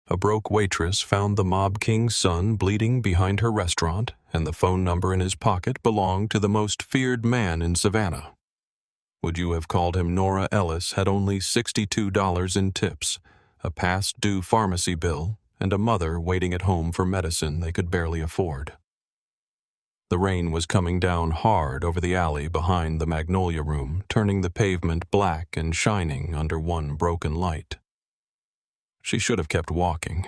A broke waitress found the mob king's son bleeding behind her restaurant, and the phone number in his pocket belonged to the most feared man in Savannah. Would you have called him Nora Ellis had only $62 in tips, a past-due pharmacy bill, and a mother waiting at home for medicine they could barely afford. The rain was coming down hard over the alley behind the Magnolia Room, turning the pavement black and shining under one broken light. She should have kept walking.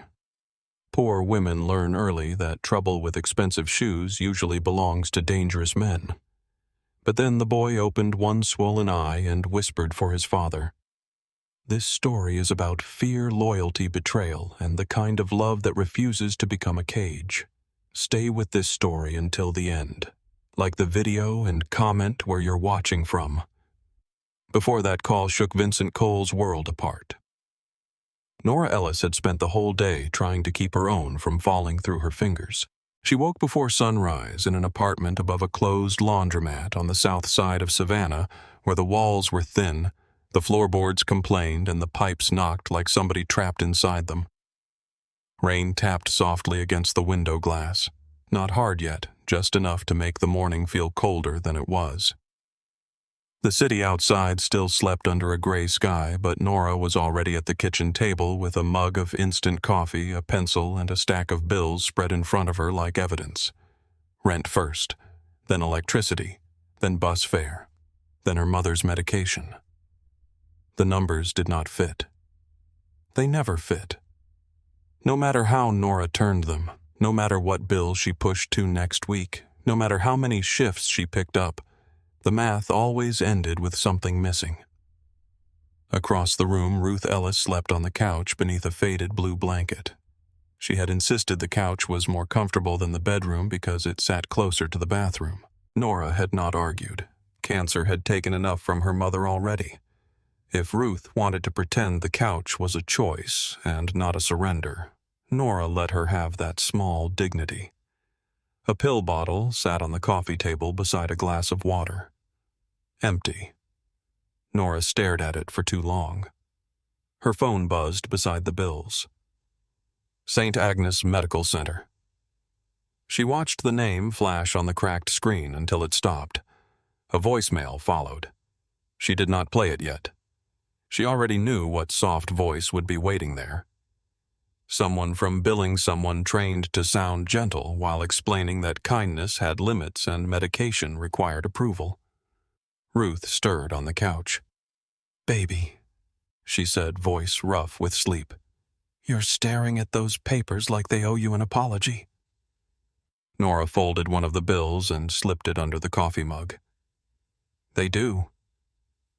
Poor women learn early that trouble with expensive shoes usually belongs to dangerous men. But then the boy opened one swollen eye and whispered for his father. This story is about fear, loyalty, betrayal, and the kind of love that refuses to become a cage. Stay with this story until the end. Like the video and comment where you're watching from. Before that call shook Vincent Cole's world apart. Nora Ellis had spent the whole day trying to keep her own from falling through her fingers. She woke before sunrise in an apartment above a closed laundromat on the south side of Savannah, where the walls were thin, the floorboards complained, and the pipes knocked like somebody trapped inside them. Rain tapped softly against the window glass. Not hard yet, just enough to make the morning feel colder than it was. The city outside still slept under a gray sky, but Nora was already at the kitchen table with a mug of instant coffee, a pencil, and a stack of bills spread in front of her like evidence. Rent first, then electricity, then bus fare, then her mother's medication. The numbers did not fit. They never fit. No matter how Nora turned them, no matter what bill she pushed to next week, no matter how many shifts she picked up, the math always ended with something missing. Across the room, Ruth Ellis slept on the couch beneath a faded blue blanket. She had insisted the couch was more comfortable than the bedroom because it sat closer to the bathroom. Nora had not argued. Cancer had taken enough from her mother already. If Ruth wanted to pretend the couch was a choice and not a surrender, Nora let her have that small dignity. A pill bottle sat on the coffee table beside a glass of water. Empty. Nora stared at it for too long. Her phone buzzed beside the bills. St. Agnes Medical Center. She watched the name flash on the cracked screen until it stopped. A voicemail followed. She did not play it yet. She already knew what soft voice would be waiting there. Someone from billing someone trained to sound gentle while explaining that kindness had limits and medication required approval. Ruth stirred on the couch. "Baby," she said, voice rough with sleep. "You're staring at those papers like they owe you an apology." Nora folded one of the bills and slipped it under the coffee mug. "They do."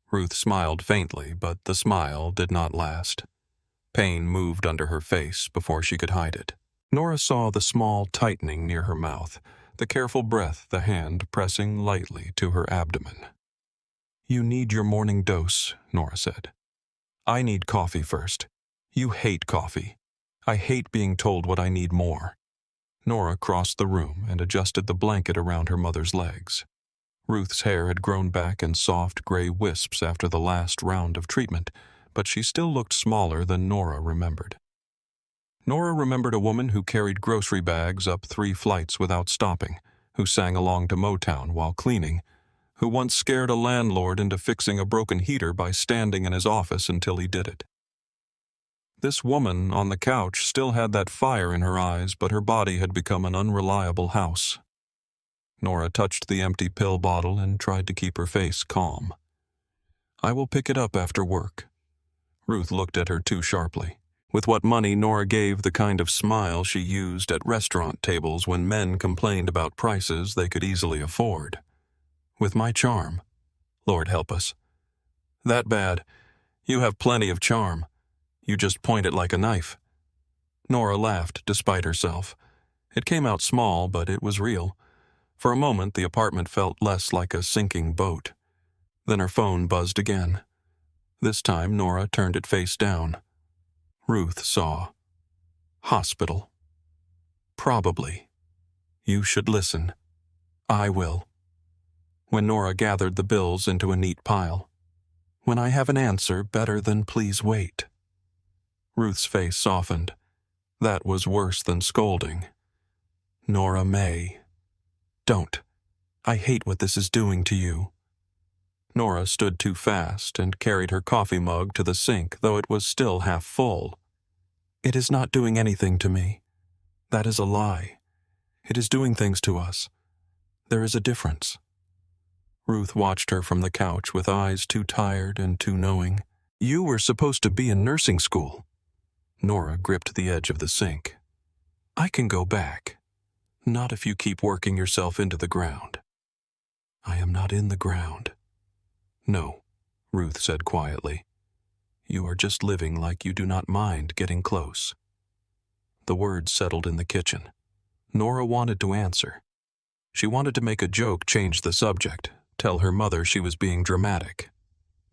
Ruth smiled faintly, but the smile did not last. Pain moved under her face before she could hide it. Nora saw the small tightening near her mouth, the careful breath, the hand pressing lightly to her abdomen. "You need your morning dose," Nora said. "I need coffee first. You hate coffee. I hate being told what I need more." Nora crossed the room and adjusted the blanket around her mother's legs. Ruth's hair had grown back in soft gray wisps after the last round of treatment, but she still looked smaller than Nora remembered. Nora remembered a woman who carried grocery bags up 3 flights without stopping, who sang along to Motown while cleaning, who once scared a landlord into fixing a broken heater by standing in his office until he did it. This woman on the couch still had that fire in her eyes, but her body had become an unreliable house. Nora touched the empty pill bottle and tried to keep her face calm. "I will pick it up after work." Ruth looked at her too sharply. With what money Nora gave the kind of smile she used at restaurant tables when men complained about prices they could easily afford. "With my charm. Lord help us." "That bad. You have plenty of charm. You just point it like a knife." Nora laughed despite herself. It came out small, but it was real. For a moment, the apartment felt less like a sinking boat. Then her phone buzzed again. This time, Nora turned it face down. Ruth saw. "Hospital." "Probably. You should listen." "I will." When Nora gathered the bills into a neat pile. "When I have an answer better than please wait." Ruth's face softened. That was worse than scolding. Nora May. Don't. I hate what this is doing to you. Nora stood too fast and carried her coffee mug to the sink, though it was still half full. It is not doing anything to me. That is a lie. It is doing things to us. There is a difference. Ruth watched her from the couch with eyes too tired and too knowing. You were supposed to be in nursing school. Nora gripped the edge of the sink. I can go back. Not if you keep working yourself into the ground. I am not in the ground. No, Ruth said quietly. You are just living like you do not mind getting close. The words settled in the kitchen. Nora wanted to answer. She wanted to make a joke, change the subject, tell her mother she was being dramatic.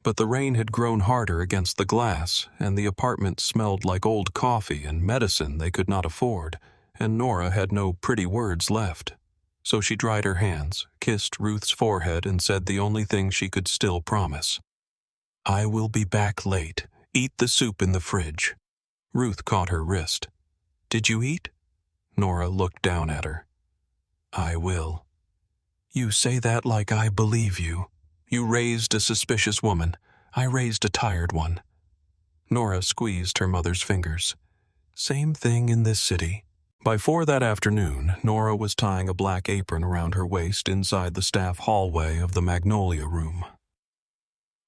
But the rain had grown harder against the glass, and the apartment smelled like old coffee and medicine they could not afford, and Nora had no pretty words left. So she dried her hands, kissed Ruth's forehead, and said the only thing she could still promise. I will be back late. Eat the soup in the fridge. Ruth caught her wrist. Did you eat? Nora looked down at her. I will. You say that like I believe you. You raised a suspicious woman. I raised a tired one. Nora squeezed her mother's fingers. Same thing in this city. By 4 that afternoon, Nora was tying a black apron around her waist inside the staff hallway of the Magnolia Room.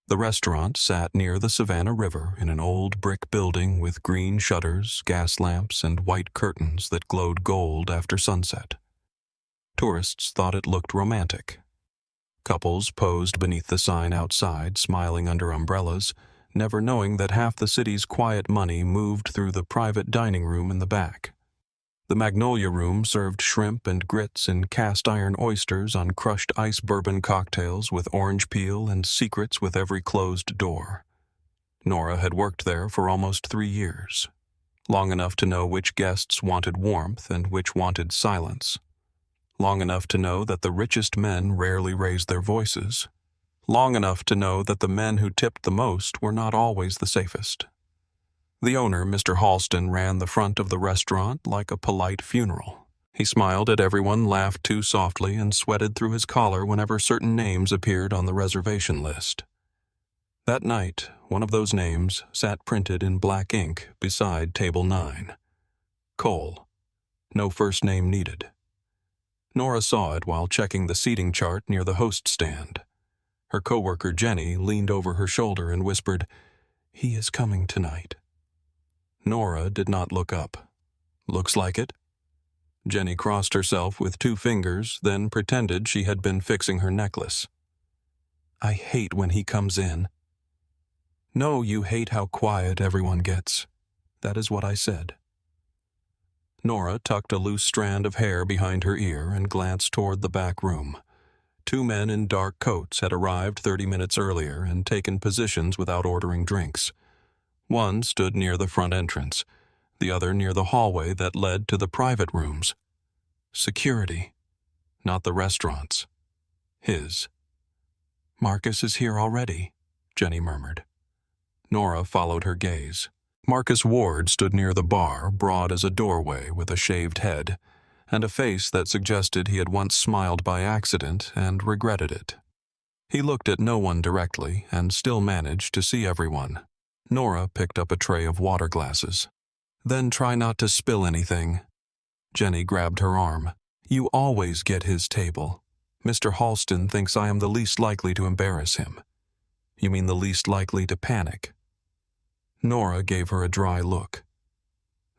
The restaurant sat near the Savannah River in an old brick building with green shutters, gas lamps, and white curtains that glowed gold after sunset. Tourists thought it looked romantic. Couples posed beneath the sign outside, smiling under umbrellas, never knowing that half the city's quiet money moved through the private dining room in the back. The Magnolia Room served shrimp and grits and cast-iron oysters on crushed ice bourbon cocktails with orange peel and secrets with every closed door. Nora had worked there for almost 3 years, long enough to know which guests wanted warmth and which wanted silence, long enough to know that the richest men rarely raised their voices, long enough to know that the men who tipped the most were not always the safest. The owner, Mr. Halston, ran the front of the restaurant like a polite funeral. He smiled at everyone, laughed too softly, and sweated through his collar whenever certain names appeared on the reservation list. That night, one of those names sat printed in black ink beside table 9. Cole. No first name needed. Nora saw it while checking the seating chart near the host stand. Her coworker Jenny leaned over her shoulder and whispered, "He is coming tonight." Nora did not look up. "Looks like it." Jenny crossed herself with 2 fingers, then pretended she had been fixing her necklace. "I hate when he comes in." "No, you hate how quiet everyone gets. That is what I said." Nora tucked a loose strand of hair behind her ear and glanced toward the back room. 2 men in dark coats had arrived 30 minutes earlier and taken positions without ordering drinks. One stood near the front entrance, the other near the hallway that led to the private rooms. Security, not the restaurant's. His. "Marcus is here already," Jenny murmured. Nora followed her gaze. Marcus Ward stood near the bar, broad as a doorway with a shaved head, and a face that suggested he had once smiled by accident and regretted it. He looked at no one directly and still managed to see everyone. Nora picked up a tray of water glasses. "Then try not to spill anything." Jenny grabbed her arm. "You always get his table. Mr. Halston thinks I am the least likely to embarrass him." "You mean the least likely to panic?" Nora gave her a dry look.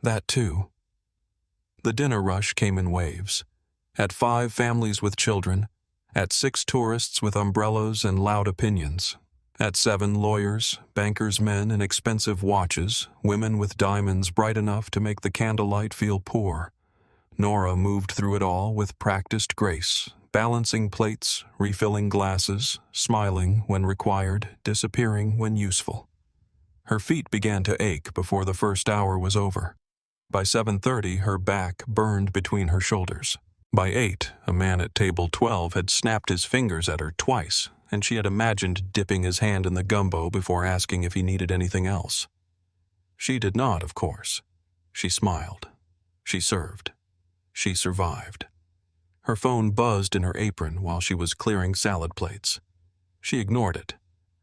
"That too." The dinner rush came in waves. At 5 families with children, at 6 tourists with umbrellas and loud opinions, at 7 lawyers, bankers' men in expensive watches, women with diamonds bright enough to make the candlelight feel poor. Nora moved through it all with practiced grace, balancing plates, refilling glasses, smiling when required, disappearing when useful. Her feet began to ache before the first hour was over. By 7:30, her back burned between her shoulders. By 8, a man at table 12 had snapped his fingers at her twice, and she had imagined dipping his hand in the gumbo before asking if he needed anything else. She did not, of course. She smiled. She served. She survived. Her phone buzzed in her apron while she was clearing salad plates. She ignored it.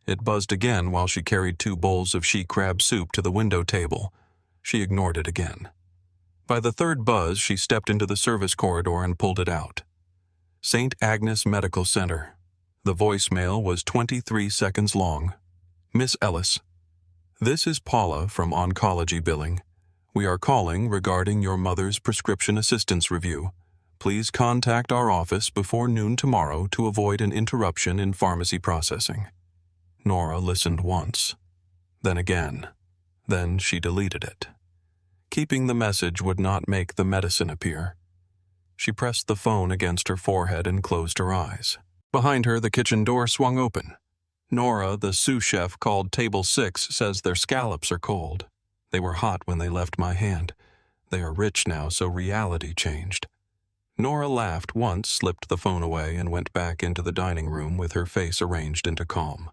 It buzzed again while she carried 2 bowls of she crab soup to the window table. She ignored it again. By the 3rd buzz, she stepped into the service corridor and pulled it out. St. Agnes Medical Center. The voicemail was 23 seconds long. Miss Ellis, this is Paula from Oncology Billing. We are calling regarding your mother's prescription assistance review. Please contact our office before noon tomorrow to avoid an interruption in pharmacy processing. Nora listened once, then again. Then she deleted it. Keeping the message would not make the medicine appear. She pressed the phone against her forehead and closed her eyes. Behind her, the kitchen door swung open. Nora, the sous chef, called Table 6, says their scallops are cold. They were hot when they left my hand. They are rich now, so reality changed. Nora laughed once, slipped the phone away, and went back into the dining room with her face arranged into calm.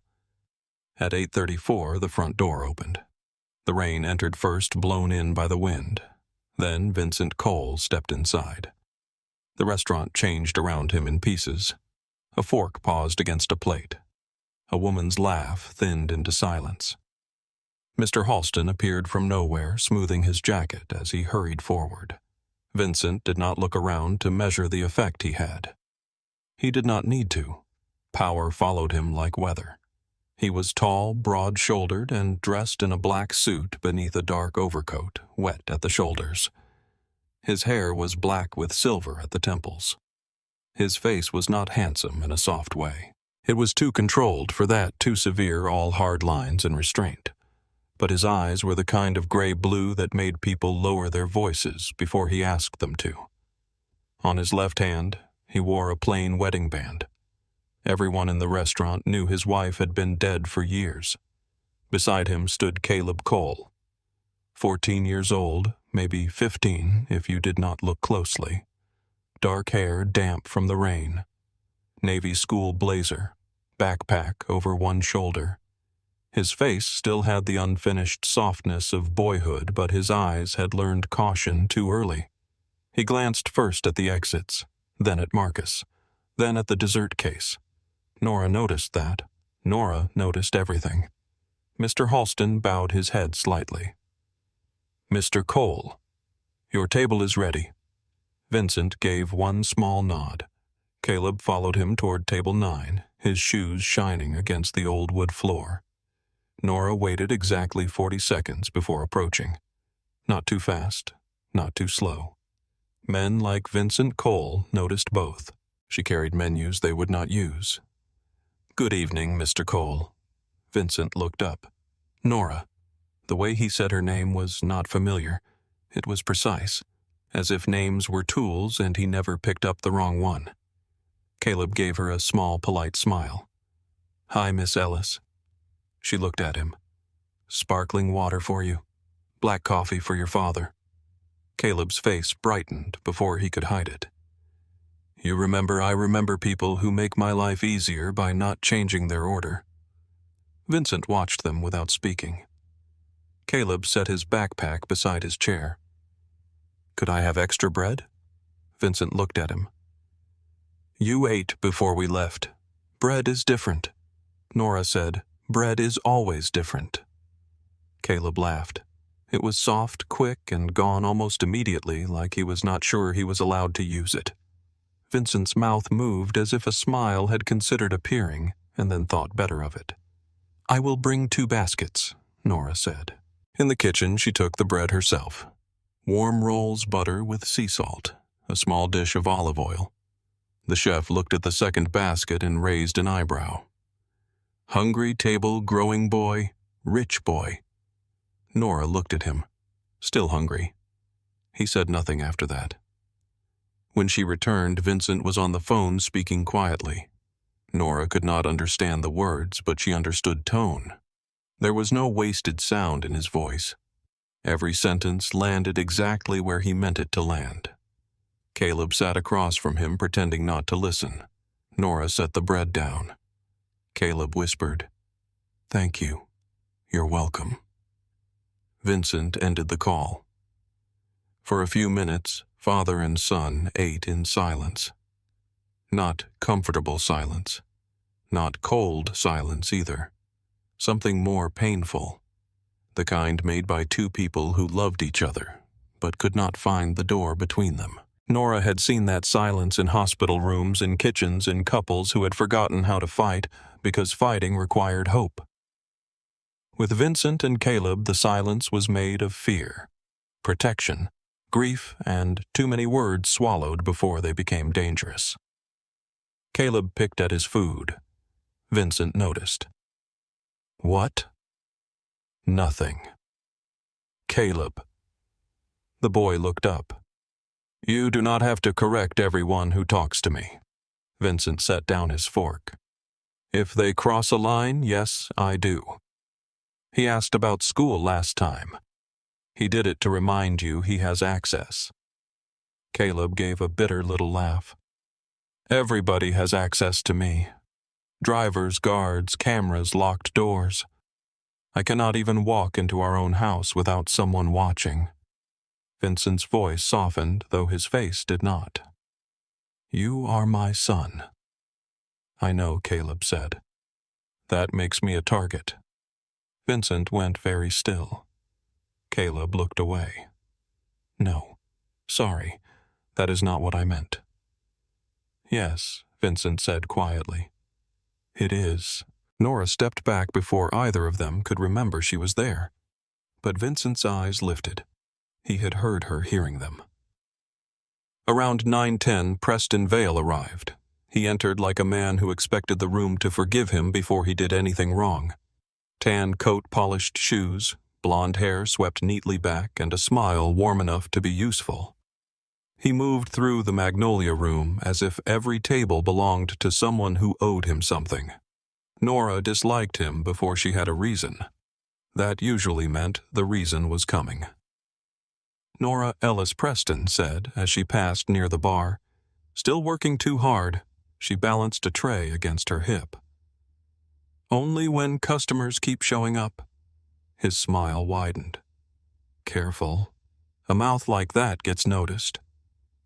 At 8:34, the front door opened. The rain entered first, blown in by the wind. Then Vincent Cole stepped inside. The restaurant changed around him in pieces. A fork paused against a plate. A woman's laugh thinned into silence. Mr. Halston appeared from nowhere, smoothing his jacket as he hurried forward. Vincent did not look around to measure the effect he had. He did not need to. Power followed him like weather. He was tall, broad-shouldered, and dressed in a black suit beneath a dark overcoat, wet at the shoulders. His hair was black with silver at the temples. His face was not handsome in a soft way. It was too controlled for that, too severe, all hard lines and restraint. But his eyes were the kind of gray-blue that made people lower their voices before he asked them to. On his left hand, he wore a plain wedding band. Everyone in the restaurant knew his wife had been dead for years. Beside him stood Caleb Cole. 14 years old, maybe 15 if you did not look closely. Dark hair damp from the rain. Navy school blazer, backpack over one shoulder. His face still had the unfinished softness of boyhood, but his eyes had learned caution too early. He glanced first at the exits, then at Marcus, then at the dessert case. Nora noticed that. Nora noticed everything. Mr. Halston bowed his head slightly. Mr. Cole, your table is ready. Vincent gave one small nod. Caleb followed him toward table 9, his shoes shining against the old wood floor. Nora waited exactly 40 seconds before approaching. Not too fast, not too slow. Men like Vincent Cole noticed both. She carried menus they would not use. Good evening, Mr. Cole. Vincent looked up. Nora. The way he said her name was not familiar. It was precise, as if names were tools and he never picked up the wrong one. Caleb gave her a small, polite smile. Hi, Miss Ellis. She looked at him. Sparkling water for you. Black coffee for your father. Caleb's face brightened before he could hide it. I remember people who make my life easier by not changing their order. Vincent watched them without speaking. Caleb set his backpack beside his chair. Could I have extra bread? Vincent looked at him. You ate before we left. Bread is different. Nora said, bread is always different. Caleb laughed. It was soft, quick, and gone almost immediately, like he was not sure he was allowed to use it. Vincent's mouth moved as if a smile had considered appearing, and then thought better of it. I will bring 2 baskets, Nora said. In the kitchen, she took the bread herself. Warm rolls butter with sea salt, a small dish of olive oil. The chef looked at the second basket and raised an eyebrow. Hungry table, growing boy, rich boy. Nora looked at him, still hungry. He said nothing after that. When she returned, Vincent was on the phone speaking quietly. Nora could not understand the words, but she understood tone. There was no wasted sound in his voice. Every sentence landed exactly where he meant it to land. Caleb sat across from him, pretending not to listen. Nora set the bread down. Caleb whispered, Thank you. You're welcome. Vincent ended the call. For a few minutes, father and son ate in silence. Not comfortable silence. Not cold silence either. Something more painful. The kind made by two people who loved each other, but could not find the door between them. Nora had seen that silence in hospital rooms, in kitchens, in couples who had forgotten how to fight because fighting required hope. With Vincent and Caleb, the silence was made of fear, protection, grief, and too many words swallowed before they became dangerous. Caleb picked at his food. Vincent noticed. What? Nothing. Caleb. The boy looked up. You do not have to correct everyone who talks to me. Vincent set down his fork. If they cross a line, yes, I do. He asked about school last time. He did it to remind you he has access. Caleb gave a bitter little laugh. Everybody has access to me. Drivers, guards, cameras, locked doors. I cannot even walk into our own house without someone watching. Vincent's voice softened, though his face did not. You are my son. I know, Caleb said. That makes me a target. Vincent went very still. Caleb looked away. No, sorry, that is not what I meant. Yes, Vincent said quietly. It is. Nora stepped back before either of them could remember she was there. But Vincent's eyes lifted. He had heard her hearing them. Around 9:10, Preston Vale arrived. He entered like a man who expected the room to forgive him before he did anything wrong. Tan coat, polished shoes, blonde hair swept neatly back, and a smile warm enough to be useful. He moved through the Magnolia Room as if every table belonged to someone who owed him something. Nora disliked him before she had a reason. That usually meant the reason was coming. Nora Ellis Preston said as she passed near the bar. Still working too hard, she balanced a tray against her hip. Only when customers keep showing up. His smile widened. Careful. A mouth like that gets noticed.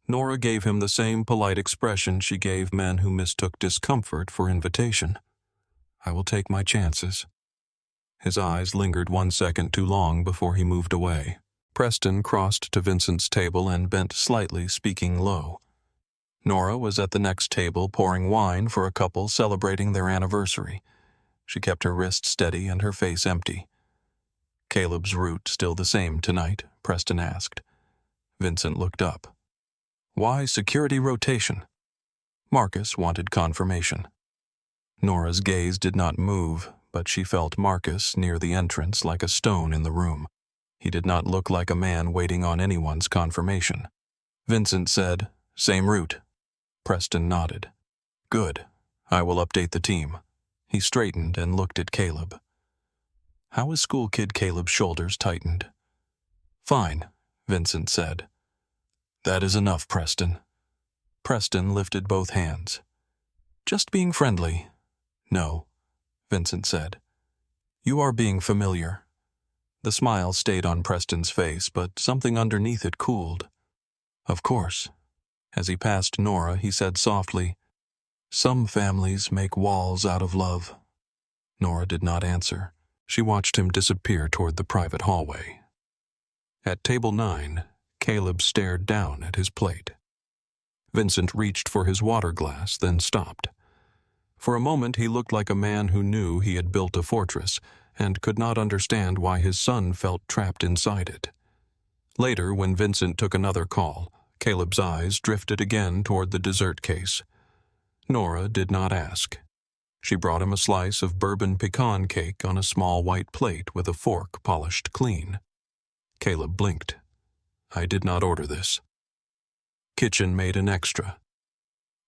Nora gave him the same polite expression she gave men who mistook discomfort for invitation. I will take my chances. His eyes lingered 1 second too long before he moved away. Preston crossed to Vincent's table and bent slightly, speaking low. Nora was at the next table pouring wine for a couple celebrating their anniversary. She kept her wrist steady and her face empty. Caleb's route still the same tonight? Preston asked. Vincent looked up. Why security rotation? Marcus wanted confirmation. Nora's gaze did not move, but she felt Marcus near the entrance like a stone in the room. He did not look like a man waiting on anyone's confirmation. Vincent said, Same route. Preston nodded. Good. I will update the team. He straightened and looked at Caleb. How is school kid Caleb's shoulders tightened? Fine, Vincent said. That is enough, Preston. Preston lifted both hands. Just being friendly. No, Vincent said. You are being familiar. The smile stayed on Preston's face, but something underneath it cooled. Of course. As he passed Nora, he said softly, Some families make walls out of love. Nora did not answer. She watched him disappear toward the private hallway. At table 9, Caleb stared down at his plate. Vincent reached for his water glass, then stopped. For a moment he looked like a man who knew he had built a fortress and could not understand why his son felt trapped inside it. Later, when Vincent took another call, Caleb's eyes drifted again toward the dessert case. Nora did not ask. She brought him a slice of bourbon pecan cake on a small white plate with a fork polished clean. Caleb blinked. I did not order this. Kitchen made an extra.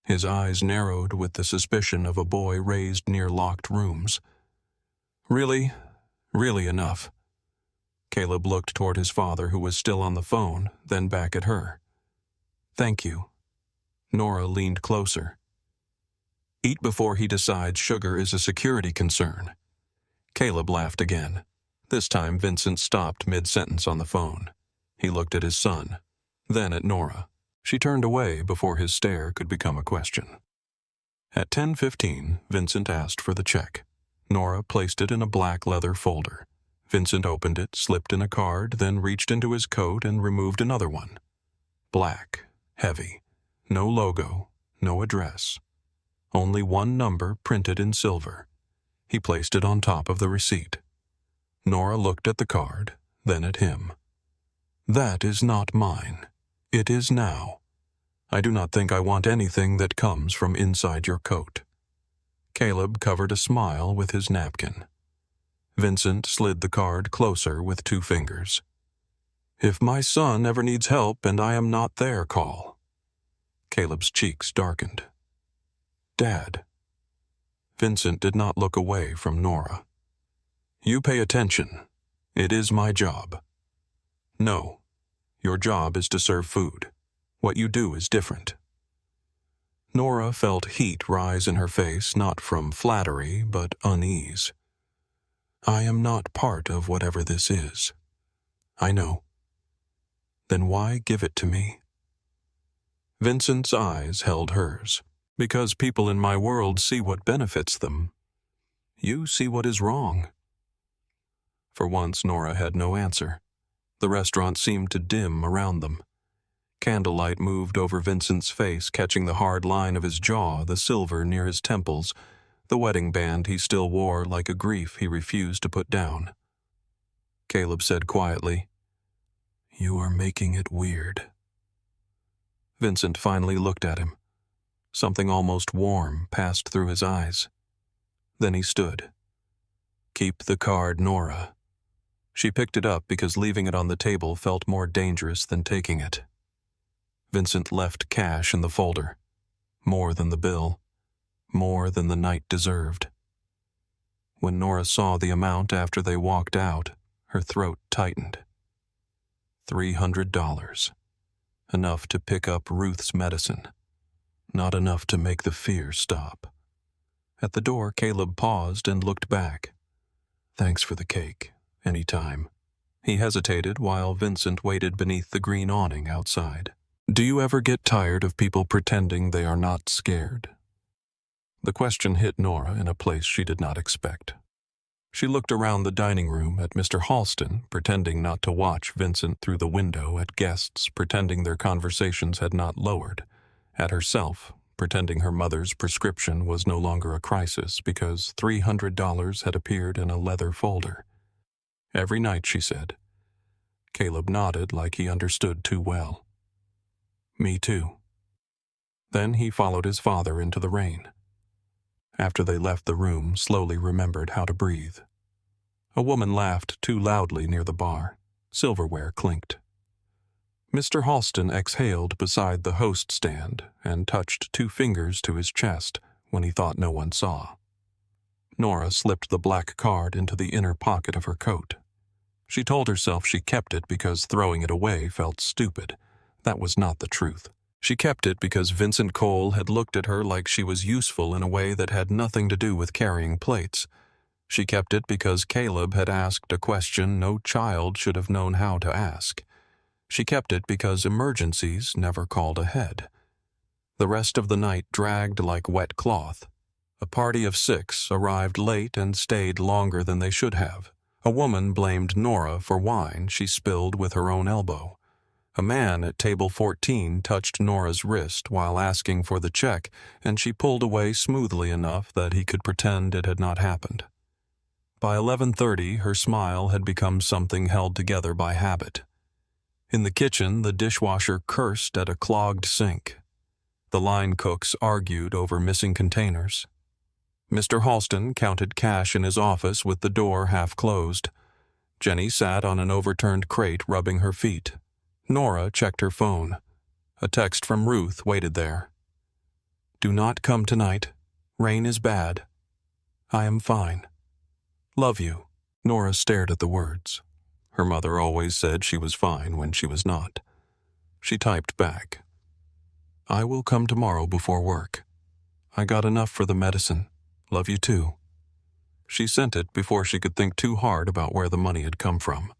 His eyes narrowed with the suspicion of a boy raised near locked rooms. Really? Really enough. Caleb looked toward his father, who was still on the phone, then back at her. Thank you. Nora leaned closer. Eat before he decides sugar is a security concern. Caleb laughed again. This time Vincent stopped mid-sentence on the phone. He looked at his son. then at Nora. She turned away before his stare could become a question. At 10:15, Vincent asked for the check. Nora placed it in a black leather folder. Vincent opened it, slipped in a card, then reached into his coat and removed another one. Black, heavy, no logo, no address. Only one number printed in silver. He placed it on top of the receipt. Nora looked at the card, then at him. "That is not mine. It is now. I do not think I want anything that comes from inside your coat." Caleb covered a smile with his napkin. Vincent slid the card closer with 2 fingers. "If my son ever needs help and I am not there, call." Caleb's cheeks darkened. "Dad." Vincent did not look away from Nora. "You pay attention. It is my job." "No. Your job is to serve food. What you do is different." Nora felt heat rise in her face, not from flattery, but unease. "I am not part of whatever this is." "I know." "Then why give it to me?" Vincent's eyes held hers. "Because people in my world see what benefits them. You see what is wrong." For once, Nora had no answer. The restaurant seemed to dim around them. Candlelight moved over Vincent's face, catching the hard line of his jaw, the silver near his temples, the wedding band he still wore like a grief he refused to put down. Caleb said quietly, "You are making it weird." Vincent finally looked at him. Something almost warm passed through his eyes. Then he stood. "Keep the card, Nora." She picked it up because leaving it on the table felt more dangerous than taking it. Vincent left cash in the folder. More than the bill. More than the night deserved. When Nora saw the amount after they walked out, her throat tightened. $300. Enough to pick up Ruth's medicine. Not enough to make the fear stop. At the door, Caleb paused and looked back. "Thanks for the cake. Any time." He hesitated while Vincent waited beneath the green awning outside. "Do you ever get tired of people pretending they are not scared?" The question hit Nora in a place she did not expect. She looked around the dining room at Mr. Halston, pretending not to watch Vincent through the window, at guests, pretending their conversations had not lowered, at herself, pretending her mother's prescription was no longer a crisis because $300 had appeared in a leather folder. "Every night," she said. Caleb nodded like he understood too well. "Me too." Then he followed his father into the rain. After they left the room, slowly remembered how to breathe. A woman laughed too loudly near the bar. Silverware clinked. Mr. Halston exhaled beside the host stand and touched 2 fingers to his chest when he thought no one saw. Nora slipped the black card into the inner pocket of her coat. She told herself she kept it because throwing it away felt stupid. That was not the truth. She kept it because Vincent Cole had looked at her like she was useful in a way that had nothing to do with carrying plates. She kept it because Caleb had asked a question no child should have known how to ask. She kept it because emergencies never called ahead. The rest of the night dragged like wet cloth. A party of 6 arrived late and stayed longer than they should have. A woman blamed Nora for wine she spilled with her own elbow. A man at table 14 touched Nora's wrist while asking for the check, and she pulled away smoothly enough that he could pretend it had not happened. By 11:30, her smile had become something held together by habit. In the kitchen, the dishwasher cursed at a clogged sink. The line cooks argued over missing containers. Mr. Halston counted cash in his office with the door half closed. Jenny sat on an overturned crate rubbing her feet. Nora checked her phone. A text from Ruth waited there. "Do not come tonight. Rain is bad. I am fine. Love you." Nora stared at the words. Her mother always said she was fine when she was not. She typed back, "I will come tomorrow before work. I got enough for the medicine. Love you too." She sent it before she could think too hard about where the money had come from.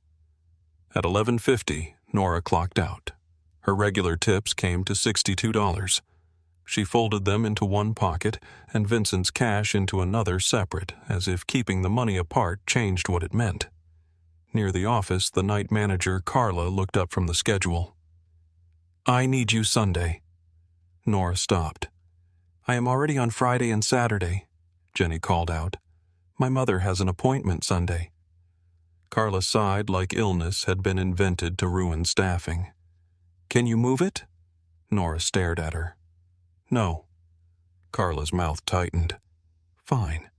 At 11:50, Nora clocked out. Her regular tips came to $62. She folded them into one pocket and Vincent's cash into another separate, as if keeping the money apart changed what it meant. Near the office, the night manager, Carla, looked up from the schedule. "I need you Sunday." Nora stopped. "I am already on Friday and Saturday," Jenny called out. "My mother has an appointment Sunday." Carla sighed like illness had been invented to ruin staffing. "Can you move it?" Nora stared at her. "No." Carla's mouth tightened. "Fine,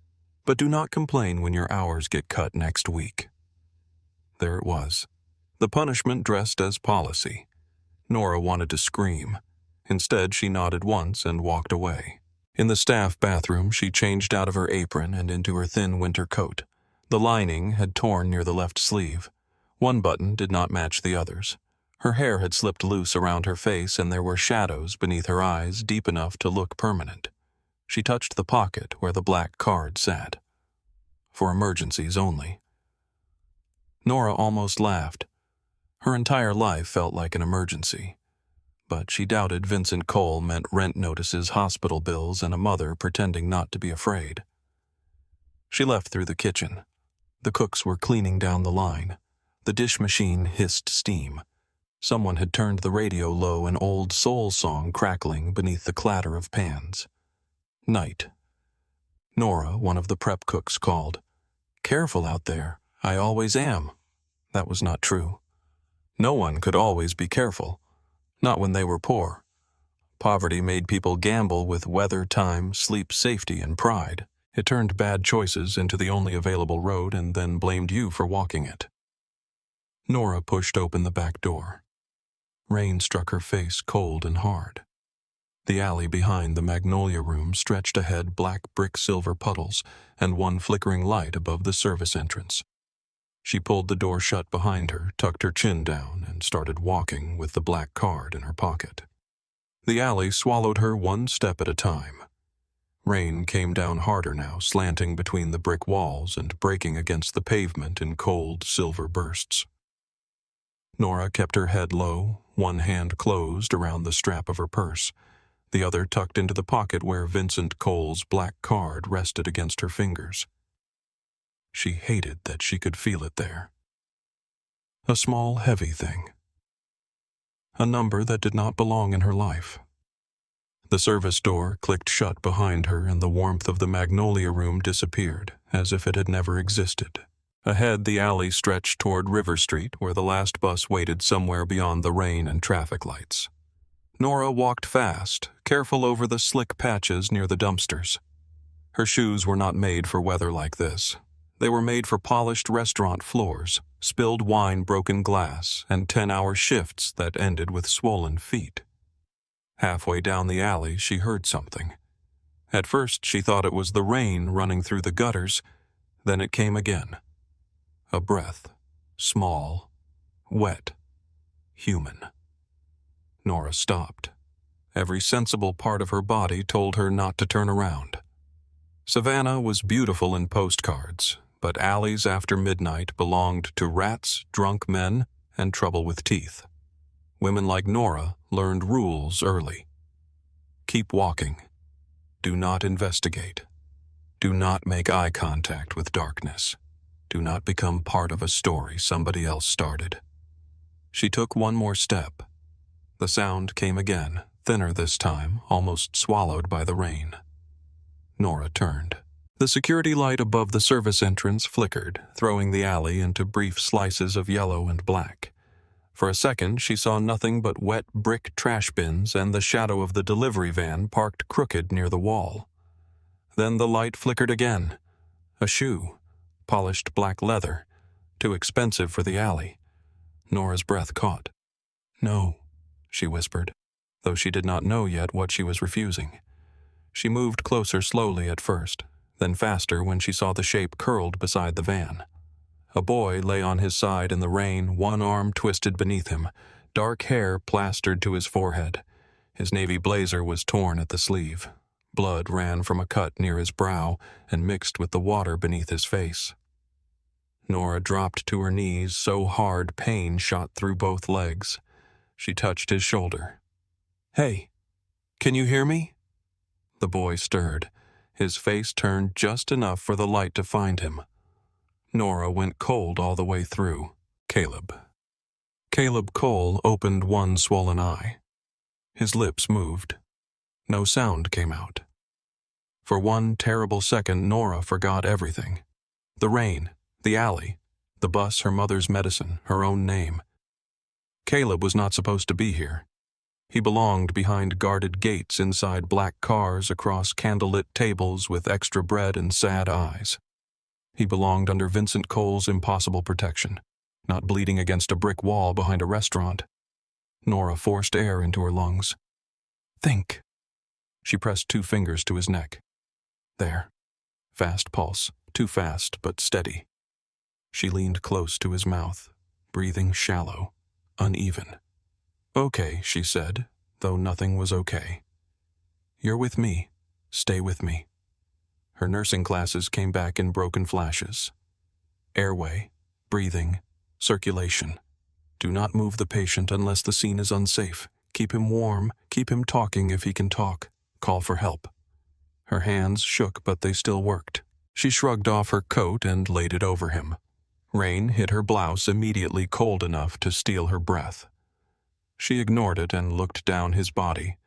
but do not complain when your hours get cut next week." There it was. The punishment dressed as policy. Nora wanted to scream. Instead, she nodded once and walked away. In the staff bathroom, she changed out of her apron and into her thin winter coat. The lining had torn near the left sleeve. One button did not match the others. Her hair had slipped loose around her face and there were shadows beneath her eyes deep enough to look permanent. She touched the pocket where the black card sat. For emergencies only. Nora almost laughed. Her entire life felt like an emergency. But she doubted Vincent Cole meant rent notices, hospital bills, and a mother pretending not to be afraid. She left through the kitchen. The cooks were cleaning down the line. The dish machine hissed steam. Someone had turned the radio low, an old soul song crackling beneath the clatter of pans. Night. Nora, one of the prep cooks, called. "Careful out there. I always am." That was not true. No one could always be careful. Not when they were poor. Poverty made people gamble with weather, time, sleep, safety, and pride. It turned bad choices into the only available road and then blamed you for walking it. Nora pushed open the back door. Rain struck her face cold and hard. The alley behind the Magnolia Room stretched ahead, black brick-silver puddles and one flickering light above the service entrance. She pulled the door shut behind her, tucked her chin down, and started walking with the black card in her pocket. The alley swallowed her one step at a time. Rain came down harder now, slanting between the brick walls and breaking against the pavement in cold, silver bursts. Nora kept her head low, one hand closed around the strap of her purse, the other tucked into the pocket where Vincent Cole's black card rested against her fingers. She hated that she could feel it there. A small, heavy thing. A number that did not belong in her life. The service door clicked shut behind her and the warmth of the Magnolia Room disappeared, as if it had never existed. Ahead, the alley stretched toward River Street, where the last bus waited somewhere beyond the rain and traffic lights. Nora walked fast, careful over the slick patches near the dumpsters. Her shoes were not made for weather like this. They were made for polished restaurant floors, spilled wine, broken glass, and 10-hour shifts that ended with swollen feet. Halfway down the alley, she heard something. At first, she thought it was the rain running through the gutters. Then it came again. A breath, small, wet, human. Nora stopped. Every sensible part of her body told her not to turn around. Savannah was beautiful in postcards, but alleys after midnight belonged to rats, drunk men, and trouble with teeth. Women like Nora learned rules early. Keep walking. Do not investigate. Do not make eye contact with darkness. Do not become part of a story somebody else started. She took one more step. The sound came again, thinner this time, almost swallowed by the rain. Nora turned. The security light above the service entrance flickered, throwing the alley into brief slices of yellow and black. For a second, she saw nothing but wet brick trash bins and the shadow of the delivery van parked crooked near the wall. Then the light flickered again. A shoe. Polished black leather, too expensive for the alley. Nora's breath caught. "No," she whispered, though she did not know yet what she was refusing. She moved closer slowly at first, then faster when she saw the shape curled beside the van. A boy lay on his side in the rain, one arm twisted beneath him, dark hair plastered to his forehead. His navy blazer was torn at the sleeve. Blood ran from a cut near his brow and mixed with the water beneath his face. Nora dropped to her knees so hard pain shot through both legs. She touched his shoulder. "Hey, can you hear me?" The boy stirred. His face turned just enough for the light to find him. Nora went cold all the way through. Caleb. Caleb Cole opened one swollen eye. His lips moved. No sound came out. For one terrible second, Nora forgot everything. The rain, the alley, the bus, her mother's medicine, her own name. Caleb was not supposed to be here. He belonged behind guarded gates inside black cars across candlelit tables with extra bread and sad eyes. He belonged under Vincent Cole's impossible protection, not bleeding against a brick wall behind a restaurant. Nora forced air into her lungs. "Think." She pressed 2 fingers to his neck. There. Fast pulse, too fast but steady. She leaned close to his mouth, breathing shallow, uneven. "Okay," she said, though nothing was okay. "You're with me. Stay with me." Her nursing classes came back in broken flashes. Airway, breathing, circulation. Do not move the patient unless the scene is unsafe. Keep him warm, keep him talking if he can talk. Call for help. Her hands shook, but they still worked. She shrugged off her coat and laid it over him. Rain hit her blouse immediately cold enough to steal her breath. She ignored it and looked down his body,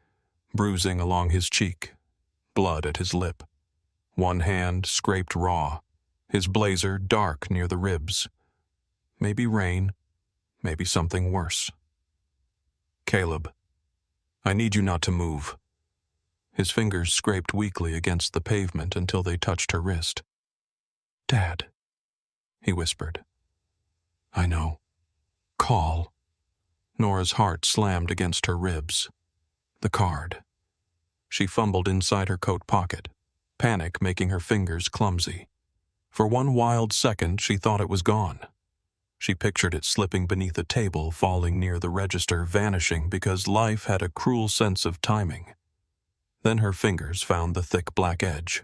bruising along his cheek, blood at his lip. One hand scraped raw, his blazer dark near the ribs. Maybe rain, maybe something worse. "Caleb, I need you not to move." His fingers scraped weakly against the pavement until they touched her wrist. "Dad," he whispered. "I know. Call." Nora's heart slammed against her ribs. The card. She fumbled inside her coat pocket, panic making her fingers clumsy. For one wild second, she thought it was gone. She pictured it slipping beneath a table, falling near the register, vanishing because life had a cruel sense of timing. Then her fingers found the thick black edge.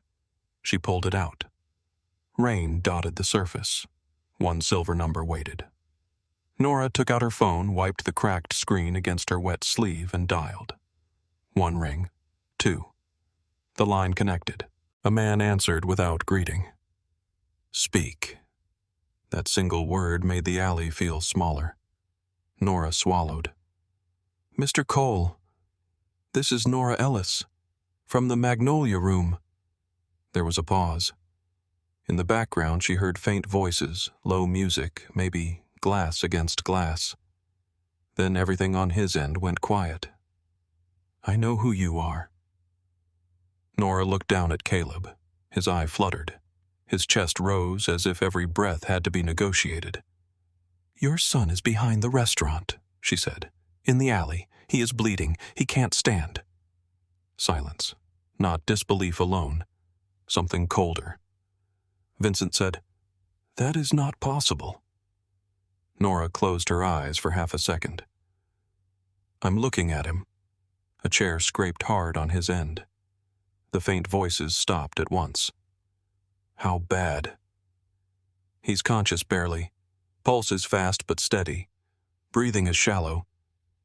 She pulled it out. Rain dotted the surface. One silver number waited. Nora took out her phone, wiped the cracked screen against her wet sleeve, and dialed. 1 ring. 2. The line connected. A man answered without greeting. "Speak." That single word made the alley feel smaller. Nora swallowed. "Mr. Cole, this is Nora Ellis, from the Magnolia Room." There was a pause. In the background, she heard faint voices, low music, maybe glass against glass. Then everything on his end went quiet. "I know who you are." Nora looked down at Caleb. His eye fluttered. His chest rose as if every breath had to be negotiated. "Your son is behind the restaurant," she said. "In the alley. He is bleeding. He can't stand." Silence. Not disbelief alone. Something colder. Vincent said, "That is not possible." Nora closed her eyes for half a second. "I'm looking at him." A chair scraped hard on his end. The faint voices stopped at once. "How bad?" "He's conscious barely. Pulse is fast but steady. Breathing is shallow.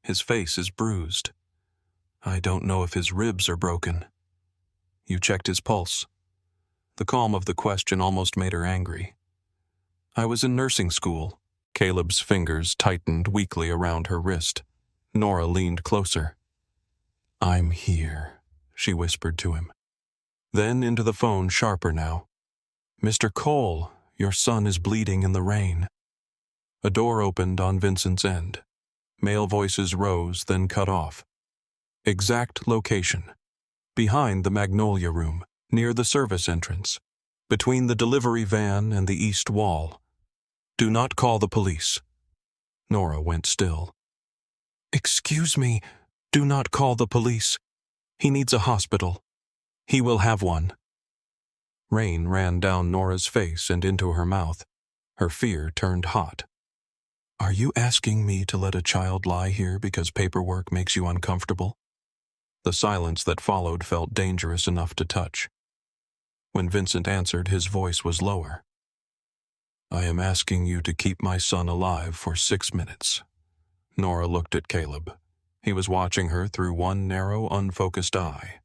His face is bruised. I don't know if his ribs are broken." "You checked his pulse?" The calm of the question almost made her angry. "I was in nursing school." Caleb's fingers tightened weakly around her wrist. Nora leaned closer. "I'm here," she whispered to him. Then into the phone, sharper now. "Mr. Cole, your son is bleeding in the rain." A door opened on Vincent's end. Male voices rose, then cut off. Exact location. Behind the Magnolia Room, near the service entrance. Between the delivery van and the east wall. "Do not call the police." Nora went still. "Excuse me, do not call the police. He needs a hospital. He will have one." Rain ran down Nora's face and into her mouth. Her fear turned hot. "Are you asking me to let a child lie here because paperwork makes you uncomfortable?" The silence that followed felt dangerous enough to touch. When Vincent answered, his voice was lower. "I am asking you to keep my son alive for 6 minutes. Nora looked at Caleb. He was watching her through one narrow, unfocused eye.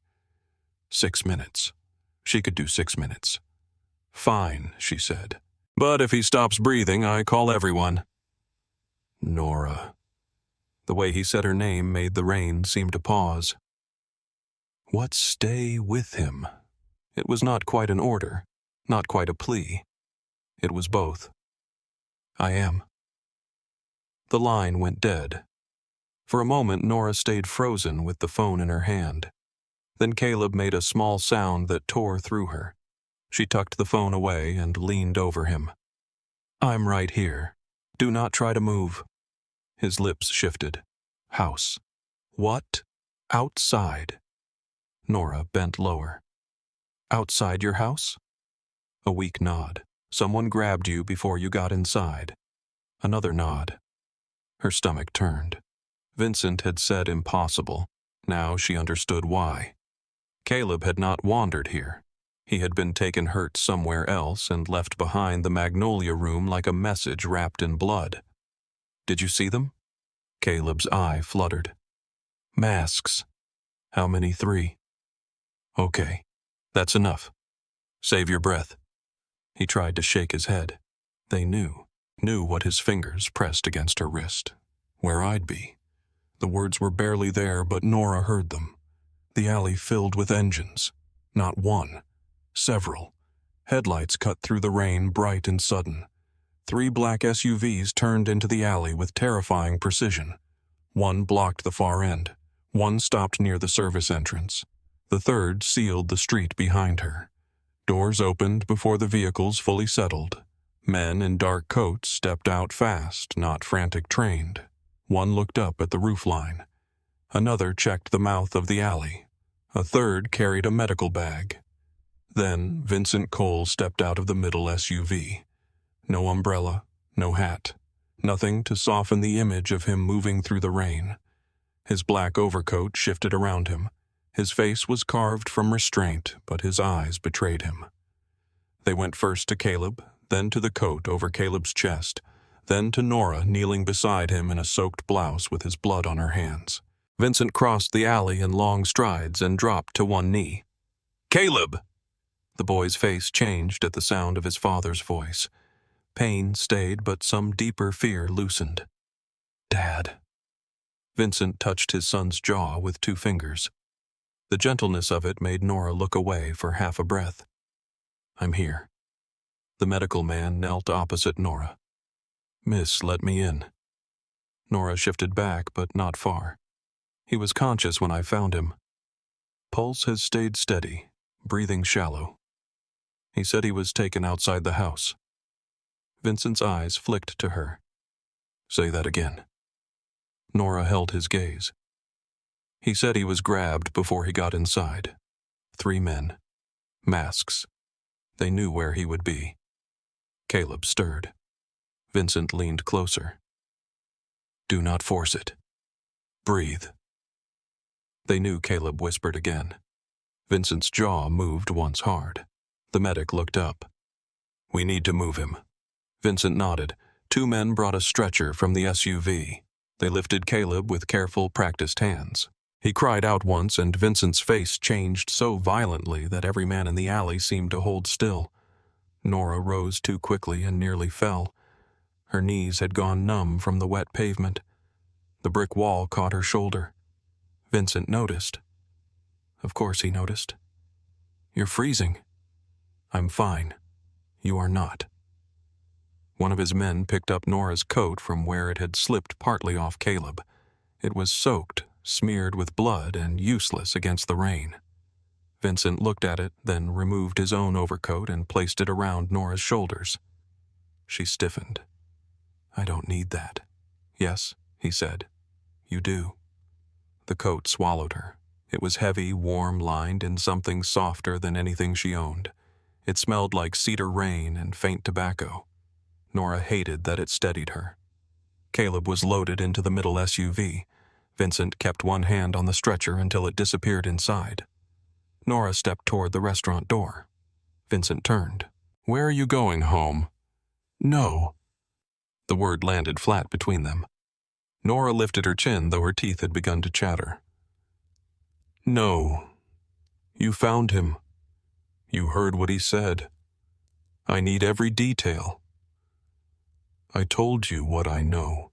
6 minutes. She could do 6 minutes. Fine, she said. But if he stops breathing, I call everyone. Nora. The way he said her name made the rain seem to pause. What stay with him? It was not quite an order, not quite a plea. It was both. I am. The line went dead. For a moment, Nora stayed frozen with the phone in her hand. Then Caleb made a small sound that tore through her. She tucked the phone away and leaned over him. I'm right here. Do not try to move. His lips shifted. House. What? Outside. Nora bent lower. Outside your house? A weak nod. Someone grabbed you before you got inside. Another nod. Her stomach turned. Vincent had said impossible. Now she understood why. Caleb had not wandered here. He had been taken hurt somewhere else and left behind the Magnolia Room like a message wrapped in blood. Did you see them? Caleb's eye fluttered. Masks. How many? 3. Okay. That's enough. Save your breath. He tried to shake his head. They knew what his fingers pressed against her wrist. Where I'd be. The words were barely there, but Nora heard them. The alley filled with engines. Not one. Several. Headlights cut through the rain, bright and sudden. 3 black SUVs turned into the alley with terrifying precision. One blocked the far end. One stopped near the service entrance. The third sealed the street behind her. Doors opened before the vehicles fully settled. Men in dark coats stepped out fast, not frantic trained. One looked up at the roofline. Another checked the mouth of the alley. A third carried a medical bag. Then Vincent Cole stepped out of the middle SUV. No umbrella, no hat. Nothing to soften the image of him moving through the rain. His black overcoat shifted around him. His face was carved from restraint, but his eyes betrayed him. They went first to Caleb, then to the coat over Caleb's chest, then to Nora kneeling beside him in a soaked blouse with his blood on her hands. Vincent crossed the alley in long strides and dropped to one knee. Caleb! The boy's face changed at the sound of his father's voice. Pain stayed, but some deeper fear loosened. Dad. Vincent touched his son's jaw with 2 fingers. The gentleness of it made Nora look away for half a breath. I'm here. The medical man knelt opposite Nora. Miss, let me in. Nora shifted back, but not far. He was conscious when I found him. Pulse has stayed steady, breathing shallow. He said he was taken outside the house. Vincent's eyes flicked to her. Say that again. Nora held his gaze. He said he was grabbed before he got inside. 3 men. Masks. They knew where he would be. Caleb stirred. Vincent leaned closer. Do not force it. Breathe. They knew Caleb whispered again. Vincent's jaw moved once hard. The medic looked up. We need to move him. Vincent nodded. 2 men brought a stretcher from the SUV. They lifted Caleb with careful, practiced hands. He cried out once, and Vincent's face changed so violently that every man in the alley seemed to hold still. Nora rose too quickly and nearly fell. Her knees had gone numb from the wet pavement. The brick wall caught her shoulder. Vincent noticed. Of course he noticed. You're freezing. I'm fine. You are not. One of his men picked up Nora's coat from where it had slipped partly off Caleb. It was soaked, smeared with blood, and useless against the rain. Vincent looked at it, then removed his own overcoat and placed it around Nora's shoulders. She stiffened. I don't need that. Yes, he said. You do. The coat swallowed her. It was heavy, warm, lined in something softer than anything she owned. It smelled like cedar rain and faint tobacco. Nora hated that it steadied her. Caleb was loaded into the middle SUV. Vincent kept one hand on the stretcher until it disappeared inside. Nora stepped toward the restaurant door. Vincent turned. Where are you going, home? No. The word landed flat between them. Nora lifted her chin, though her teeth had begun to chatter. No. You found him. You heard what he said. I need every detail. I told you what I know.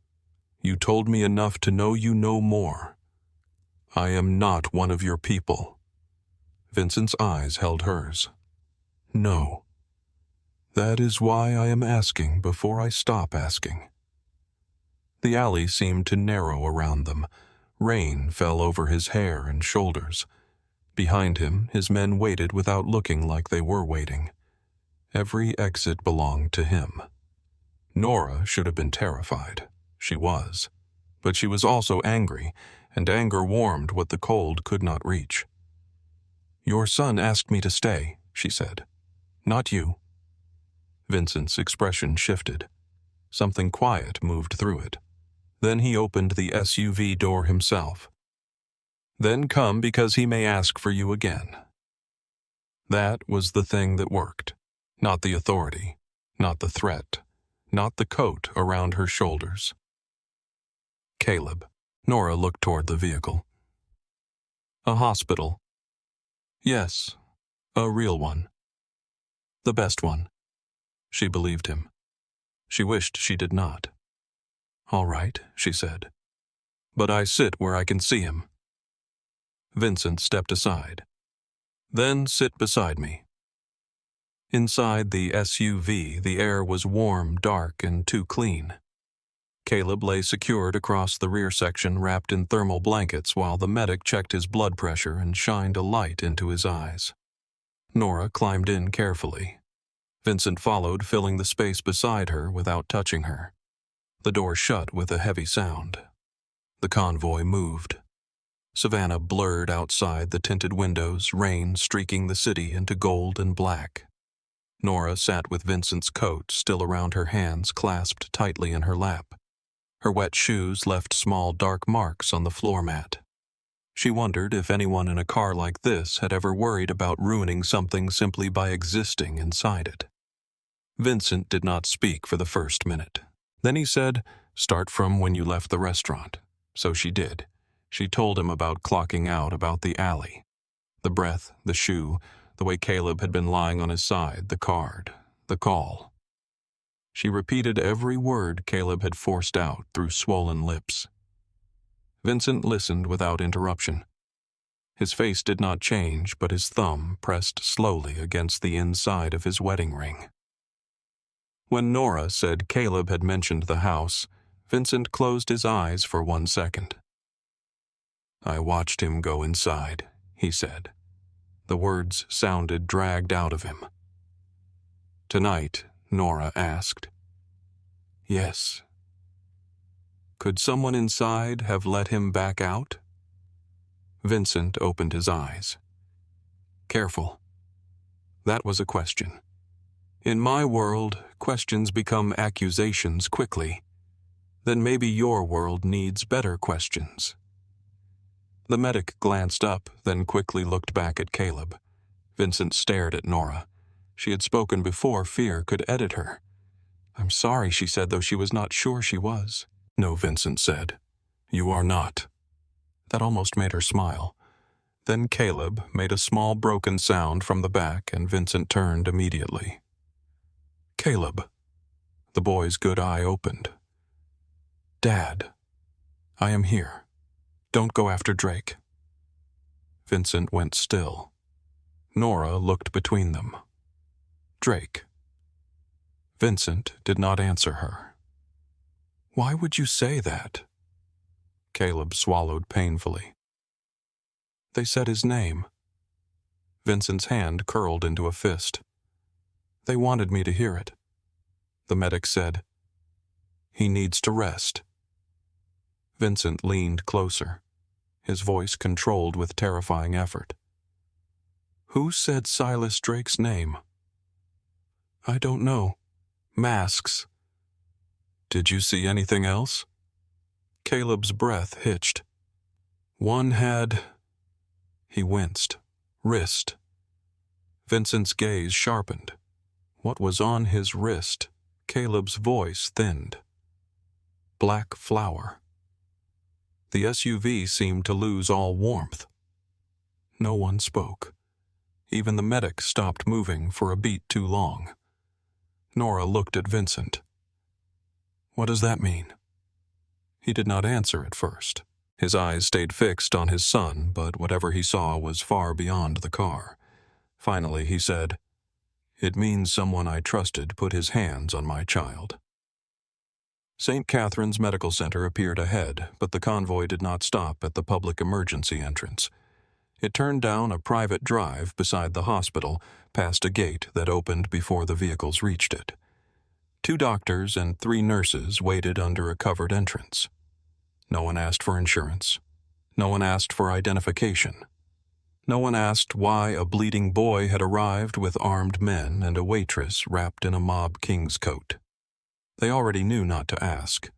You told me enough to know you know more. I am not one of your people. Vincent's eyes held hers. No. That is why I am asking before I stop asking. The alley seemed to narrow around them. Rain fell over his hair and shoulders. Behind him, his men waited without looking like they were waiting. Every exit belonged to him. Nora should have been terrified. She was. But she was also angry, and anger warmed what the cold could not reach. Your son asked me to stay, she said. Not you. Vincent's expression shifted. Something quiet moved through it. Then he opened the SUV door himself. Then come because he may ask for you again. That was the thing that worked. Not the authority, not the threat, not the coat around her shoulders. Caleb. Nora looked toward the vehicle. A hospital. Yes, a real one. The best one. She believed him. She wished she did not. All right, she said. But I sit where I can see him. Vincent stepped aside. Then sit beside me. Inside the SUV, the air was warm, dark, and too clean. Caleb lay secured across the rear section, wrapped in thermal blankets, while the medic checked his blood pressure and shined a light into his eyes. Nora climbed in carefully. Vincent followed, filling the space beside her without touching her. The door shut with a heavy sound. The convoy moved. Savannah blurred outside the tinted windows, rain streaking the city into gold and black. Nora sat with Vincent's coat still around her hands, clasped tightly in her lap. Her wet shoes left small dark marks on the floor mat. She wondered if anyone in a car like this had ever worried about ruining something simply by existing inside it. Vincent did not speak for the first minute. Then he said, "Start from when you left the restaurant." So she did. She told him about clocking out, about the alley. The breath, the shoe, the way Caleb had been lying on his side, the card, the call. She repeated every word Caleb had forced out through swollen lips. Vincent listened without interruption. His face did not change, but his thumb pressed slowly against the inside of his wedding ring. When Nora said Caleb had mentioned the house, Vincent closed his eyes for 1 second. I watched him go inside, he said. The words sounded dragged out of him. Tonight, Nora asked. Yes. Could someone inside have let him back out? Vincent opened his eyes. Careful. That was a question. In my world, questions become accusations quickly. Then maybe your world needs better questions. The medic glanced up, then quickly looked back at Caleb. Vincent stared at Nora. She had spoken before fear could edit her. I'm sorry, she said, though she was not sure she was. No, Vincent said. You are not. That almost made her smile. Then Caleb made a small broken sound from the back, and Vincent turned immediately. Caleb. The boy's good eye opened. Dad, I am here. Don't go after Drake. Vincent went still. Nora looked between them. Drake. Vincent did not answer her. Why would you say that? Caleb swallowed painfully. They said his name. Vincent's hand curled into a fist. They wanted me to hear it. The medic said, He needs to rest. Vincent leaned closer, his voice controlled with terrifying effort. Who said Silas Drake's name? I don't know. Masks. Did you see anything else? Caleb's breath hitched. One had... He winced. Wrist. Vincent's gaze sharpened. What was on his wrist? Caleb's voice thinned. Black flower. The SUV seemed to lose all warmth. No one spoke. Even the medic stopped moving for a beat too long. Nora looked at Vincent. "What does that mean?" He did not answer at first. His eyes stayed fixed on his son, but whatever he saw was far beyond the car. Finally, he said, "It means someone I trusted put his hands on my child." St. Catherine's Medical Center appeared ahead, but the convoy did not stop at the public emergency entrance. It turned down a private drive beside the hospital, past a gate that opened before the vehicles reached it. 2 doctors and 3 nurses waited under a covered entrance. No one asked for insurance. No one asked for identification. No one asked why a bleeding boy had arrived with armed men and a waitress wrapped in a mob king's coat. They already knew not to ask.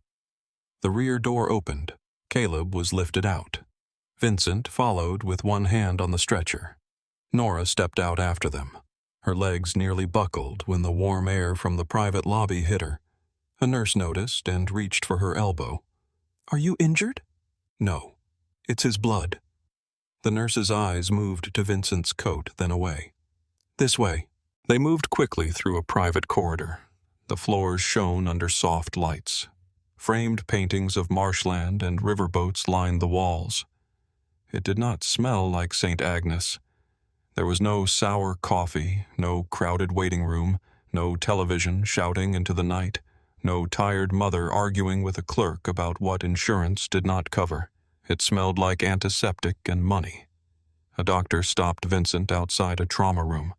The rear door opened. Caleb was lifted out. Vincent followed with one hand on the stretcher. Nora stepped out after them. Her legs nearly buckled when the warm air from the private lobby hit her. A nurse noticed and reached for her elbow. "Are you injured?" "No. It's his blood." The nurse's eyes moved to Vincent's coat, then away. "This way." They moved quickly through a private corridor. The floors shone under soft lights. Framed paintings of marshland and riverboats lined the walls. It did not smell like St. Agnes. There was no sour coffee, no crowded waiting room, no television shouting into the night, no tired mother arguing with a clerk about what insurance did not cover. It smelled like antiseptic and money. A doctor stopped Vincent outside a trauma room.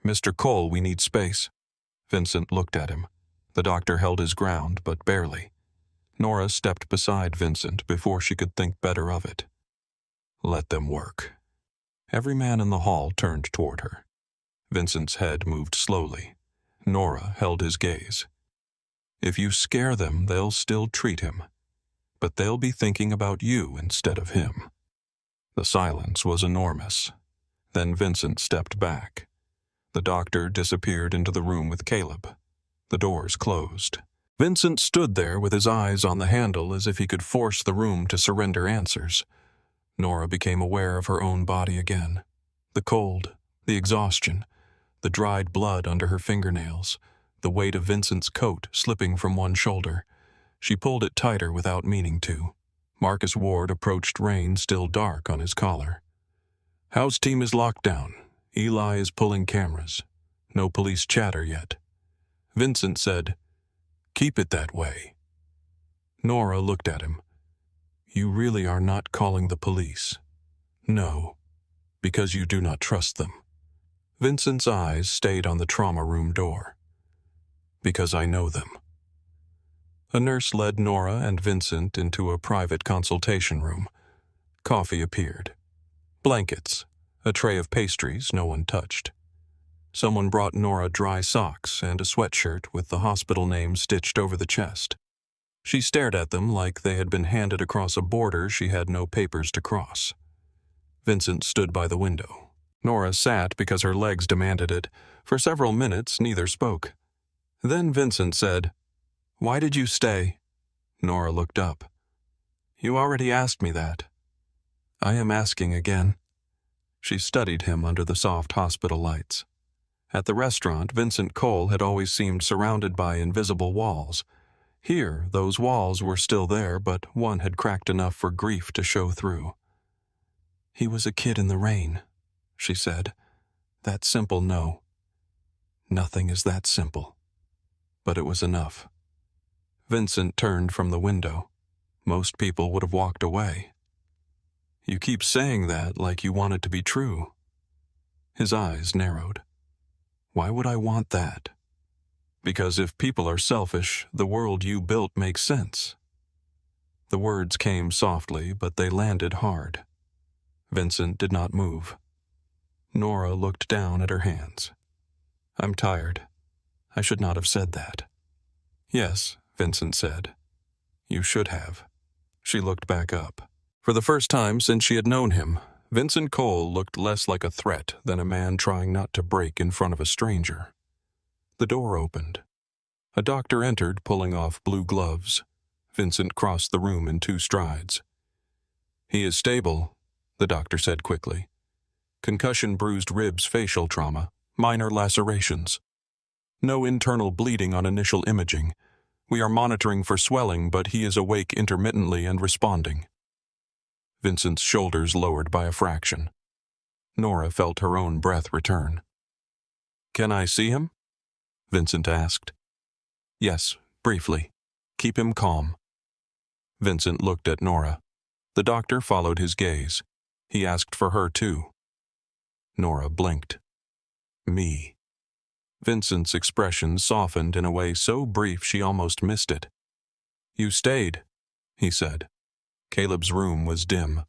"Mr. Cole, we need space." Vincent looked at him. The doctor held his ground, but barely. Nora stepped beside Vincent before she could think better of it. "Let them work." Every man in the hall turned toward her. Vincent's head moved slowly. Nora held his gaze. "If you scare them, they'll still treat him. But they'll be thinking about you instead of him." The silence was enormous. Then Vincent stepped back. The doctor disappeared into the room with Caleb. The doors closed. Vincent stood there with his eyes on the handle as if he could force the room to surrender answers. Nora became aware of her own body again. The cold, the exhaustion, the dried blood under her fingernails, the weight of Vincent's coat slipping from one shoulder. She pulled it tighter without meaning to. Marcus Ward approached Rain still dark on his collar. "House team is locked down. Eli is pulling cameras. No police chatter yet." Vincent said, "Keep it that way." Nora looked at him. "You really are not calling the police?" "No, because you do not trust them." Vincent's eyes stayed on the trauma room door. "Because I know them." A nurse led Nora and Vincent into a private consultation room. Coffee appeared. Blankets, a tray of pastries no one touched. Someone brought Nora dry socks and a sweatshirt with the hospital name stitched over the chest. She stared at them like they had been handed across a border she had no papers to cross. Vincent stood by the window. Nora sat because her legs demanded it. For several minutes, neither spoke. Then Vincent said, "Why did you stay?" Nora looked up. "You already asked me that." "I am asking again." She studied him under the soft hospital lights. At the restaurant, Vincent Cole had always seemed surrounded by invisible walls. Here, those walls were still there, but one had cracked enough for grief to show through. "He was a kid in the rain," she said. "That simple, no. Nothing is that simple." But it was enough. Vincent turned from the window. Most people would have walked away. "You keep saying that like you want it to be true." His eyes narrowed. "Why would I want that?" "Because if people are selfish, the world you built makes sense." The words came softly, but they landed hard. Vincent did not move. Nora looked down at her hands. "I'm tired. I should not have said that." "Yes," Vincent said. "You should have." She looked back up. For the first time since she had known him, Vincent Cole looked less like a threat than a man trying not to break in front of a stranger. The door opened. A doctor entered, pulling off blue gloves. Vincent crossed the room in 2 strides. He is stable, the doctor said quickly. Concussion, bruised ribs, facial trauma, minor lacerations. No internal bleeding on initial imaging. We are monitoring for swelling, but he is awake intermittently and responding. Vincent's shoulders lowered by a fraction. Nora felt her own breath return. "Can I see him?" Vincent asked. "Yes, briefly. Keep him calm." Vincent looked at Nora. The doctor followed his gaze. He asked for her too. Nora blinked. "Me." Vincent's expression softened in a way so brief she almost missed it. "You stayed," he said. Caleb's room was dim.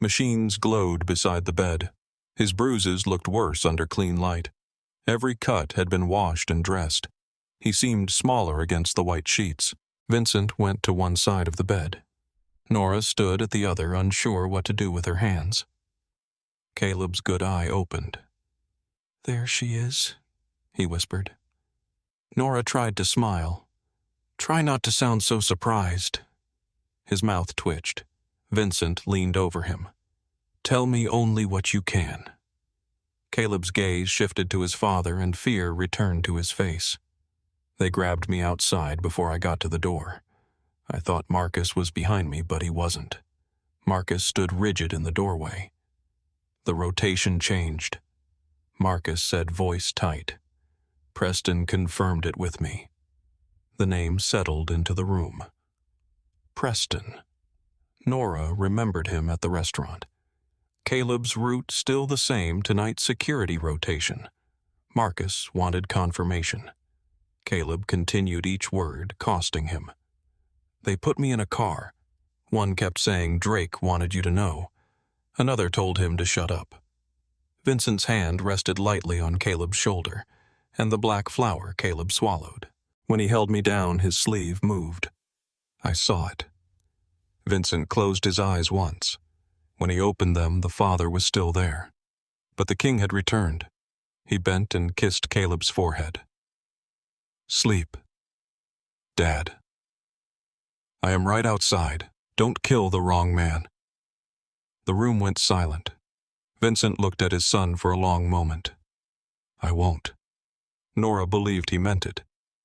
Machines glowed beside the bed. His bruises looked worse under clean light. Every cut had been washed and dressed. He seemed smaller against the white sheets. Vincent went to one side of the bed. Nora stood at the other, unsure what to do with her hands. Caleb's good eye opened. "There she is," he whispered. Nora tried to smile. "Try not to sound so surprised." His mouth twitched. Vincent leaned over him. "Tell me only what you can." Caleb's gaze shifted to his father and fear returned to his face. "They grabbed me outside before I got to the door. I thought Marcus was behind me, but he wasn't. Marcus stood rigid in the doorway. The rotation changed. Marcus said, voice tight. Preston confirmed it with me." The name settled into the room. Preston. Nora remembered him at the restaurant. Caleb's route still the same tonight's security rotation. Marcus wanted confirmation. Caleb continued each word, costing him. "They put me in a car. One kept saying Drake wanted you to know. Another told him to shut up." Vincent's hand rested lightly on Caleb's shoulder, and the black flower Caleb swallowed. When he held me down, his sleeve moved. I saw it. Vincent closed his eyes once. When he opened them, the father was still there. But the king had returned. He bent and kissed Caleb's forehead. "Sleep, Dad. I am right outside. Don't kill the wrong man." The room went silent. Vincent looked at his son for a long moment. "I won't." Nora believed he meant it.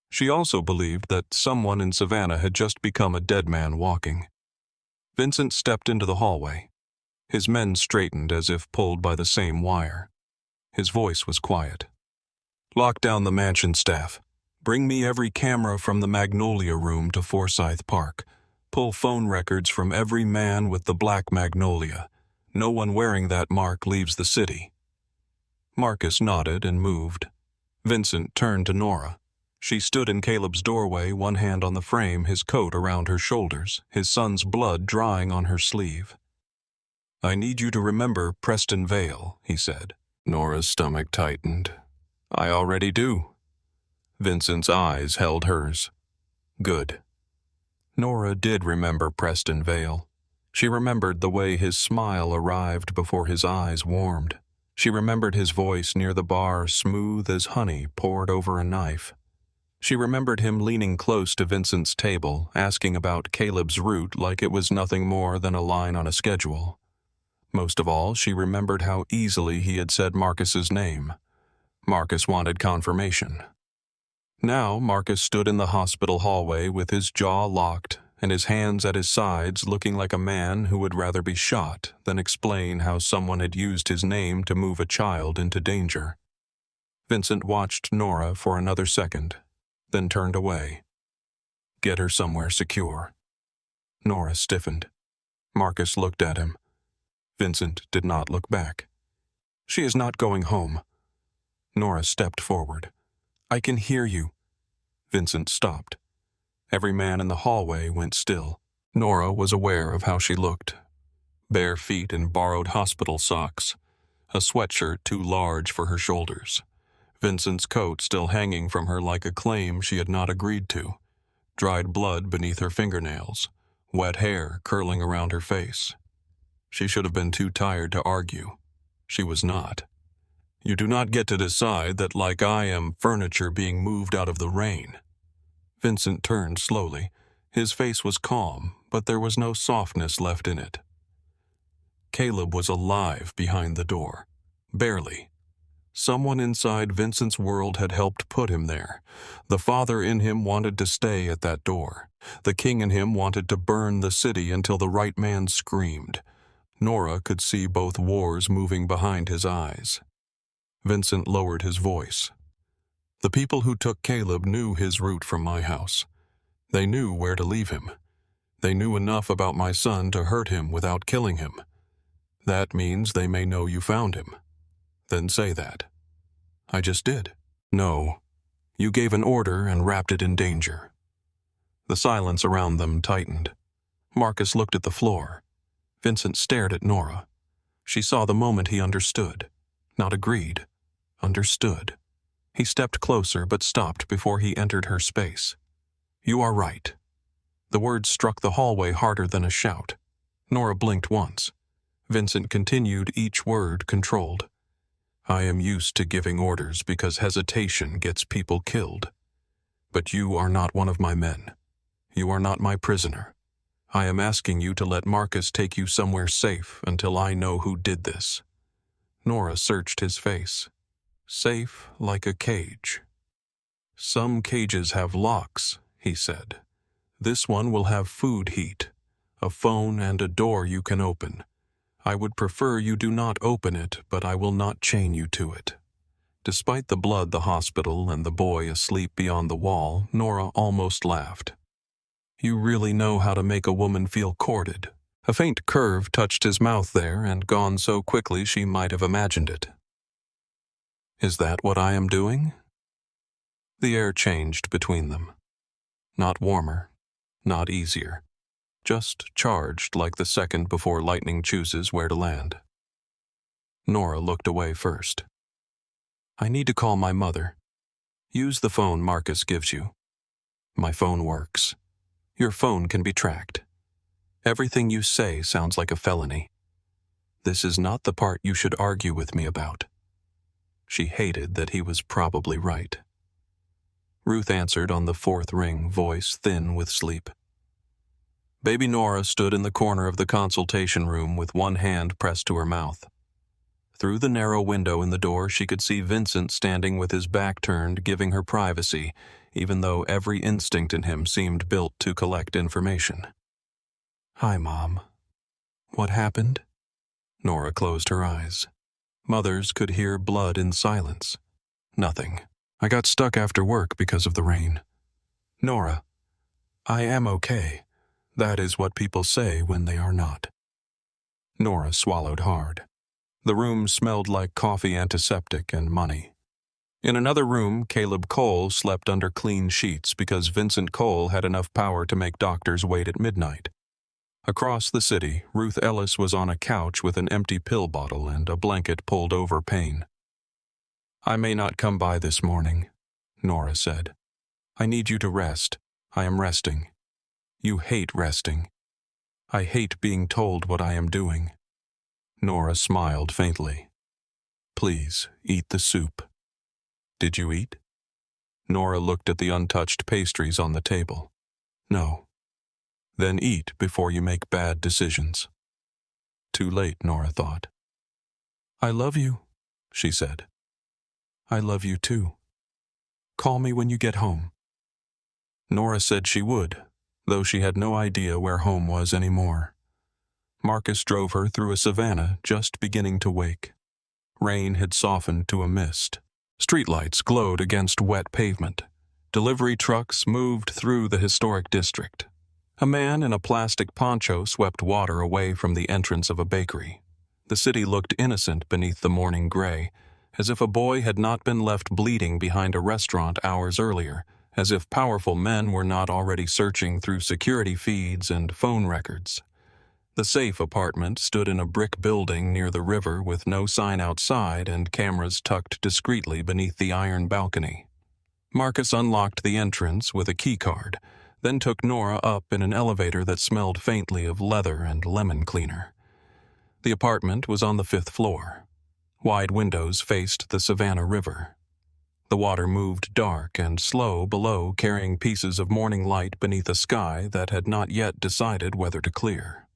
She also believed that someone in Savannah had just become a dead man walking. Vincent stepped into the hallway. His men straightened as if pulled by the same wire. His voice was quiet. "Lock down the mansion staff. Bring me every camera from the Magnolia Room to Forsyth Park. Pull phone records from every man with the black magnolia. No one wearing that mark leaves the city." Marcus nodded and moved. Vincent turned to Nora. She stood in Caleb's doorway, one hand on the frame, his coat around her shoulders, his son's blood drying on her sleeve. "I need you to remember Preston Vale," he said. Nora's stomach tightened. "I already do." Vincent's eyes held hers. "Good." Nora did remember Preston Vale. She remembered the way his smile arrived before his eyes warmed. She remembered his voice near the bar, smooth as honey poured over a knife. She remembered him leaning close to Vincent's table, asking about Caleb's route like it was nothing more than a line on a schedule. Most of all, she remembered how easily he had said Marcus's name. Marcus wanted confirmation. Now Marcus stood in the hospital hallway with his jaw locked and his hands at his sides, looking like a man who would rather be shot than explain how someone had used his name to move a child into danger. Vincent watched Nora for another second, then turned away. "Get her somewhere secure." Nora stiffened. Marcus looked at him. Vincent did not look back. "She is not going home." Nora stepped forward. "I can hear you." Vincent stopped. Every man in the hallway went still. Nora was aware of how she looked. Bare feet in borrowed hospital socks. A sweatshirt too large for her shoulders. Vincent's coat still hanging from her like a claim she had not agreed to. Dried blood beneath her fingernails. Wet hair curling around her face. She should have been too tired to argue. She was not. "You do not get to decide that like I am furniture being moved out of the rain." Vincent turned slowly. His face was calm, but there was no softness left in it. Caleb was alive behind the door. Barely. Someone inside Vincent's world had helped put him there. The father in him wanted to stay at that door. The king in him wanted to burn the city until the right man screamed. Nora could see both wars moving behind his eyes. Vincent lowered his voice. The people who took Caleb knew his route from my house. They knew where to leave him. They knew enough about my son to hurt him without killing him. That means they may know you found him. Then say that. I just did. No. You gave an order and wrapped it in danger. The silence around them tightened. Marcus looked at the floor. Vincent stared at Nora. She saw the moment he understood. Not agreed. Understood. He stepped closer but stopped before he entered her space. You are right. The words struck the hallway harder than a shout. Nora blinked once. Vincent continued, each word controlled. I am used to giving orders because hesitation gets people killed. But you are not one of my men. You are not my prisoner. I am asking you to let Marcus take you somewhere safe until I know who did this. Nora searched his face. Safe like a cage. Some cages have locks, he said. This one will have food heat, a phone and a door you can open. I would prefer you do not open it, but I will not chain you to it. Despite the blood, the hospital, and the boy asleep beyond the wall, Nora almost laughed. You really know how to make a woman feel courted. A faint curve touched his mouth there and gone so quickly she might have imagined it. Is that what I am doing? The air changed between them. Not warmer, not easier. Just charged like the second before lightning chooses where to land. Nora looked away first. I need to call my mother. Use the phone Marcus gives you. My phone works. Your phone can be tracked. Everything you say sounds like a felony. This is not the part you should argue with me about. She hated that he was probably right. Ruth answered on the fourth ring, voice thin with sleep. Baby Nora stood in the corner of the consultation room with one hand pressed to her mouth. Through the narrow window in the door, she could see Vincent standing with his back turned, giving her privacy, even though every instinct in him seemed built to collect information. Hi, Mom. What happened? Nora closed her eyes. Mothers could hear blood in silence. Nothing. I got stuck after work because of the rain. Nora, I am okay. That is what people say when they are not. Nora swallowed hard. The room smelled like coffee, antiseptic, and money. In another room, Caleb Cole slept under clean sheets because Vincent Cole had enough power to make doctors wait at midnight. Across the city, Ruth Ellis was on a couch with an empty pill bottle and a blanket pulled over pain. I may not come by this morning, Nora said. I need you to rest. I am resting. You hate resting. I hate being told what I am doing. Nora smiled faintly. Please, eat the soup. Did you eat? Nora looked at the untouched pastries on the table. No. Then eat before you make bad decisions. Too late, Nora thought. I love you, she said. I love you too. Call me when you get home. Nora said she would, though she had no idea where home was anymore. Marcus drove her through a Savannah just beginning to wake. Rain had softened to a mist. Streetlights glowed against wet pavement. Delivery trucks moved through the historic district. A man in a plastic poncho swept water away from the entrance of a bakery. The city looked innocent beneath the morning gray, as if a boy had not been left bleeding behind a restaurant hours earlier, as if powerful men were not already searching through security feeds and phone records. The safe apartment stood in a brick building near the river with no sign outside and cameras tucked discreetly beneath the iron balcony. Marcus unlocked the entrance with a keycard, then took Nora up in an elevator that smelled faintly of leather and lemon cleaner. The apartment was on the 5th floor. Wide windows faced the Savannah River. The water moved dark and slow below, carrying pieces of morning light beneath a sky that had not yet decided whether to clear.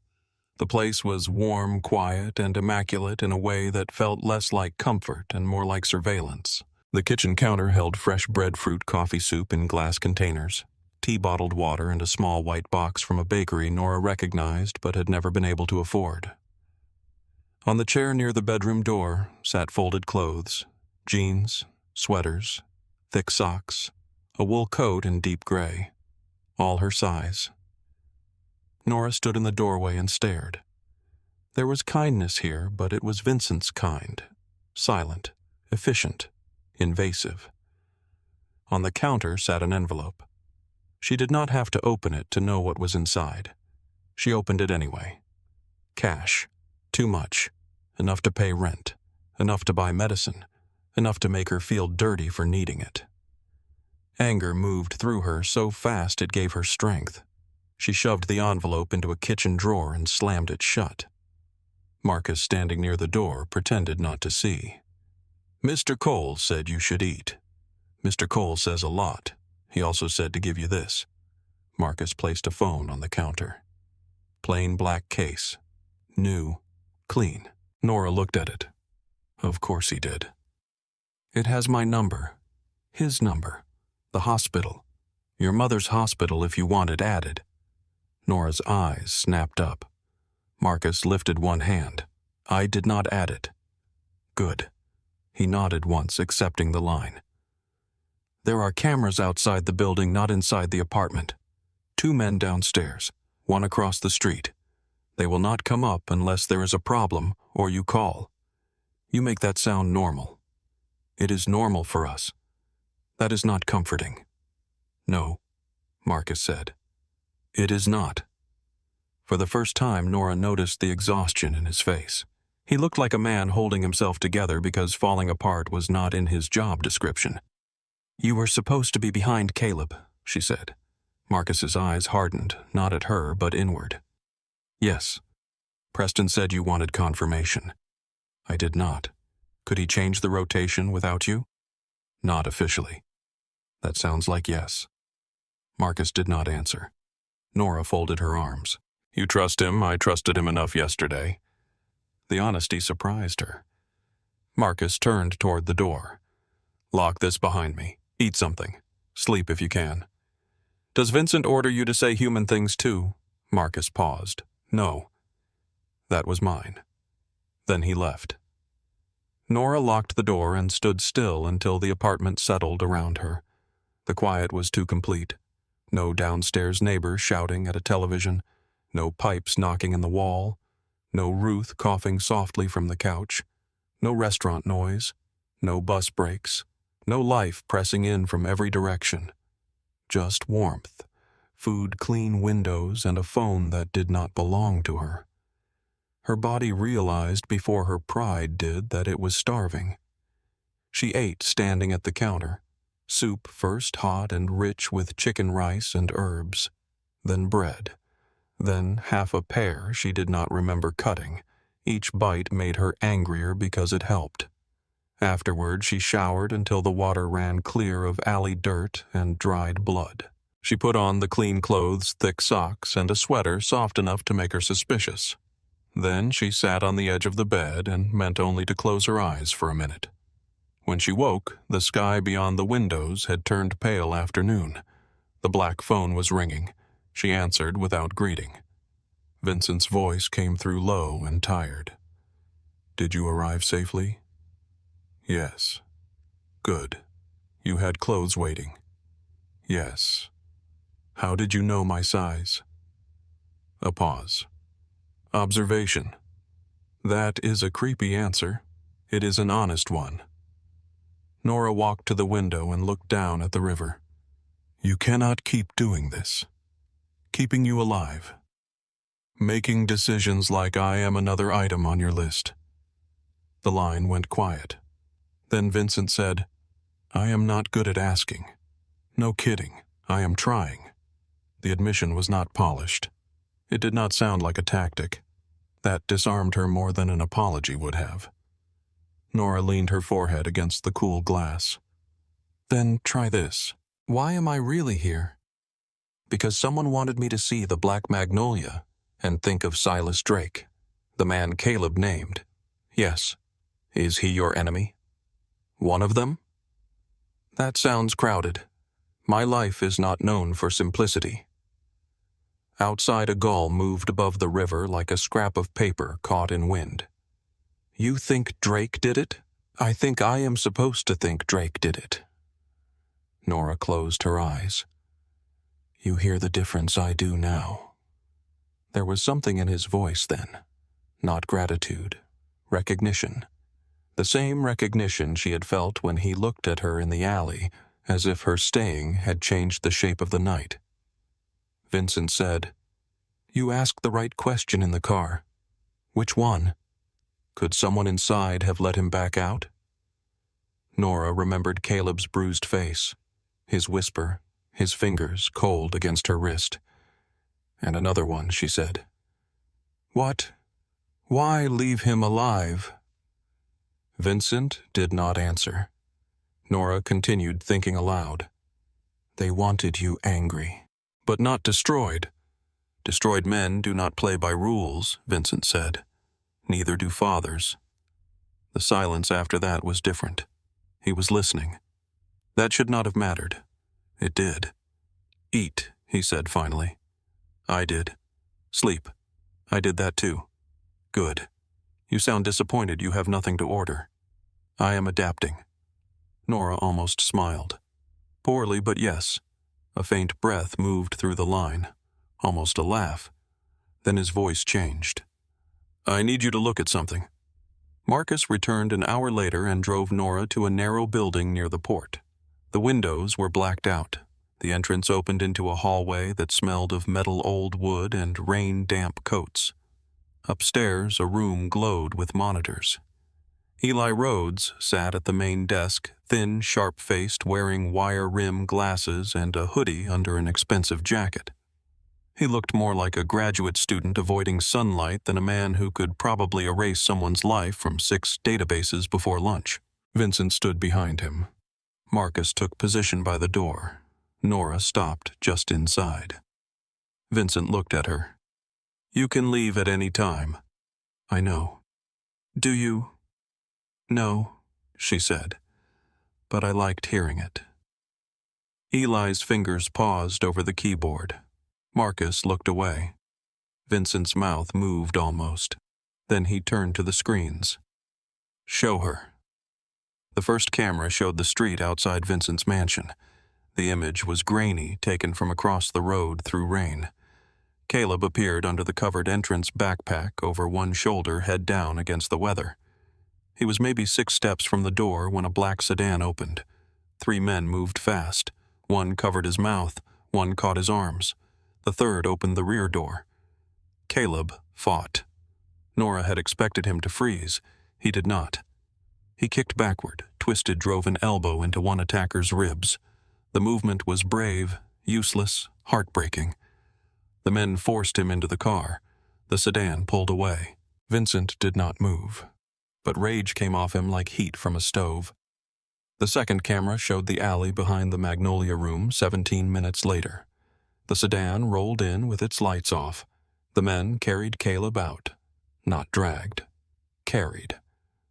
The place was warm, quiet, and immaculate in a way that felt less like comfort and more like surveillance. The kitchen counter held fresh breadfruit coffee soup in glass containers, tea-bottled water, and a small white box from a bakery Nora recognized but had never been able to afford. On the chair near the bedroom door sat folded clothes, jeans, sweaters, thick socks, a wool coat in deep gray, all her size. Nora stood in the doorway and stared. There was kindness here, but it was Vincent's kind, silent, efficient, invasive. On the counter sat an envelope. She did not have to open it to know what was inside. She opened it anyway. Cash. Too much. Enough to pay rent. Enough to buy medicine. Enough to make her feel dirty for needing it. Anger moved through her so fast it gave her strength. She shoved the envelope into a kitchen drawer and slammed it shut. Marcus, standing near the door, pretended not to see. "Mr. Cole said you should eat. Mr. Cole says a lot. He also said to give you this." Marcus placed a phone on the counter. Plain black case. New. Clean. Nora looked at it. Of course he did. "It has my number. His number. The hospital. Your mother's hospital if you want it added." Nora's eyes snapped up. Marcus lifted one hand. "I did not add it." "Good." He nodded once, accepting the line. "There are cameras outside the building, not inside the apartment. 2 men downstairs, 1 across the street. They will not come up unless there is a problem or you call. You make that sound normal. It is normal for us. That is not comforting." "No," Marcus said. "It is not." For the first time, Nora noticed the exhaustion in his face. He looked like a man holding himself together because falling apart was not in his job description. "You were supposed to be behind Caleb," she said. Marcus's eyes hardened, not at her, but inward. "Yes. Preston said you wanted confirmation." "I did not. Could he change the rotation without you?" "Not officially." "That sounds like yes." Marcus did not answer. Nora folded her arms. "You trust him? I trusted him enough yesterday." The honesty surprised her. Marcus turned toward the door. "Lock this behind me. Eat something. Sleep if you can." "Does Vincent order you to say human things too?" Marcus paused. "No." "That was mine." Then he left. Nora locked the door and stood still until the apartment settled around her. The quiet was too complete. No downstairs neighbor shouting at a television, no pipes knocking in the wall, no Ruth coughing softly from the couch, no restaurant noise, no bus breaks, no life pressing in from every direction. Just warmth, food, clean windows, and a phone that did not belong to her. Her body realized before her pride did that it was starving. She ate standing at the counter. Soup first hot and rich with chicken rice and herbs, then bread, then half a pear she did not remember cutting. Each bite made her angrier because it helped. Afterward, she showered until the water ran clear of alley dirt and dried blood. She put on the clean clothes, thick socks, and a sweater soft enough to make her suspicious. Then she sat on the edge of the bed and meant only to close her eyes for a minute. When she woke, the sky beyond the windows had turned pale afternoon. The black phone was ringing. She answered without greeting. Vincent's voice came through low and tired. "Did you arrive safely?" "Yes." "Good. You had clothes waiting?" "Yes." "How did you know my size?" A pause. "Observation." "That is a creepy answer. It is an honest one." Nora walked to the window and looked down at the river. "You cannot keep doing this. Keeping you alive. Making decisions like I am another item on your list." The line went quiet. Then Vincent said, "I am not good at asking. No kidding, I am trying." The admission was not polished. It did not sound like a tactic. That disarmed her more than an apology would have. Nora leaned her forehead against the cool glass. "Then try this. Why am I really here? Because someone wanted me to see the black magnolia, and think of Silas Drake, the man Caleb named. Yes. Is he your enemy? One of them? That sounds crowded. My life is not known for simplicity. Outside, a gull moved above the river like a scrap of paper caught in wind. You think Drake did it? I think I am supposed to think Drake did it. Nora closed her eyes. You hear the difference I do now. There was something in his voice then. Not gratitude. Recognition. The same recognition she had felt when he looked at her in the alley, as if her staying had changed the shape of the night. Vincent said, You asked the right question in the car. Which one? Could someone inside have let him back out? Nora remembered Caleb's bruised face, his whisper, his fingers cold against her wrist. And another one, she said. What? Why leave him alive? Vincent did not answer. Nora continued thinking aloud. They wanted you angry, but not destroyed. Destroyed men do not play by rules, Vincent said. Neither do fathers. The silence after that was different. He was listening. That should not have mattered. It did. Eat, he said finally. I did. Sleep. I did that too. Good. You sound disappointed you have nothing to order. I am adapting. Nora almost smiled. Poorly, but yes. A faint breath moved through the line. Almost a laugh. Then his voice changed. I need you to look at something. Marcus returned an hour later and drove Nora to a narrow building near the port. The windows were blacked out. The entrance opened into a hallway that smelled of metal old wood and rain-damp coats. Upstairs, a room glowed with monitors. Eli Rhodes sat at the main desk, thin, sharp-faced, wearing wire-rim glasses and a hoodie under an expensive jacket. He looked more like a graduate student avoiding sunlight than a man who could probably erase someone's life from 6 databases before lunch. Vincent stood behind him. Marcus took position by the door. Nora stopped just inside. Vincent looked at her. You can leave at any time. I know. Do you? No, she said, but I liked hearing it. Eli's fingers paused over the keyboard. Marcus looked away. Vincent's mouth moved almost. Then he turned to the screens. Show her. The first camera showed the street outside Vincent's mansion. The image was grainy, taken from across the road through rain. Caleb appeared under the covered entrance backpack over one shoulder, head down against the weather. He was maybe 6 steps from the door when a black sedan opened. 3 men moved fast. One covered his mouth, one caught his arms. The third opened the rear door. Caleb fought. Nora had expected him to freeze. He did not. He kicked backward, twisted, drove an elbow into one attacker's ribs. The movement was brave, useless, heartbreaking. The men forced him into the car. The sedan pulled away. Vincent did not move, but rage came off him like heat from a stove. The second camera showed the alley behind the Magnolia Room 17 minutes later. The sedan rolled in with its lights off. The men carried Caleb out. Not dragged. Carried.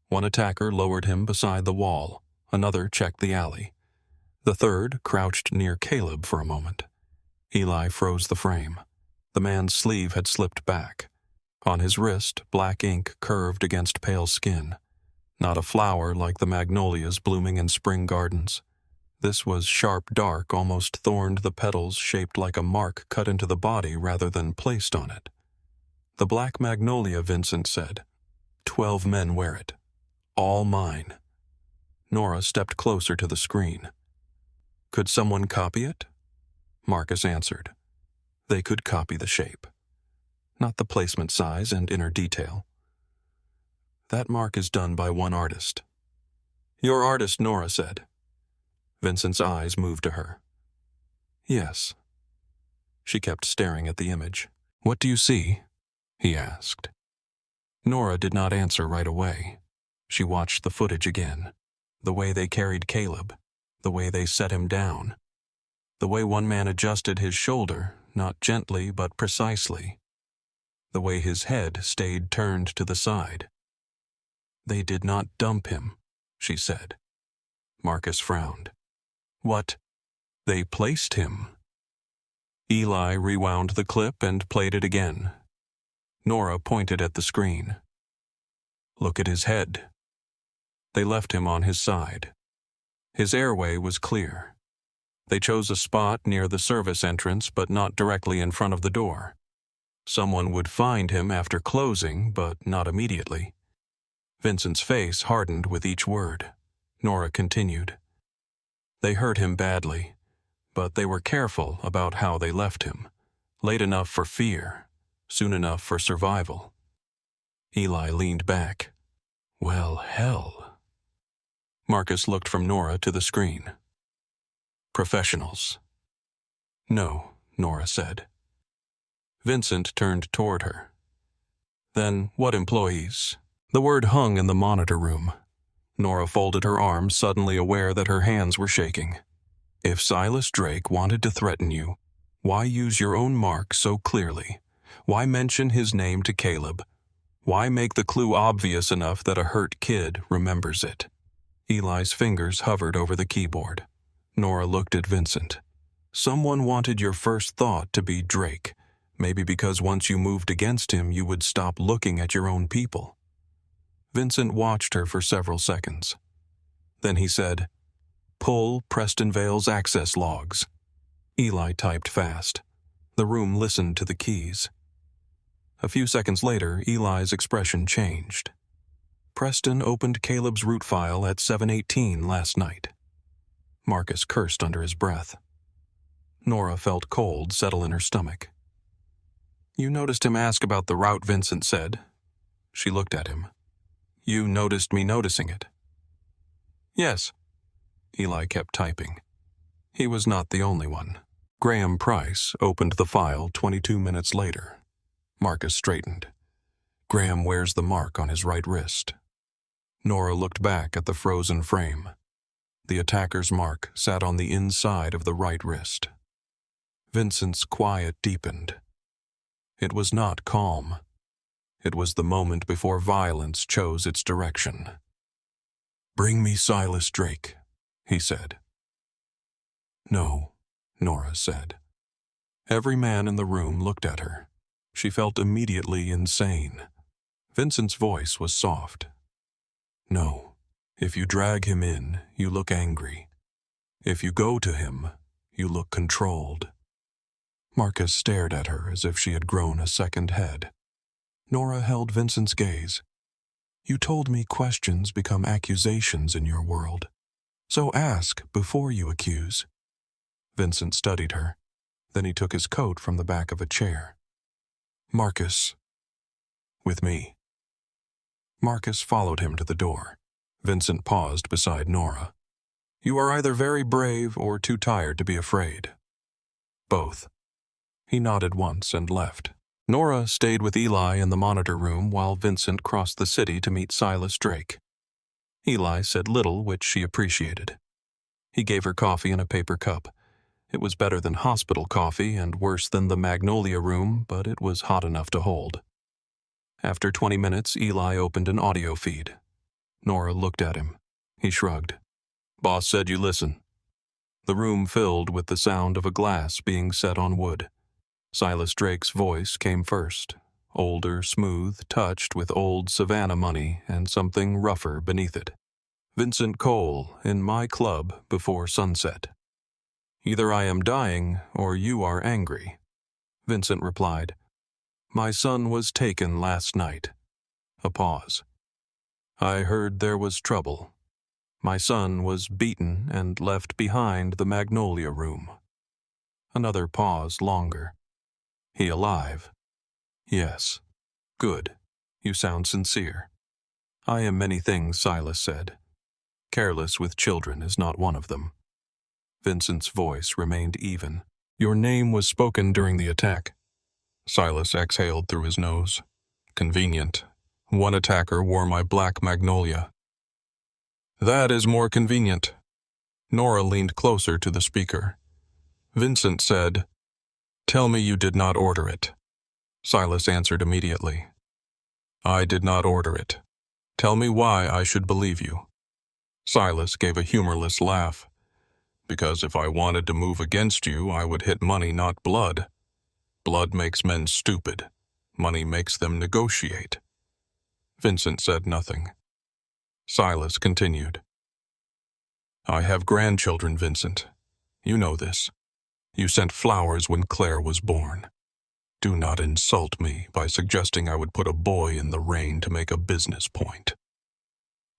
One attacker lowered him beside the wall. Another checked the alley. The third crouched near Caleb for a moment. Eli froze the frame. The man's sleeve had slipped back. On his wrist, black ink curved against pale skin. Not a flower like the magnolias blooming in spring gardens. This was sharp dark, almost thorned, the petals shaped like a mark cut into the body rather than placed on it. The black magnolia, Vincent said. 12 men wear it. All mine. Nora stepped closer to the screen. Could someone copy it? Marcus answered. They could copy the shape. Not the placement size and inner detail. That mark is done by one artist. Your artist, Nora said. Vincent's eyes moved to her. Yes. She kept staring at the image. What do you see? He asked. Nora did not answer right away. She watched the footage again. The way they carried Caleb. The way they set him down. The way one man adjusted his shoulder, not gently but precisely. the way his head stayed turned to the side. "They did not dump him," she said. Marcus frowned. "What? They placed him." Eli rewound the clip and played it again. Nora pointed at the screen. "Look at his head." They left him on his side. His airway was clear. They chose a spot near the service entrance, but not directly in front of the door. Someone would find him after closing, but not immediately. Vincent's face hardened with each word. Nora continued. "They hurt him badly, but they were careful about how they left him. Late enough for fear, soon enough for survival." Eli leaned back. "Well, hell." Marcus looked from Nora to the screen. "Professionals." "No," Nora said. Vincent turned toward her. "Then what employees?" The word hung in the monitor room. Nora folded her arms, suddenly aware that her hands were shaking. "If Silas Drake wanted to threaten you, why use your own mark so clearly? Why mention his name to Caleb? Why make the clue obvious enough that a hurt kid remembers it?" Eli's fingers hovered over the keyboard. Nora looked at Vincent. "Someone wanted your first thought to be Drake, maybe because once you moved against him you would stop looking at your own people." Vincent watched her for several seconds. Then he said, "Pull Preston Vale's access logs." Eli typed fast. The room listened to the keys. A few seconds later, Eli's expression changed. "Preston opened Caleb's root file at 7:18 last night." Marcus cursed under his breath. Nora felt cold settle in her stomach. "You noticed him ask about the route," Vincent said. She looked at him. "You noticed me noticing it?" "Yes." Eli kept typing. He was not the only one. Graham Price opened the file 22 minutes later. Marcus straightened. "Graham wears the mark on his right wrist." Nora looked back at the frozen frame. The attacker's mark sat on the inside of the right wrist. Vincent's quiet deepened. It was not calm. It was the moment before violence chose its direction. "Bring me Silas Drake," he said. "No," Nora said. Every man in the room looked at her. She felt immediately insane. Vincent's voice was soft. "No. If you drag him in, you look angry. If you go to him, you look controlled." Marcus stared at her as if she had grown a second head. Nora held Vincent's gaze. "You told me questions become accusations in your world. So ask before you accuse." Vincent studied her. Then he took his coat from the back of a chair. "Marcus." "With me." Marcus followed him to the door. Vincent paused beside Nora. "You are either very brave or too tired to be afraid." "Both." He nodded once and left. Nora stayed with Eli in the monitor room while Vincent crossed the city to meet Silas Drake. Eli said little, which she appreciated. He gave her coffee in a paper cup. It was better than hospital coffee and worse than the Magnolia Room, but it was hot enough to hold. After 20 minutes, Eli opened an audio feed. Nora looked at him. He shrugged. "Boss said you listen." The room filled with the sound of a glass being set on wood. Silas Drake's voice came first, older, smooth, touched with old Savannah money and something rougher beneath it. "Vincent Cole, in my club before sunset. Either I am dying or you are angry." Vincent replied, "My son was taken last night." A pause. "I heard there was trouble. My son was beaten and left behind the Magnolia Room." Another pause longer. "He alive?" "Yes." "Good. You sound sincere." "I am many things," Silas said. "Careless with children is not one of them." Vincent's voice remained even. "Your name was spoken during the attack." Silas exhaled through his nose. "Convenient. One attacker wore my black magnolia." "That is more convenient." Nora leaned closer to the speaker. Vincent said, "Tell me you did not order it." Silas answered immediately. I did not order it. Tell me why I should believe you. Silas gave a humorless laugh. Because if I wanted to move against you, I would hit money, not blood. Blood makes men stupid. Money makes them negotiate. Vincent said nothing. Silas continued. I have grandchildren, Vincent. You know this. You sent flowers when Claire was born. Do not insult me by suggesting I would put a boy in the rain to make a business point.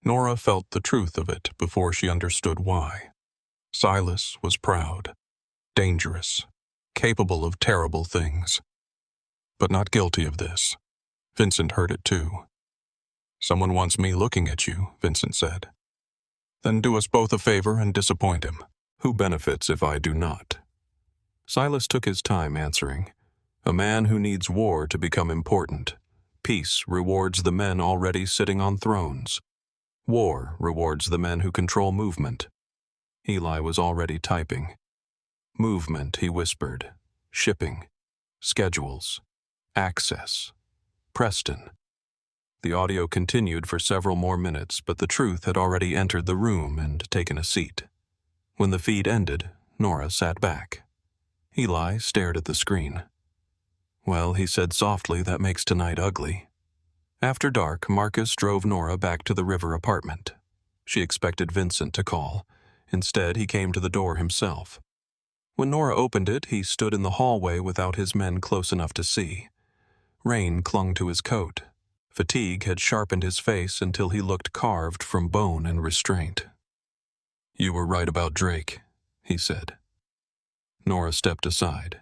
Nora felt the truth of it before she understood why. Silas was proud, dangerous, capable of terrible things, but not guilty of this. Vincent heard it too. Someone wants me looking at you, Vincent said. Then do us both a favor and disappoint him. Who benefits if I do not? Silas took his time answering. A man who needs war to become important. Peace rewards the men already sitting on thrones. War rewards the men who control movement. Eli was already typing. Movement, he whispered. Shipping. Schedules. Access. Preston. The audio continued for several more minutes, but the truth had already entered the room and taken a seat. When the feed ended, Nora sat back. Eli stared at the screen. Well, he said softly, that makes tonight ugly. After dark, Marcus drove Nora back to the river apartment. She expected Vincent to call. Instead, he came to the door himself. When Nora opened it, he stood in the hallway without his men close enough to see. Rain clung to his coat. Fatigue had sharpened his face until he looked carved from bone and restraint. You were right about Drake, he said. Nora stepped aside.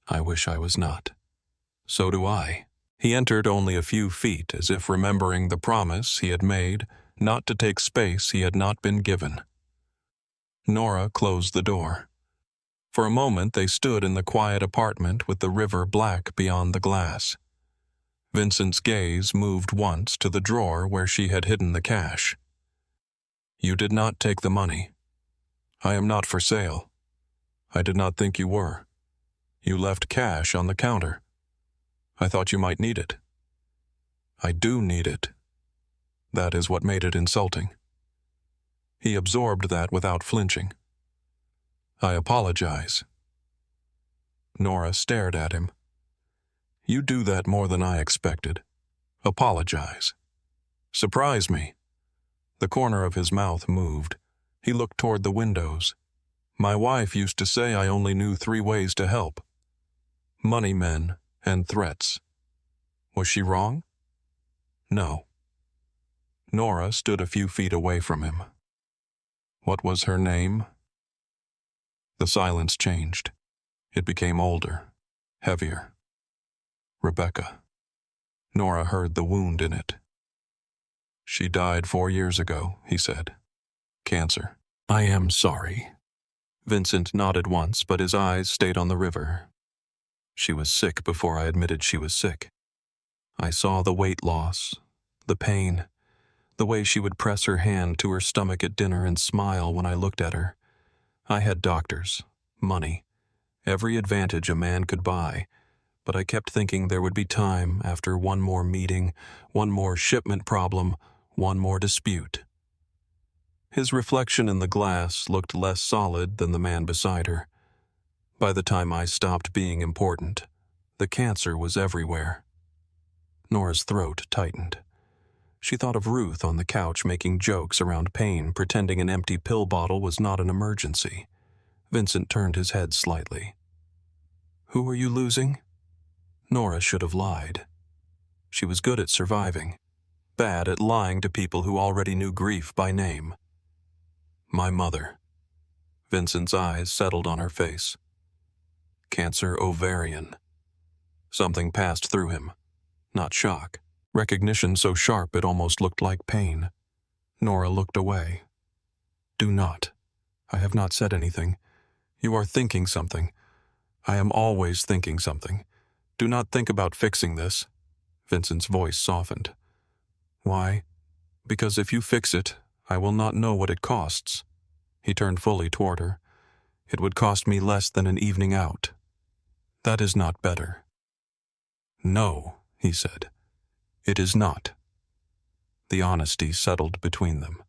I wish I was not. So do I. He entered only a few feet, as if remembering the promise he had made not to take space he had not been given. Nora closed the door. For a moment they stood in the quiet apartment with the river black beyond the glass. Vincent's gaze moved once to the drawer where she had hidden the cash. You did not take the money. I am not for sale. I did not think you were. You left cash on the counter. I thought you might need it. I do need it. That is what made it insulting. He absorbed that without flinching. I apologize. Nora stared at him. You do that more than I expected. Apologize. Surprise me. The corner of his mouth moved. He looked toward the windows. My wife used to say I only knew 3 ways to help. Money men and threats. Was she wrong? No. Nora stood a few feet away from him. What was her name? The silence changed. It became older, heavier. Rebecca. Nora heard the wound in it. She died 4 years ago, he said. Cancer. I am sorry. Vincent nodded once, but his eyes stayed on the river. She was sick before I admitted she was sick. I saw the weight loss, the pain, the way she would press her hand to her stomach at dinner and smile when I looked at her. I had doctors, money, every advantage a man could buy, but I kept thinking there would be time after one more meeting, one more shipment problem, one more dispute. His reflection in the glass looked less solid than the man beside her. By the time I stopped being important, the cancer was everywhere. Nora's throat tightened. She thought of Ruth on the couch making jokes around pain, pretending an empty pill bottle was not an emergency. Vincent turned his head slightly. Who are you losing? Nora should have lied. She was good at surviving, bad at lying to people who already knew grief by name. My mother. Vincent's eyes settled on her face. Cancer ovarian. Something passed through him. Not shock. Recognition so sharp it almost looked like pain. Nora looked away. Do not. I have not said anything. You are thinking something. I am always thinking something. Do not think about fixing this. Vincent's voice softened. Why? Because if you fix it, I will not know what it costs. He turned fully toward her. It would cost me less than an evening out. That is not better. "No," he said. "It is not." The honesty settled between them.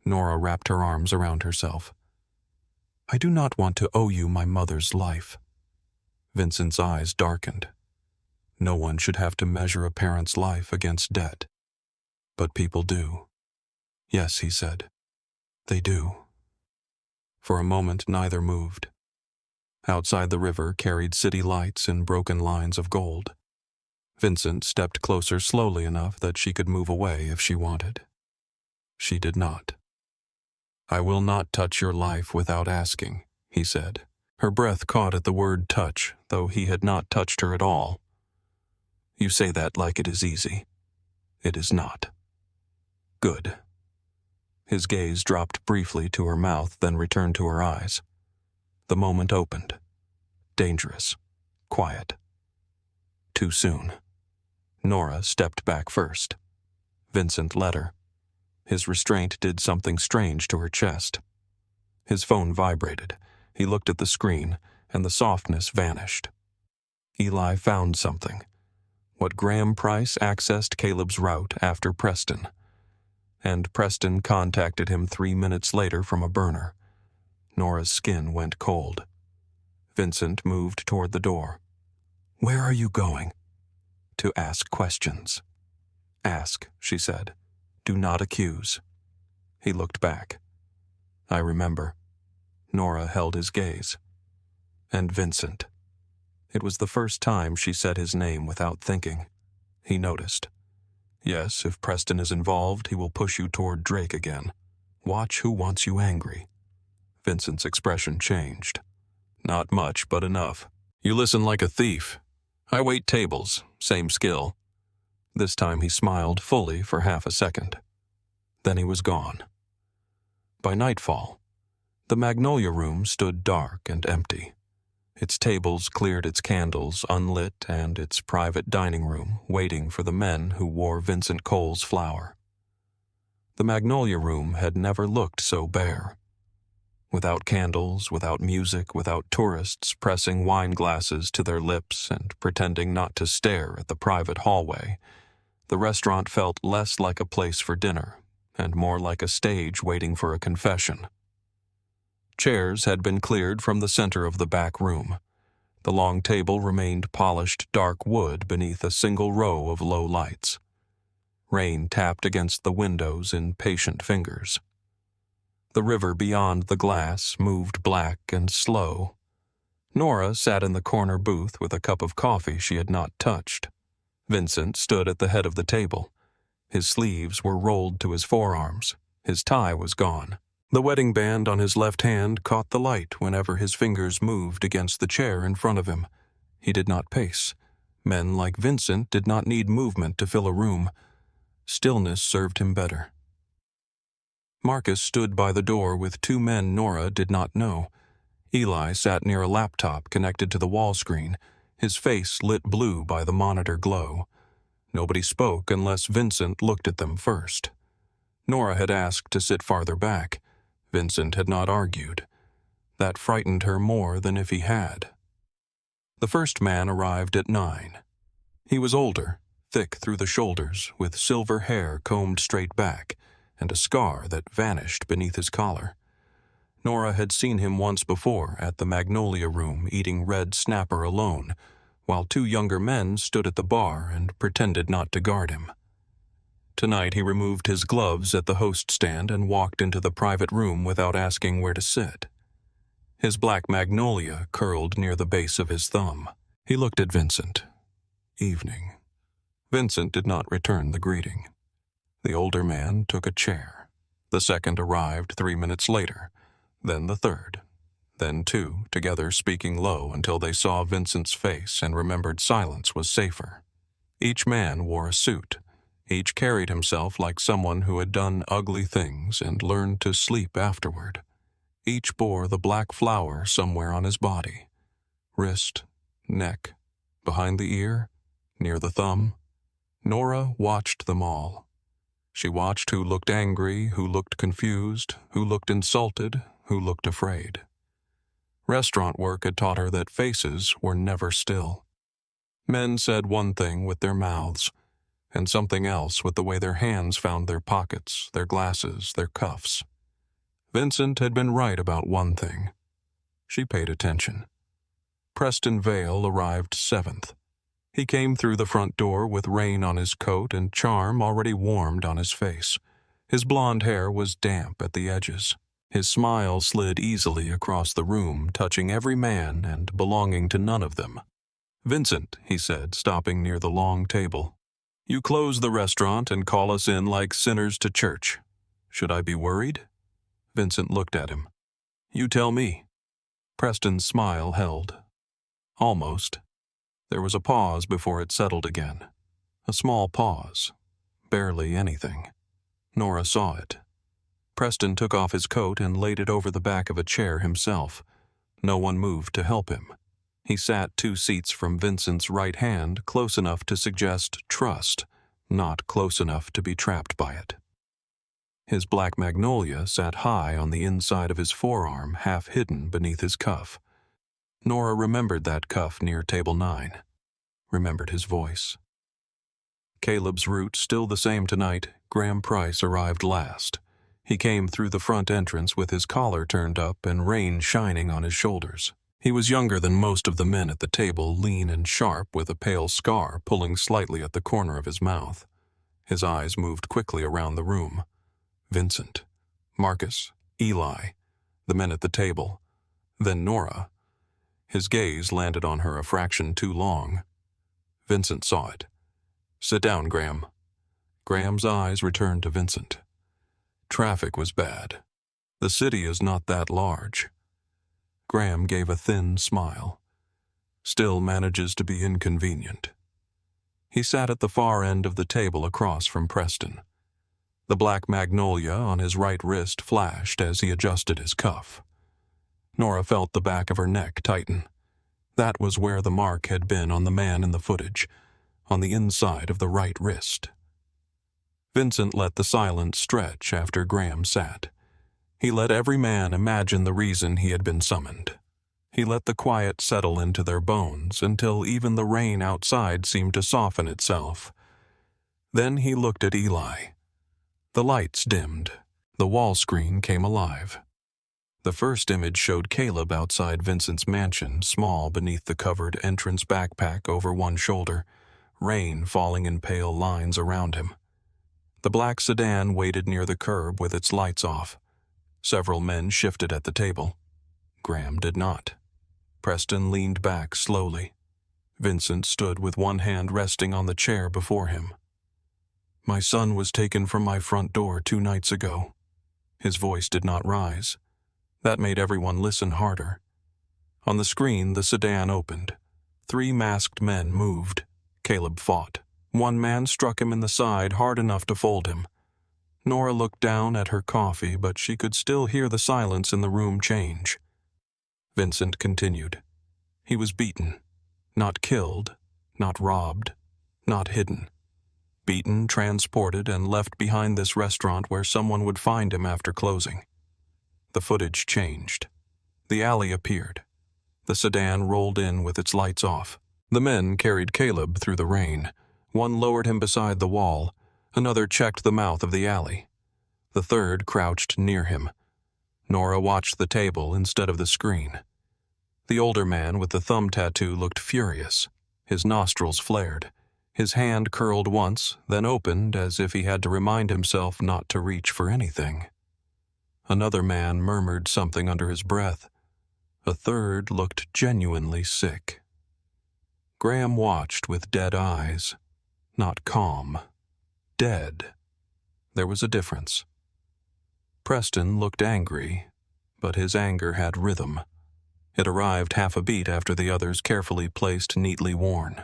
Nora wrapped her arms around herself. "I do not want to owe you my mother's life." Vincent's eyes darkened. No one should have to measure a parent's life against debt. But people do. "Yes," he said. "They do." For a moment, neither moved. Outside the river carried city lights in broken lines of gold. Vincent stepped closer slowly enough that she could move away if she wanted. She did not. "I will not touch your life without asking," he said. Her breath caught at the word touch, though he had not touched her at all. "You say that like it is easy. It is not." "Good." His gaze dropped briefly to her mouth, then returned to her eyes. The moment opened. Dangerous. Quiet. Too soon. Nora stepped back first. Vincent led her. His restraint did something strange to her chest. His phone vibrated. He looked at the screen, and the softness vanished. Eli found something. What Graham Price accessed Caleb's route after Preston. And Preston contacted him 3 minutes later from a burner. Nora's skin went cold. Vincent moved toward the door. "Where are you going?" "To ask questions." "Ask," she said. "Do not accuse." He looked back. "I remember." Nora held his gaze. "And Vincent." It was the first time she said his name without thinking. He noticed. "Yes, if Preston is involved, he will push you toward Drake again. Watch who wants you angry." Vincent's expression changed. "Not much, but enough. You listen like a thief. I wait tables, same skill." This time he smiled fully for half a second. Then he was gone. By nightfall, the Magnolia Room stood dark and empty. Its tables cleared its candles unlit and its private dining room waiting for the men who wore Vincent Cole's flower. The Magnolia Room had never looked so bare. Without candles, without music, without tourists pressing wine glasses to their lips and pretending not to stare at the private hallway, the restaurant felt less like a place for dinner and more like a stage waiting for a confession. Chairs had been cleared from the center of the back room. The long table remained polished dark wood beneath a single row of low lights. Rain tapped against the windows in patient fingers. The river beyond the glass moved black and slow. Nora sat in the corner booth with a cup of coffee she had not touched. Vincent stood at the head of the table. His sleeves were rolled to his forearms. His tie was gone. The wedding band on his left hand caught the light whenever his fingers moved against the chair in front of him. He did not pace. Men like Vincent did not need movement to fill a room. Stillness served him better. Marcus stood by the door with 2 men Nora did not know. Eli sat near a laptop connected to the wall screen, his face lit blue by the monitor glow. Nobody spoke unless Vincent looked at them first. Nora had asked to sit farther back. Vincent had not argued. That frightened her more than if he had. The first man arrived at 9. He was older, thick through the shoulders, with silver hair combed straight back, and a scar that vanished beneath his collar. Nora had seen him once before at the Magnolia Room eating red snapper alone, while 2 younger men stood at the bar and pretended not to guard him. Tonight he removed his gloves at the host stand and walked into the private room without asking where to sit. His black magnolia curled near the base of his thumb. He looked at Vincent. Evening. Vincent did not return the greeting. The older man took a chair. The second arrived 3 minutes later, then the third, then 2, together speaking low until they saw Vincent's face and remembered silence was safer. Each man wore a suit. Each carried himself like someone who had done ugly things and learned to sleep afterward. Each bore the black flower somewhere on his body. Wrist, neck, behind the ear, near the thumb. Nora watched them all. She watched who looked angry, who looked confused, who looked insulted, who looked afraid. Restaurant work had taught her that faces were never still. Men said one thing with their mouths, and something else with the way their hands found their pockets, their glasses, their cuffs. Vincent had been right about one thing. She paid attention. Preston Vale arrived 7th. He came through the front door with rain on his coat and charm already warmed on his face. His blonde hair was damp at the edges. His smile slid easily across the room, touching every man and belonging to none of them. "Vincent," he said, stopping near the long table. "You close the restaurant and call us in like sinners to church. Should I be worried?" Vincent looked at him. "You tell me." Preston's smile held. Almost. There was a pause before it settled again. A small pause. Barely anything. Nora saw it. Preston took off his coat and laid it over the back of a chair himself. No one moved to help him. He sat 2 seats from Vincent's right hand, close enough to suggest trust, not close enough to be trapped by it. His black magnolia sat high on the inside of his forearm, half hidden beneath his cuff. Nora remembered that cuff near table 9. Remembered his voice. Caleb's route still the same tonight. Graham Price arrived last. He came through the front entrance with his collar turned up and rain shining on his shoulders. He was younger than most of the men at the table, lean and sharp, with a pale scar pulling slightly at the corner of his mouth. His eyes moved quickly around the room. Vincent, Marcus, Eli, the men at the table, then Nora. His gaze landed on her a fraction too long. Vincent saw it. "Sit down, Graham." Graham's eyes returned to Vincent. Traffic was bad. The city is not that large. Graham gave a thin smile. Still manages to be inconvenient. He sat at the far end of the table across from Preston. The black magnolia on his right wrist flashed as he adjusted his cuff. Nora felt the back of her neck tighten. That was where the mark had been on the man in the footage, on the inside of the right wrist. Vincent let the silence stretch after Graham sat. He let every man imagine the reason he had been summoned. He let the quiet settle into their bones until even the rain outside seemed to soften itself. Then he looked at Eli. The lights dimmed. The wall screen came alive. The first image showed Caleb outside Vincent's mansion, small beneath the covered entrance backpack over one shoulder, rain falling in pale lines around him. The black sedan waited near the curb with its lights off. Several men shifted at the table. Graham did not. Preston leaned back slowly. Vincent stood with one hand resting on the chair before him. "My son was taken from my front door 2 nights ago." His voice did not rise. That made everyone listen harder. On the screen, the sedan opened. 3 masked men moved. Caleb fought. One man struck him in the side hard enough to fold him. Nora looked down at her coffee, but she could still hear the silence in the room change. Vincent continued. He was beaten. Not killed, not robbed, not hidden. Beaten, transported, and left behind this restaurant where someone would find him after closing. The footage changed. The alley appeared. The sedan rolled in with its lights off. The men carried Caleb through the rain. One lowered him beside the wall. Another checked the mouth of the alley. The third crouched near him. Nora watched the table instead of the screen. The older man with the thumb tattoo looked furious. His nostrils flared. His hand curled once, then opened as if he had to remind himself not to reach for anything. Another man murmured something under his breath. A third looked genuinely sick. Graham watched with dead eyes. Not calm. Dead. There was a difference. Preston looked angry, but his anger had rhythm. It arrived half a beat after the others carefully placed, neatly worn.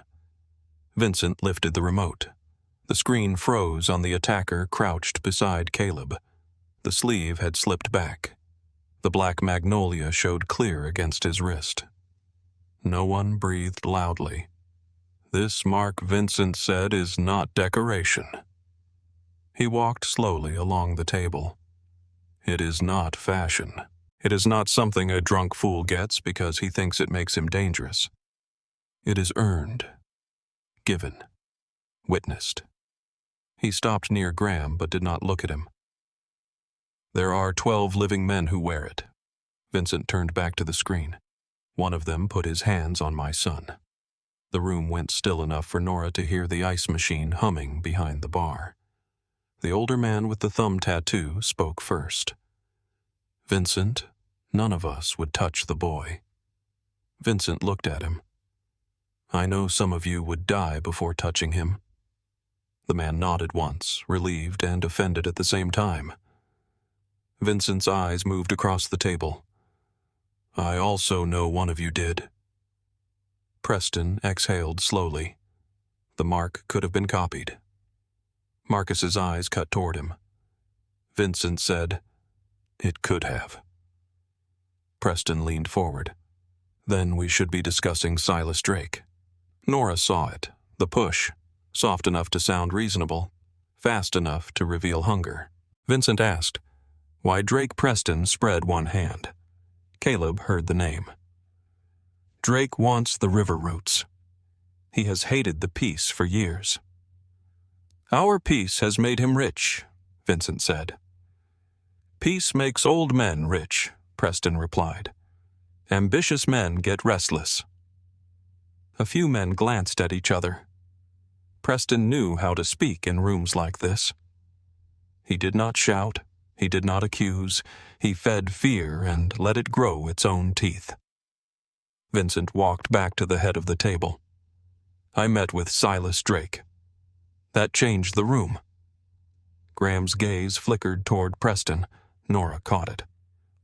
Vincent lifted the remote. The screen froze on the attacker crouched beside Caleb. The sleeve had slipped back. The black magnolia showed clear against his wrist. No one breathed loudly. This mark, Vincent said, is not decoration. He walked slowly along the table. It is not fashion. It is not something a drunk fool gets because he thinks it makes him dangerous. It is earned. given, witnessed. He stopped near Graham but did not look at him. There are 12 living men who wear it. Vincent turned back to the screen. One of them put his hands on my son. The room went still enough for Nora to hear the ice machine humming behind the bar. The older man with the thumb tattoo spoke first. Vincent, none of us would touch the boy. Vincent looked at him. I know some of you would die before touching him. The man nodded once, relieved and offended at the same time. Vincent's eyes moved across the table. I also know one of you did. Preston exhaled slowly. The mark could have been copied. Marcus's eyes cut toward him. Vincent said, It could have. Preston leaned forward. Then we should be discussing Silas Drake. Nora saw it, the push, soft enough to sound reasonable, fast enough to reveal hunger. Vincent asked, why Drake Preston spread one hand. Caleb heard the name. Drake wants the river roots. He has hated the peace for years. Our peace has made him rich, Vincent said. Peace makes old men rich, Preston replied. Ambitious men get restless. A few men glanced at each other. Preston knew how to speak in rooms like this. He did not shout, he did not accuse, he fed fear and let it grow its own teeth. Vincent walked back to the head of the table. I met with Silas Drake. That changed the room. Graham's gaze flickered toward Preston. Nora caught it.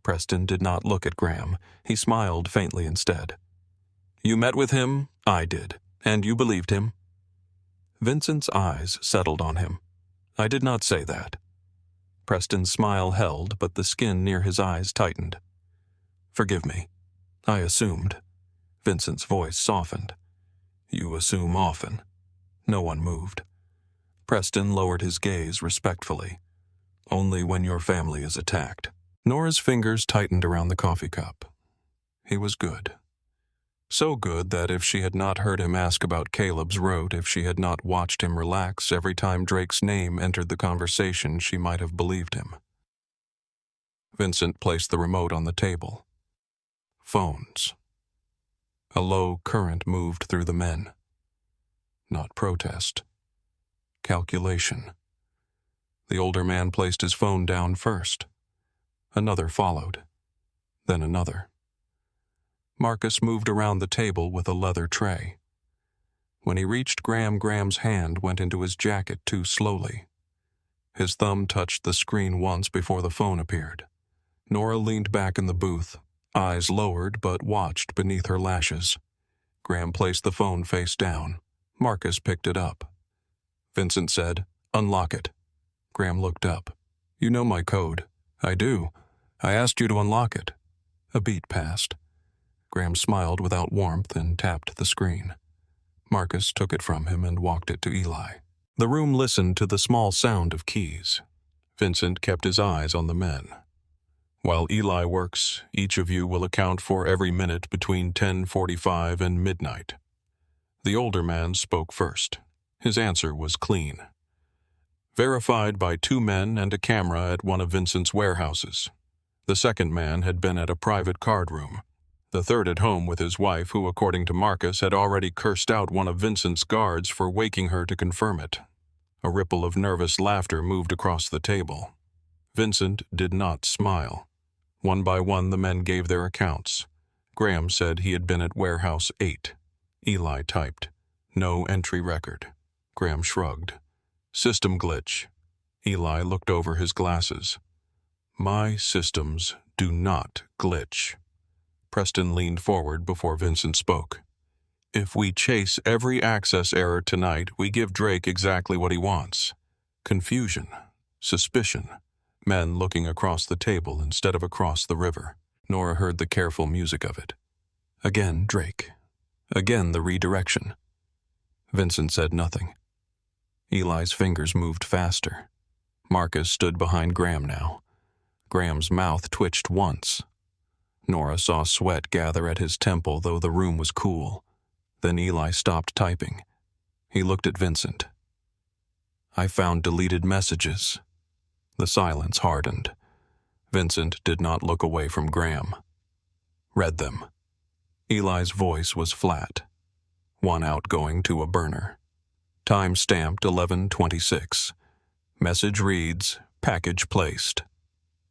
Preston did not look at Graham. He smiled faintly instead. You met with him? I did. And you believed him? Vincent's eyes settled on him. I did not say that. Preston's smile held, but the skin near his eyes tightened. Forgive me. I assumed. Vincent's voice softened. You assume often. No one moved. Preston lowered his gaze respectfully. Only when your family is attacked. Nora's fingers tightened around the coffee cup. He was good. So good that if she had not heard him ask about Caleb's road, if she had not watched him relax every time Drake's name entered the conversation, she might have believed him. Vincent placed the remote on the table. Phones. A low current moved through the men. Not protest. Calculation. The older man placed his phone down first. Another followed. Then another. Marcus moved around the table with a leather tray. When he reached Graham's hand went into his jacket too slowly. His thumb touched the screen once before the phone appeared. Nora leaned back in the booth, eyes lowered but watched beneath her lashes. Graham placed the phone face down. Marcus picked it up. Vincent said, Unlock it. Graham looked up. You know my code. I do. I asked you to unlock it. A beat passed. Graham smiled without warmth and tapped the screen. Marcus took it from him and walked it to Eli. The room listened to the small sound of keys. Vincent kept his eyes on the men. While Eli works, each of you will account for every minute between 10:45 and midnight. The older man spoke first. His answer was clean. Verified by 2 men and a camera at one of Vincent's warehouses. The second man had been at a private card room. The third at home with his wife, who, according to Marcus, had already cursed out one of Vincent's guards for waking her to confirm it. A ripple of nervous laughter moved across the table. Vincent did not smile. One by one the men gave their accounts. Graham said he had been at Warehouse 8. Eli typed, No entry record. Graham shrugged. System glitch. Eli looked over his glasses. My systems do not glitch. Preston leaned forward before Vincent spoke. If we chase every access error tonight, we give Drake exactly what he wants. Confusion. Suspicion. Men looking across the table instead of across the river. Nora heard the careful music of it. Again, Drake. Again, the redirection. Vincent said nothing. Eli's fingers moved faster. Marcus stood behind Graham now. Graham's mouth twitched once. Nora saw sweat gather at his temple, though the room was cool. Then Eli stopped typing. He looked at Vincent. I found deleted messages. The silence hardened. Vincent did not look away from Graham. Read them. Eli's voice was flat. One outgoing to a burner. Time stamped 11:26. Message reads, package placed.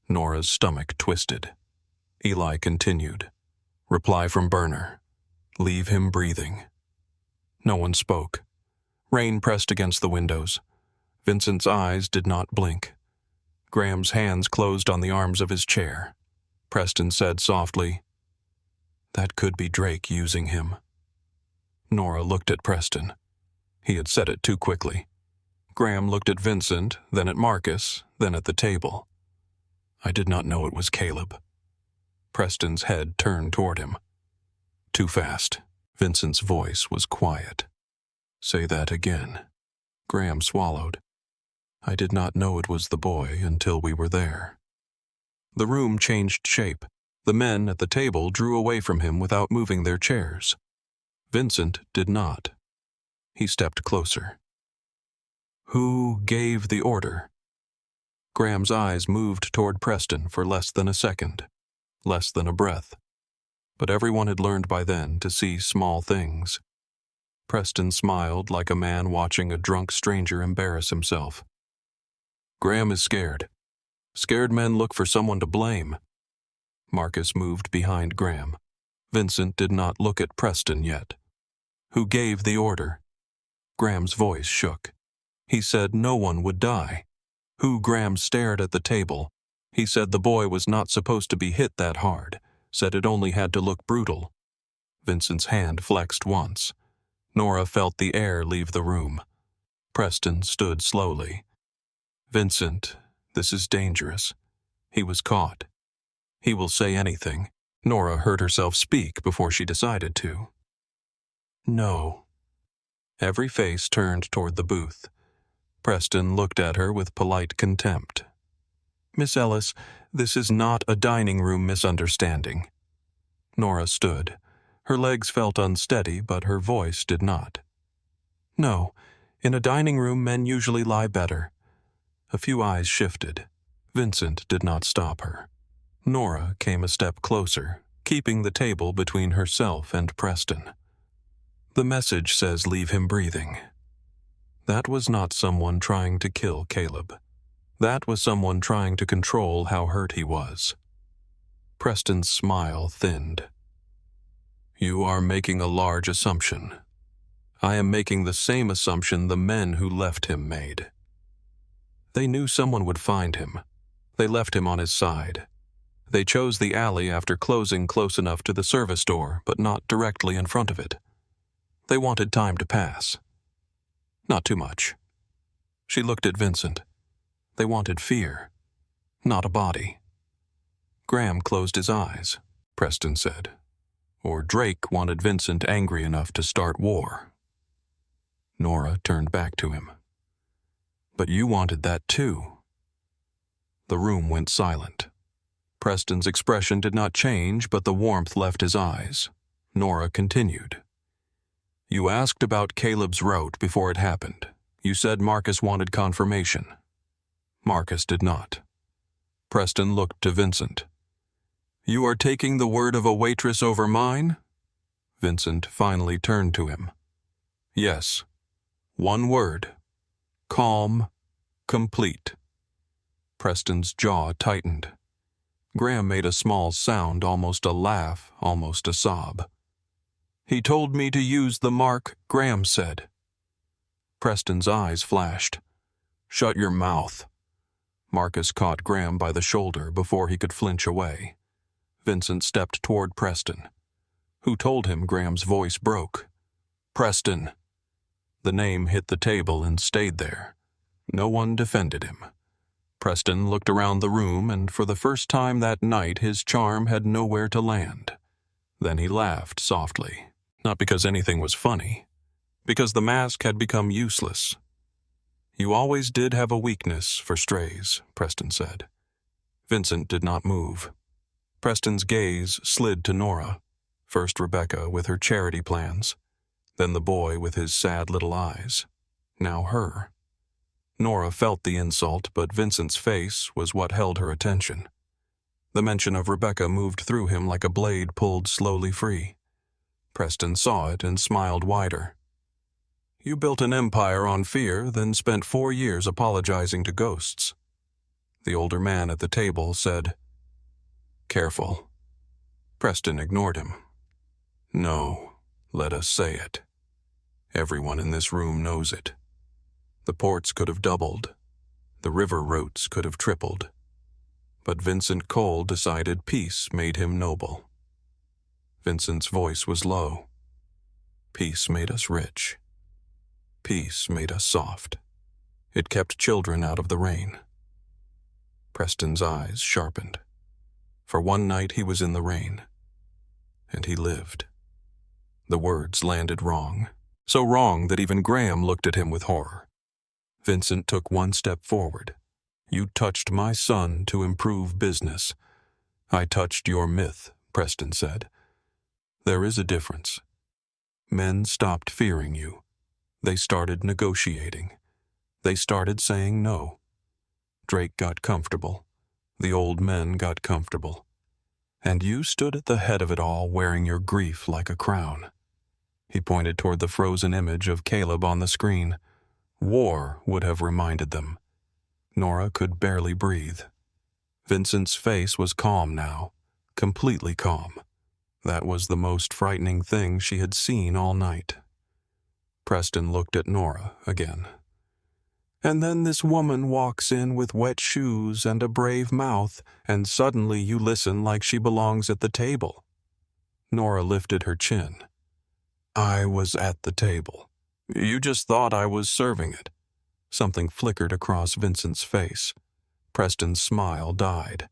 Nora's stomach twisted. Eli continued. Reply from burner. Leave him breathing. No one spoke. Rain pressed against the windows. Vincent's eyes did not blink. Graham's hands closed on the arms of his chair. Preston said softly, That could be Drake using him. Nora looked at Preston. He had said it too quickly. Graham looked at Vincent, then at Marcus, then at the table. I did not know it was Caleb. Preston's head turned toward him. Too fast. Vincent's voice was quiet. Say that again. Graham swallowed. I did not know it was the boy until we were there. The room changed shape. The men at the table drew away from him without moving their chairs. Vincent did not. He stepped closer. Who gave the order? Graham's eyes moved toward Preston for less than a second, less than a breath. But everyone had learned by then to see small things. Preston smiled like a man watching a drunk stranger embarrass himself. Graham is scared. Scared men look for someone to blame. Marcus moved behind Graham. Vincent did not look at Preston yet. Who gave the order? Graham's voice shook. He said no one would die. Graham stared at the table. He said the boy was not supposed to be hit that hard, said it only had to look brutal. Vincent's hand flexed once. Nora felt the air leave the room. Preston stood slowly. Vincent, this is dangerous. He was caught. He will say anything. Nora heard herself speak before she decided to. No. Every face turned toward the booth. Preston looked at her with polite contempt. Miss Ellis, this is not a dining room misunderstanding. Nora stood. Her legs felt unsteady, but her voice did not. No, in a dining room men usually lie better. A few eyes shifted. Vincent did not stop her. Nora came a step closer, keeping the table between herself and Preston. The message says leave him breathing. That was not someone trying to kill Caleb. That was someone trying to control how hurt he was. Preston's smile thinned. You are making a large assumption. I am making the same assumption the men who left him made. They knew someone would find him. They left him on his side. They chose the alley after closing close enough to the service door, but not directly in front of it. They wanted time to pass. Not too much. She looked at Vincent. They wanted fear, not a body. Graham closed his eyes, Preston said. Or Drake wanted Vincent angry enough to start war. Nora turned back to him. But you wanted that too. The room went silent. Preston's expression did not change, but the warmth left his eyes. Nora continued. You asked about Caleb's route before it happened. You said Marcus wanted confirmation. Marcus did not. Preston looked to Vincent. You are taking the word of a waitress over mine? Vincent finally turned to him. Yes. One word. Calm. Complete. Preston's jaw tightened. Graham made a small sound, almost a laugh, almost a sob. He told me to use the mark, Graham said. Preston's eyes flashed. Shut your mouth. Marcus caught Graham by the shoulder before he could flinch away. Vincent stepped toward Preston. Who told him? Graham's voice broke. Preston. The name hit the table and stayed there. No one defended him. Preston looked around the room, and for the first time that night his charm had nowhere to land. Then he laughed softly. Not because anything was funny. Because the mask had become useless. You always did have a weakness for strays, Preston said. Vincent did not move. Preston's gaze slid to Nora. First Rebecca with her charity plans. Then the boy with his sad little eyes. Now her. Nora felt the insult, but Vincent's face was what held her attention. The mention of Rebecca moved through him like a blade pulled slowly free. Preston saw it and smiled wider. You built an empire on fear, then spent 4 years apologizing to ghosts. The older man at the table said, Careful. Preston ignored him. No, let us say it. Everyone in this room knows it. The ports could have doubled. The river routes could have tripled. But Vincent Cole decided peace made him noble. Vincent's voice was low. Peace made us rich. Peace made us soft. It kept children out of the rain. Preston's eyes sharpened. For one night he was in the rain. And he lived. The words landed wrong. So wrong that even Graham looked at him with horror. Vincent took one step forward. You touched my son to improve business. I touched your myth, Preston said. There is a difference. Men stopped fearing you. They started negotiating. They started saying no. Drake got comfortable. The old men got comfortable. And you stood at the head of it all wearing your grief like a crown. He pointed toward the frozen image of Caleb on the screen. War would have reminded them. Nora could barely breathe. Vincent's face was calm now, completely calm. That was the most frightening thing she had seen all night. Preston looked at Nora again. And then this woman walks in with wet shoes and a brave mouth, and suddenly you listen like she belongs at the table. Nora lifted her chin. I was at the table. You just thought I was serving it. Something flickered across Vincent's face. Preston's smile died.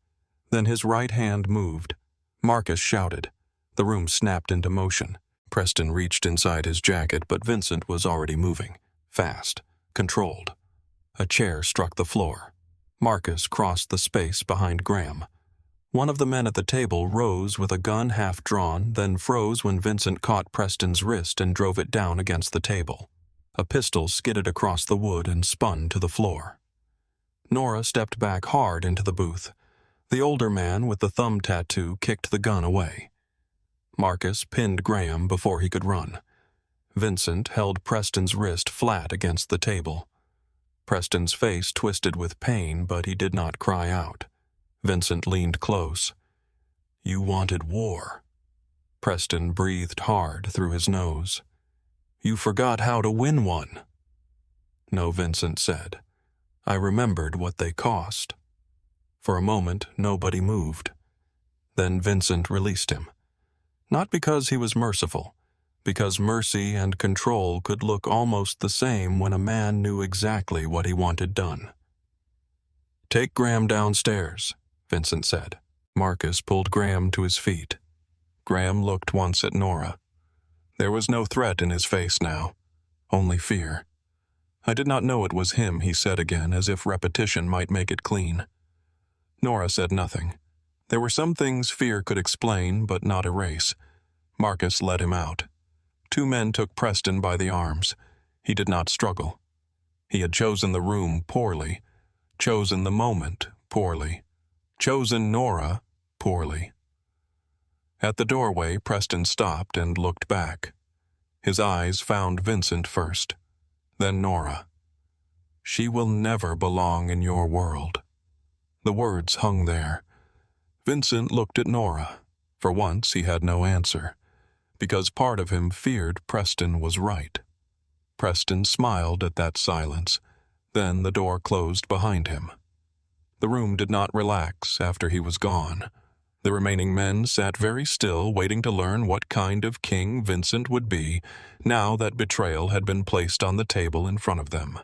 Then his right hand moved. Marcus shouted. The room snapped into motion. Preston reached inside his jacket, but Vincent was already moving. Fast. Controlled. A chair struck the floor. Marcus crossed the space behind Graham. One of the men at the table rose with a gun half drawn, then froze when Vincent caught Preston's wrist and drove it down against the table. A pistol skidded across the wood and spun to the floor. Nora stepped back hard into the booth. The older man with the thumb tattoo kicked the gun away. Marcus pinned Graham before he could run. Vincent held Preston's wrist flat against the table. Preston's face twisted with pain, but he did not cry out. Vincent leaned close. You wanted war. Preston breathed hard through his nose. You forgot how to win one. No, Vincent said. I remembered what they cost. For a moment, nobody moved. Then Vincent released him. Not because he was merciful, because mercy and control could look almost the same when a man knew exactly what he wanted done. Take Graham downstairs, Vincent said. Marcus pulled Graham to his feet. Graham looked once at Nora. There was no threat in his face now, only fear. I did not know it was him, he said again, as if repetition might make it clean. Nora said nothing. There were some things fear could explain, but not erase. Marcus led him out. 2 men took Preston by the arms. He did not struggle. He had chosen the room poorly, chosen the moment poorly, chosen Nora poorly. At the doorway, Preston stopped and looked back. His eyes found Vincent first, then Nora. She will never belong in your world. The words hung there. Vincent looked at Nora. For once, he had no answer, because part of him feared Preston was right. Preston smiled at that silence. Then the door closed behind him. The room did not relax after he was gone. The remaining men sat very still, waiting to learn what kind of king Vincent would be, now that betrayal had been placed on the table in front of them.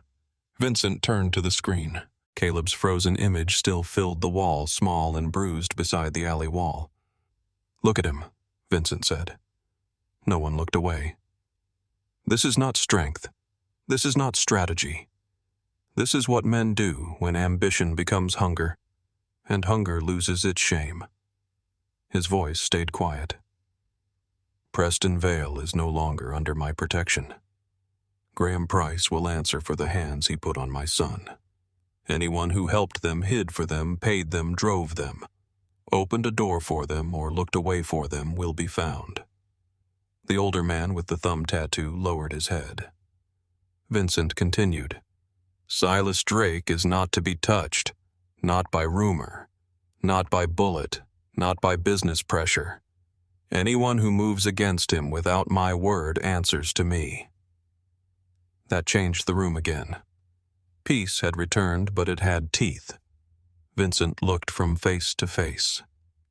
Vincent turned to the screen. Caleb's frozen image still filled the wall, small and bruised beside the alley wall. Look at him, Vincent said. No one looked away. This is not strength. This is not strategy. This is what men do when ambition becomes hunger, and hunger loses its shame. His voice stayed quiet. Preston Vale is no longer under my protection. Graham Price will answer for the hands he put on my son. Anyone who helped them, hid for them, paid them, drove them, opened a door for them, or looked away for them will be found. The older man with the thumb tattoo lowered his head. Vincent continued, Silas Drake is not to be touched, not by rumor, not by bullet, not by business pressure. Anyone who moves against him without my word answers to me. That changed the room again. Peace had returned, but it had teeth. Vincent looked from face to face.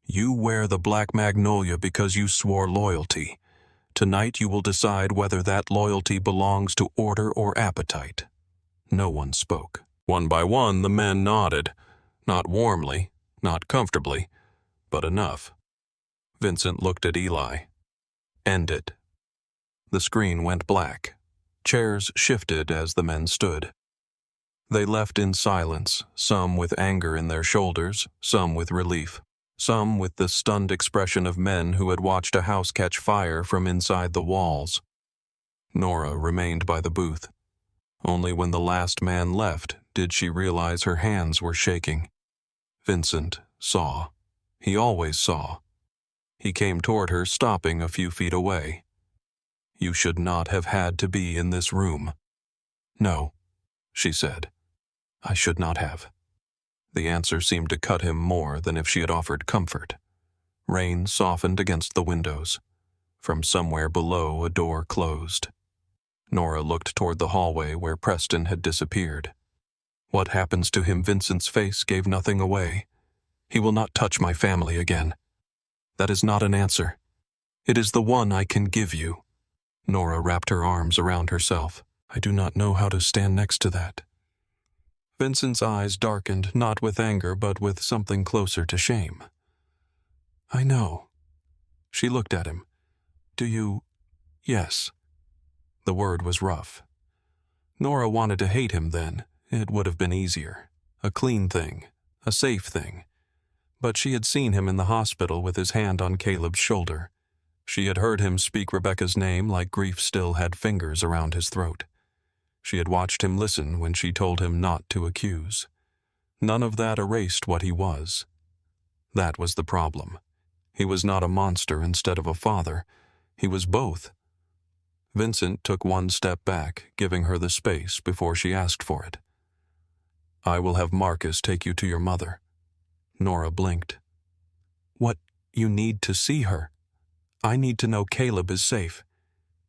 You wear the black magnolia because you swore loyalty. Tonight you will decide whether that loyalty belongs to order or appetite. No one spoke. One by one, the men nodded. Not warmly, not comfortably, but enough. Vincent looked at Eli. End it. The screen went black. Chairs shifted as the men stood. They left in silence, some with anger in their shoulders, some with relief, some with the stunned expression of men who had watched a house catch fire from inside the walls. Nora remained by the booth. Only when the last man left did she realize her hands were shaking. Vincent saw. He always saw. He came toward her, stopping a few feet away. You should not have had to be in this room. No, she said. I should not have. The answer seemed to cut him more than if she had offered comfort. Rain softened against the windows. From somewhere below, a door closed. Nora looked toward the hallway where Preston had disappeared. What happens to him? Vincent's face gave nothing away. He will not touch my family again. That is not an answer. It is the one I can give you. Nora wrapped her arms around herself. I do not know how to stand next to that. Vincent's eyes darkened, not with anger, but with something closer to shame. I know. She looked at him. Do you? Yes. The word was rough. Nora wanted to hate him then. It would have been easier. A clean thing. A safe thing. But she had seen him in the hospital with his hand on Caleb's shoulder. She had heard him speak Rebecca's name like grief still had fingers around his throat. She had watched him listen when she told him not to accuse. None of that erased what he was. That was the problem. He was not a monster instead of a father. He was both. Vincent took one step back, giving her the space before she asked for it. I will have Marcus take you to your mother. Nora blinked. What? You need to see her. I need to know Caleb is safe.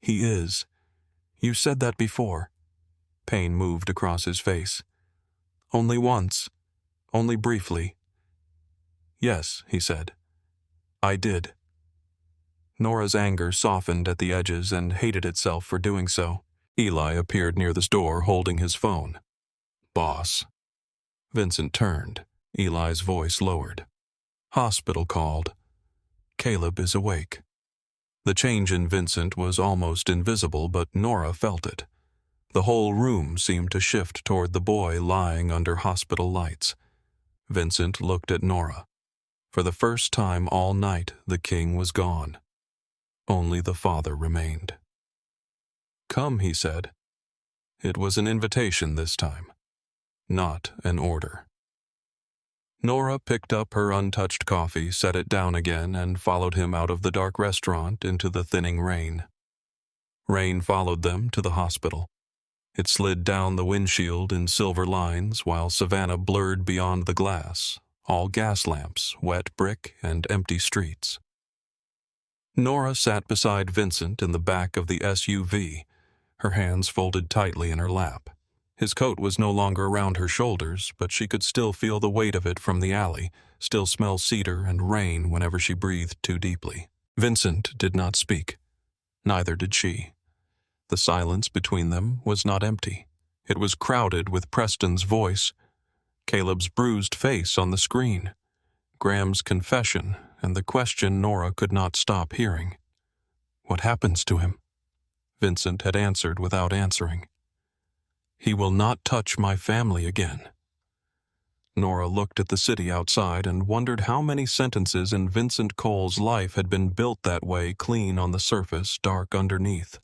He is. You said that before. Pain moved across his face. Only once. Only briefly. Yes, he said. I did. Nora's anger softened at the edges and hated itself for doing so. Eli appeared near the door holding his phone. Boss. Vincent turned. Eli's voice lowered. Hospital called. Caleb is awake. The change in Vincent was almost invisible, but Nora felt it. The whole room seemed to shift toward the boy lying under hospital lights. Vincent looked at Nora. For the first time all night, the king was gone. Only the father remained. Come, he said. It was an invitation this time, not an order. Nora picked up her untouched coffee, set it down again, and followed him out of the dark restaurant into the thinning rain. Rain followed them to the hospital. It slid down the windshield in silver lines while Savannah blurred beyond the glass, all gas lamps, wet brick, and empty streets. Nora sat beside Vincent in the back of the SUV, her hands folded tightly in her lap. His coat was no longer around her shoulders, but she could still feel the weight of it from the alley, still smell cedar and rain whenever she breathed too deeply. Vincent did not speak. Neither did she. The silence between them was not empty. It was crowded with Preston's voice, Caleb's bruised face on the screen, Graham's confession, and the question Nora could not stop hearing. What happens to him? Vincent had answered without answering. He will not touch my family again. Nora looked at the city outside and wondered how many sentences in Vincent Cole's life had been built that way, clean on the surface, dark underneath.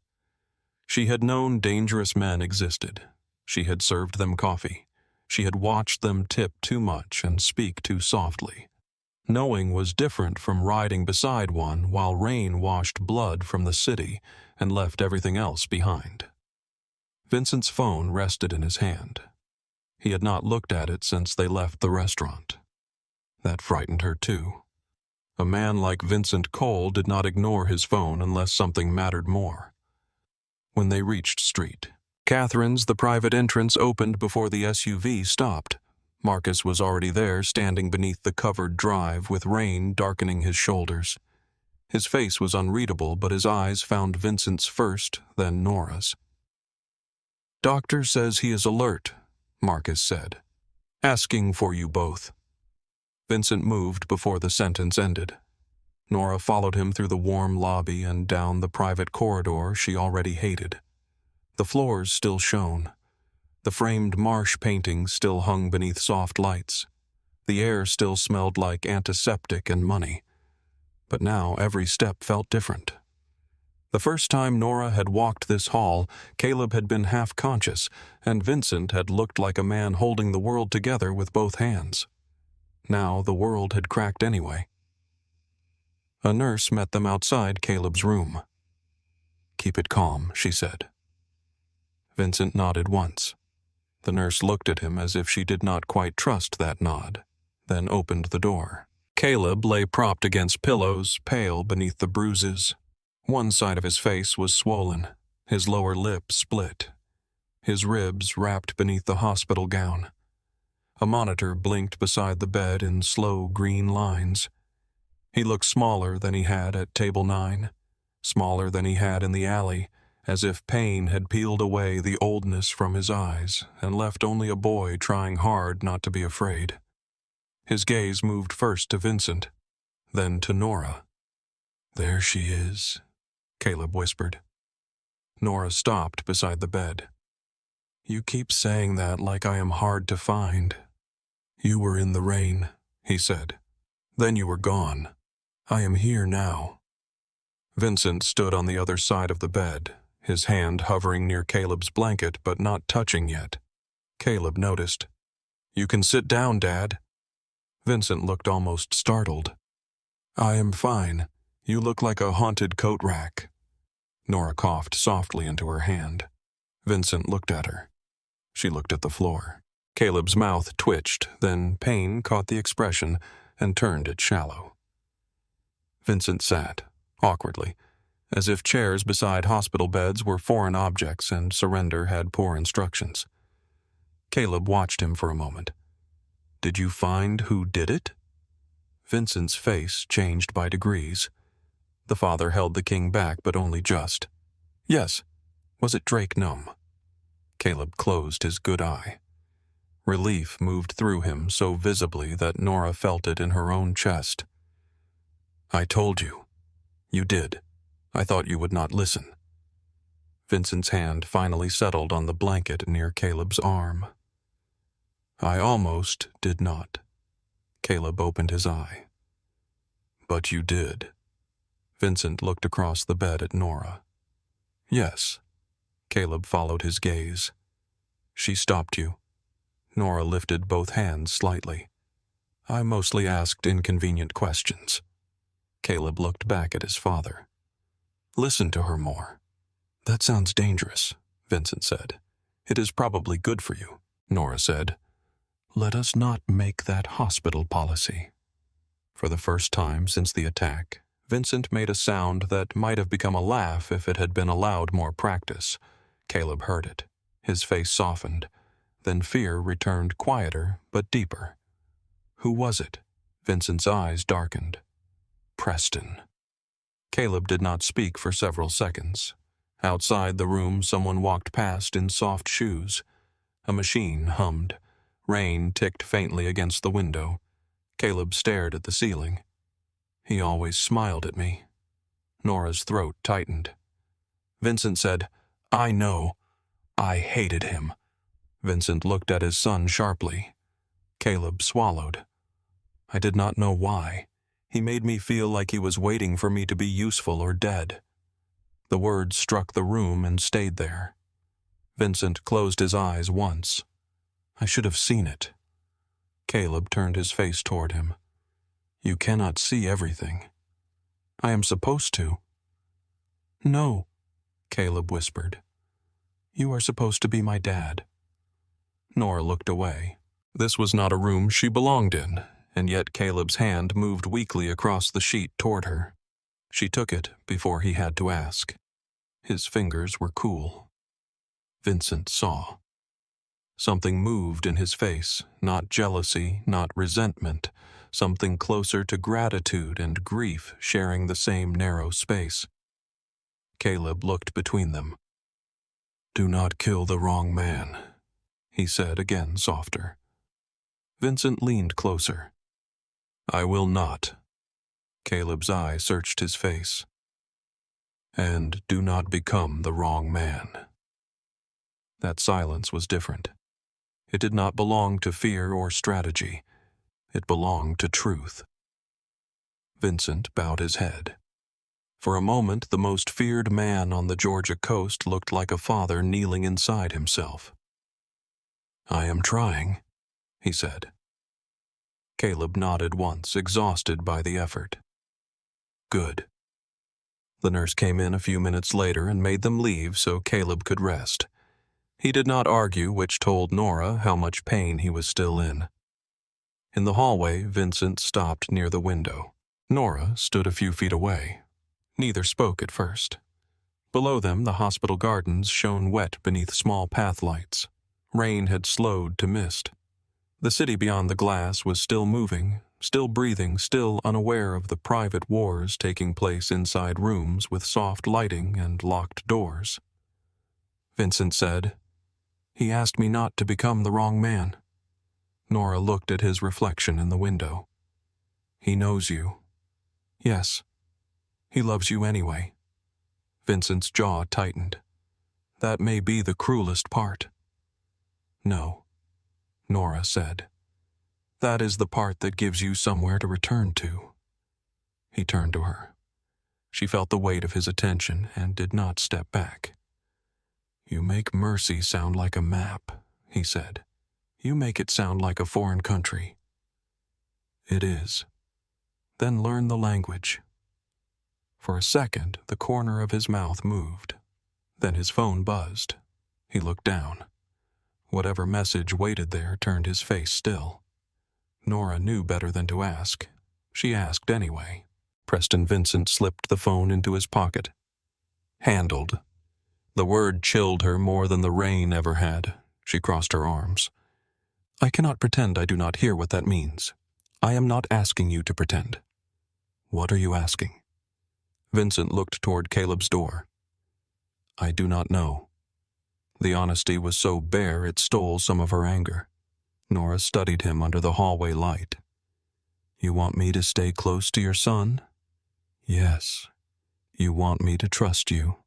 She had known dangerous men existed. She had served them coffee. She had watched them tip too much and speak too softly. Knowing was different from riding beside one while rain washed blood from the city and left everything else behind. Vincent's phone rested in his hand. He had not looked at it since they left the restaurant. That frightened her too. A man like Vincent Cole did not ignore his phone unless something mattered more. When they reached Street, Catherine's, the private entrance opened before the SUV stopped. Marcus was already there, standing beneath the covered drive with rain darkening his shoulders. His face was unreadable, but his eyes found Vincent's first, then Nora's. "Doctor says he is alert," Marcus said. "Asking for you both." Vincent moved before the sentence ended. Nora followed him through the warm lobby and down the private corridor she already hated. The floors still shone. The framed marsh paintings still hung beneath soft lights. The air still smelled like antiseptic and money. But now every step felt different. The first time Nora had walked this hall, Caleb had been half-conscious, and Vincent had looked like a man holding the world together with both hands. Now the world had cracked anyway. A nurse met them outside Caleb's room. "Keep it calm," she said. Vincent nodded once. The nurse looked at him as if she did not quite trust that nod, then opened the door. Caleb lay propped against pillows, pale beneath the bruises. One side of his face was swollen, his lower lip split, his ribs wrapped beneath the hospital gown. A monitor blinked beside the bed in slow green lines. He looked smaller than he had at table 9, smaller than he had in the alley, as if pain had peeled away the oldness from his eyes and left only a boy trying hard not to be afraid. His gaze moved first to Vincent, then to Nora. "There she is," Caleb whispered. Nora stopped beside the bed. "You keep saying that like I am hard to find." "You were in the rain," he said. "Then you were gone. I am here now." Vincent stood on the other side of the bed, his hand hovering near Caleb's blanket but not touching yet. Caleb noticed. "You can sit down, Dad." Vincent looked almost startled. "I am fine. You look like a haunted coat rack." Nora coughed softly into her hand. Vincent looked at her. She looked at the floor. Caleb's mouth twitched, then pain caught the expression and turned it shallow. Vincent sat, awkwardly, as if chairs beside hospital beds were foreign objects and surrender had poor instructions. Caleb watched him for a moment. "Did you find who did it?" Vincent's face changed by degrees. The father held the king back, but only just. "Yes. Was it Drake Numb?" Caleb closed his good eye. Relief moved through him so visibly that Nora felt it in her own chest. "I told you. You did. I thought you would not listen." Vincent's hand finally settled on the blanket near Caleb's arm. "I almost did not." Caleb opened his eye. "But you did." Vincent looked across the bed at Nora. "Yes." Caleb followed his gaze. "She stopped you." Nora lifted both hands slightly. "I mostly asked inconvenient questions." Caleb looked back at his father. "Listen to her more." "That sounds dangerous," Vincent said. "It is probably good for you," Nora said. "Let us not make that hospital policy." For the first time since the attack, Vincent made a sound that might have become a laugh if it had been allowed more practice. Caleb heard it. His face softened. Then fear returned quieter but deeper. Who was it? Vincent's eyes darkened. Preston. Caleb did not speak for several seconds. Outside the room, someone walked past in soft shoes. A machine hummed. Rain ticked faintly against the window. Caleb stared at the ceiling. He always smiled at me. Nora's throat tightened. Vincent said, "I know. I hated him." Vincent looked at his son sharply. Caleb swallowed. I did not know why. He made me feel like he was waiting for me to be useful or dead. The words struck the room and stayed there. Vincent closed his eyes once. I should have seen it. Caleb turned his face toward him. You cannot see everything. I am supposed to. No, Caleb whispered. You are supposed to be my dad. Nora looked away. This was not a room she belonged in, and yet Caleb's hand moved weakly across the sheet toward her. She took it before he had to ask. His fingers were cool. Vincent saw. Something moved in his face, not jealousy, not resentment, something closer to gratitude and grief sharing the same narrow space. Caleb looked between them. Do not kill the wrong man, he said again softer. Vincent leaned closer. I will not. Caleb's eye searched his face. And do not become the wrong man. That silence was different. It did not belong to fear or strategy. It belonged to truth. Vincent bowed his head. For a moment, the most feared man on the Georgia coast looked like a father kneeling inside himself. I am trying, he said. Caleb nodded once, exhausted by the effort. Good. The nurse came in a few minutes later and made them leave so Caleb could rest. He did not argue, which told Nora how much pain he was still in. In the hallway, Vincent stopped near the window. Nora stood a few feet away. Neither spoke at first. Below them, the hospital gardens shone wet beneath small path lights. Rain had slowed to mist. The city beyond the glass was still moving, still breathing, still unaware of the private wars taking place inside rooms with soft lighting and locked doors. Vincent said, He asked me not to become the wrong man. Nora looked at his reflection in the window. He knows you. Yes. He loves you anyway. Vincent's jaw tightened. That may be the cruelest part. No, Nora said. That is the part that gives you somewhere to return to. He turned to her. She felt the weight of his attention and did not step back. You make mercy sound like a map, he said. You make it sound like a foreign country. It is. Then learn the language. For a second, the corner of his mouth moved. Then his phone buzzed. He looked down. Whatever message waited there turned his face still. Nora knew better than to ask. She asked anyway. Preston Vincent slipped the phone into his pocket. Handled. The word chilled her more than the rain ever had. She crossed her arms. I cannot pretend I do not hear what that means. I am not asking you to pretend. What are you asking? Vincent looked toward Caleb's door. I do not know. The honesty was so bare it stole some of her anger. Nora studied him under the hallway light. You want me to stay close to your son? Yes. You want me to trust you?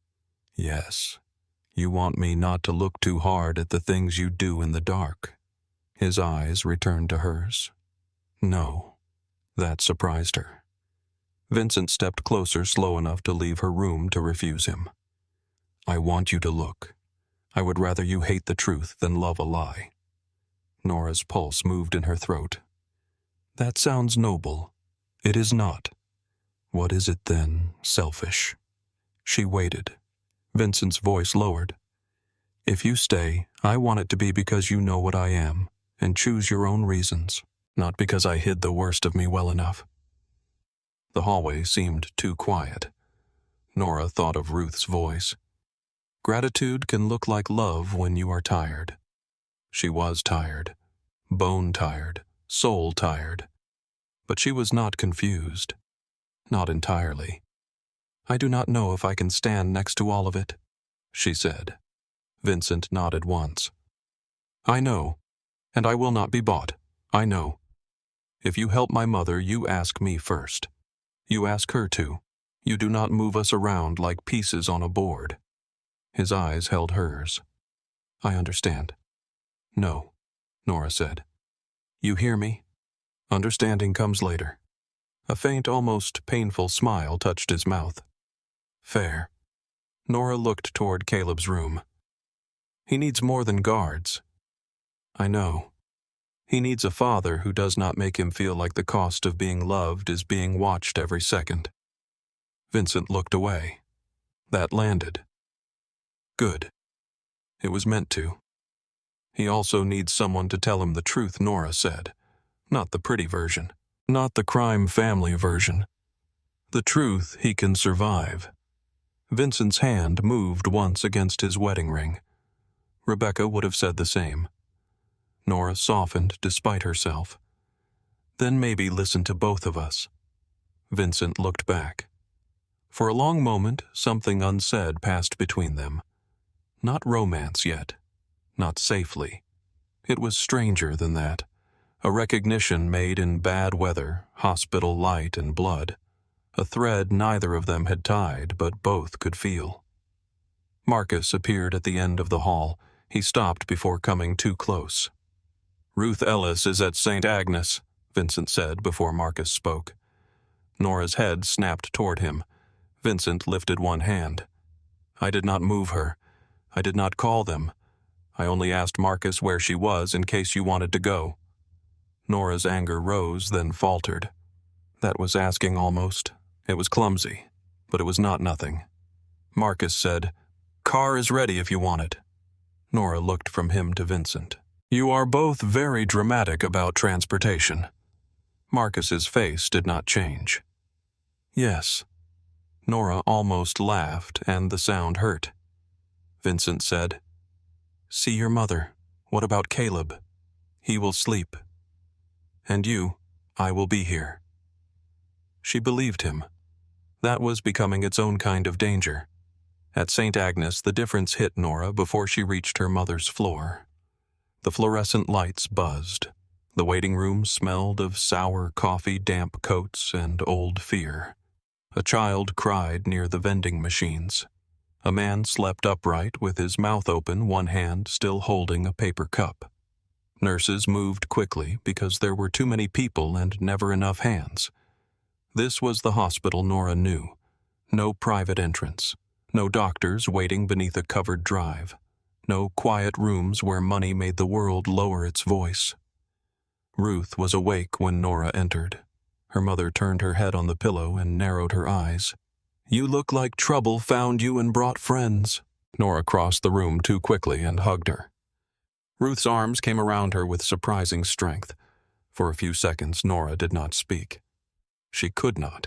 Yes. You want me not to look too hard at the things you do in the dark? His eyes returned to hers. No. That surprised her. Vincent stepped closer slow enough to leave her room to refuse him. I want you to look. I would rather you hate the truth than love a lie. Nora's pulse moved in her throat. That sounds noble. It is not. What is it then? Selfish. She waited. Vincent's voice lowered. If you stay, I want it to be because you know what I am, and choose your own reasons, not because I hid the worst of me well enough. The hallway seemed too quiet. Nora thought of Ruth's voice. Gratitude can look like love when you are tired. She was tired, bone tired, soul tired. But she was not confused. Not entirely. I do not know if I can stand next to all of it, she said. Vincent nodded once. I know, and I will not be bought. I know. If you help my mother, you ask me first. You ask her to. You do not move us around like pieces on a board. His eyes held hers. I understand. No, Nora said. You hear me? Understanding comes later. A faint, almost painful smile touched his mouth. Fair. Nora looked toward Caleb's room. He needs more than guards. I know. He needs a father who does not make him feel like the cost of being loved is being watched every second. Vincent looked away. That landed. Good. It was meant to. He also needs someone to tell him the truth, Nora said. Not the pretty version. Not the crime family version. The truth he can survive. Vincent's hand moved once against his wedding ring. Rebecca would have said the same. Nora softened despite herself. Then maybe listen to both of us. Vincent looked back. For a long moment, something unsaid passed between them. Not romance yet. Not safely. It was stranger than that. A recognition made in bad weather, hospital light and blood. A thread neither of them had tied, but both could feel. Marcus appeared at the end of the hall. He stopped before coming too close. Ruth Ellis is at St. Agnes, Vincent said before Marcus spoke. Nora's head snapped toward him. Vincent lifted one hand. I did not move her. I did not call them. I only asked Marcus where she was in case you wanted to go. Nora's anger rose, then faltered. That was asking almost. It was clumsy, but it was not nothing. Marcus said, Car is ready if you want it. Nora looked from him to Vincent. You are both very dramatic about transportation. Marcus's face did not change. Yes. Nora almost laughed, and the sound hurt. Vincent said, See your mother. What about Caleb? He will sleep. And you, I will be here. She believed him. That was becoming its own kind of danger. At St. Agnes, the difference hit Nora before she reached her mother's floor. The fluorescent lights buzzed. The waiting room smelled of sour coffee, damp coats, and old fear. A child cried near the vending machines. A man slept upright with his mouth open, one hand still holding a paper cup. Nurses moved quickly because there were too many people and never enough hands. This was the hospital Nora knew. No private entrance. No doctors waiting beneath a covered drive. No quiet rooms where money made the world lower its voice. Ruth was awake when Nora entered. Her mother turned her head on the pillow and narrowed her eyes. You look like trouble found you and brought friends. Nora crossed the room too quickly and hugged her. Ruth's arms came around her with surprising strength. For a few seconds, Nora did not speak. She could not.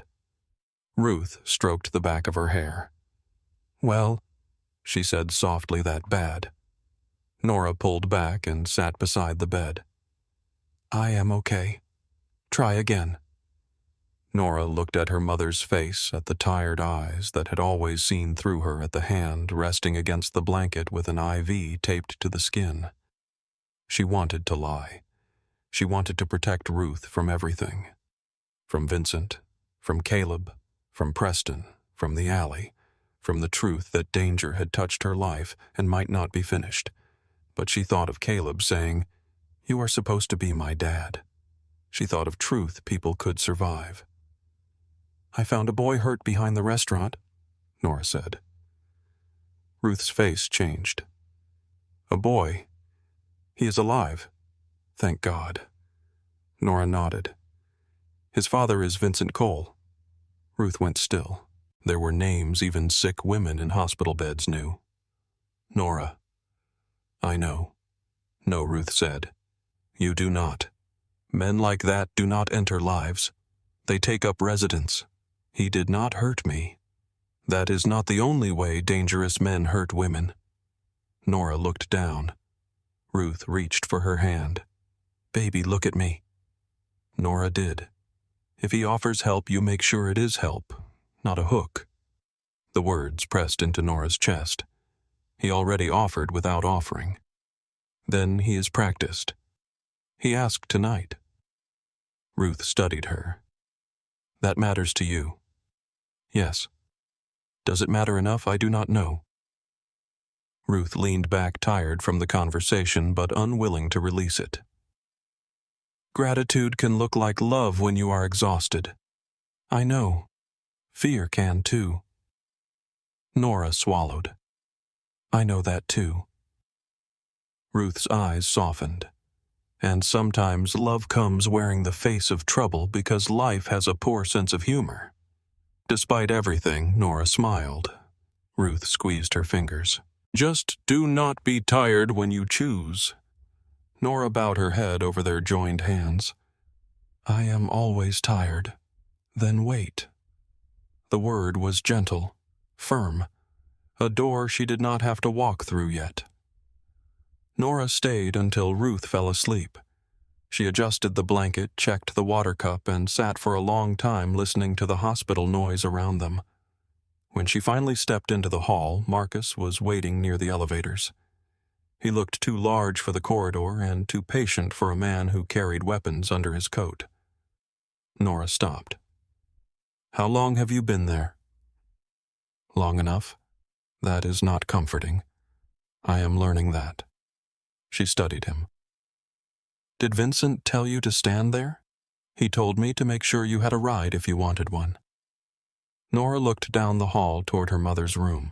Ruth stroked the back of her hair. Well, she said softly, that bad. Nora pulled back and sat beside the bed. I am okay. Try again. Nora looked at her mother's face, at the tired eyes that had always seen through her, at the hand resting against the blanket with an IV taped to the skin. She wanted to lie. She wanted to protect Ruth from everything. From Vincent, from Caleb, from Preston, from the alley, from the truth that danger had touched her life and might not be finished. But she thought of Caleb saying, You are supposed to be my dad. She thought of truth people could survive. I found a boy hurt behind the restaurant, Nora said. Ruth's face changed. A boy? He is alive. Thank God. Nora nodded. His father is Vincent Cole. Ruth went still. There were names even sick women in hospital beds knew. Nora. I know. No, Ruth said. You do not. Men like that do not enter lives. They take up residence. He did not hurt me. That is not the only way dangerous men hurt women. Nora looked down. Ruth reached for her hand. Baby, look at me. Nora did. If he offers help, you make sure it is help, not a hook. The words pressed into Nora's chest. He already offered without offering. Then he is practiced. He asked tonight. Ruth studied her. That matters to you. Yes. Does it matter enough? I do not know. Ruth leaned back, tired from the conversation, but unwilling to release it. Gratitude can look like love when you are exhausted. I know. Fear can too. Nora swallowed. I know that too. Ruth's eyes softened. And sometimes love comes wearing the face of trouble because life has a poor sense of humor. Despite everything, Nora smiled. Ruth squeezed her fingers. Just do not be tired when you choose. Nora bowed her head over their joined hands. I am always tired. Then wait. The word was gentle, firm, a door she did not have to walk through yet. Nora stayed until Ruth fell asleep. She adjusted the blanket, checked the water cup, and sat for a long time listening to the hospital noise around them. When she finally stepped into the hall, Marcus was waiting near the elevators. He looked too large for the corridor and too patient for a man who carried weapons under his coat. Nora stopped. How long have you been there? Long enough. That is not comforting. I am learning that. She studied him. Did Vincent tell you to stand there? He told me to make sure you had a ride if you wanted one. Nora looked down the hall toward her mother's room.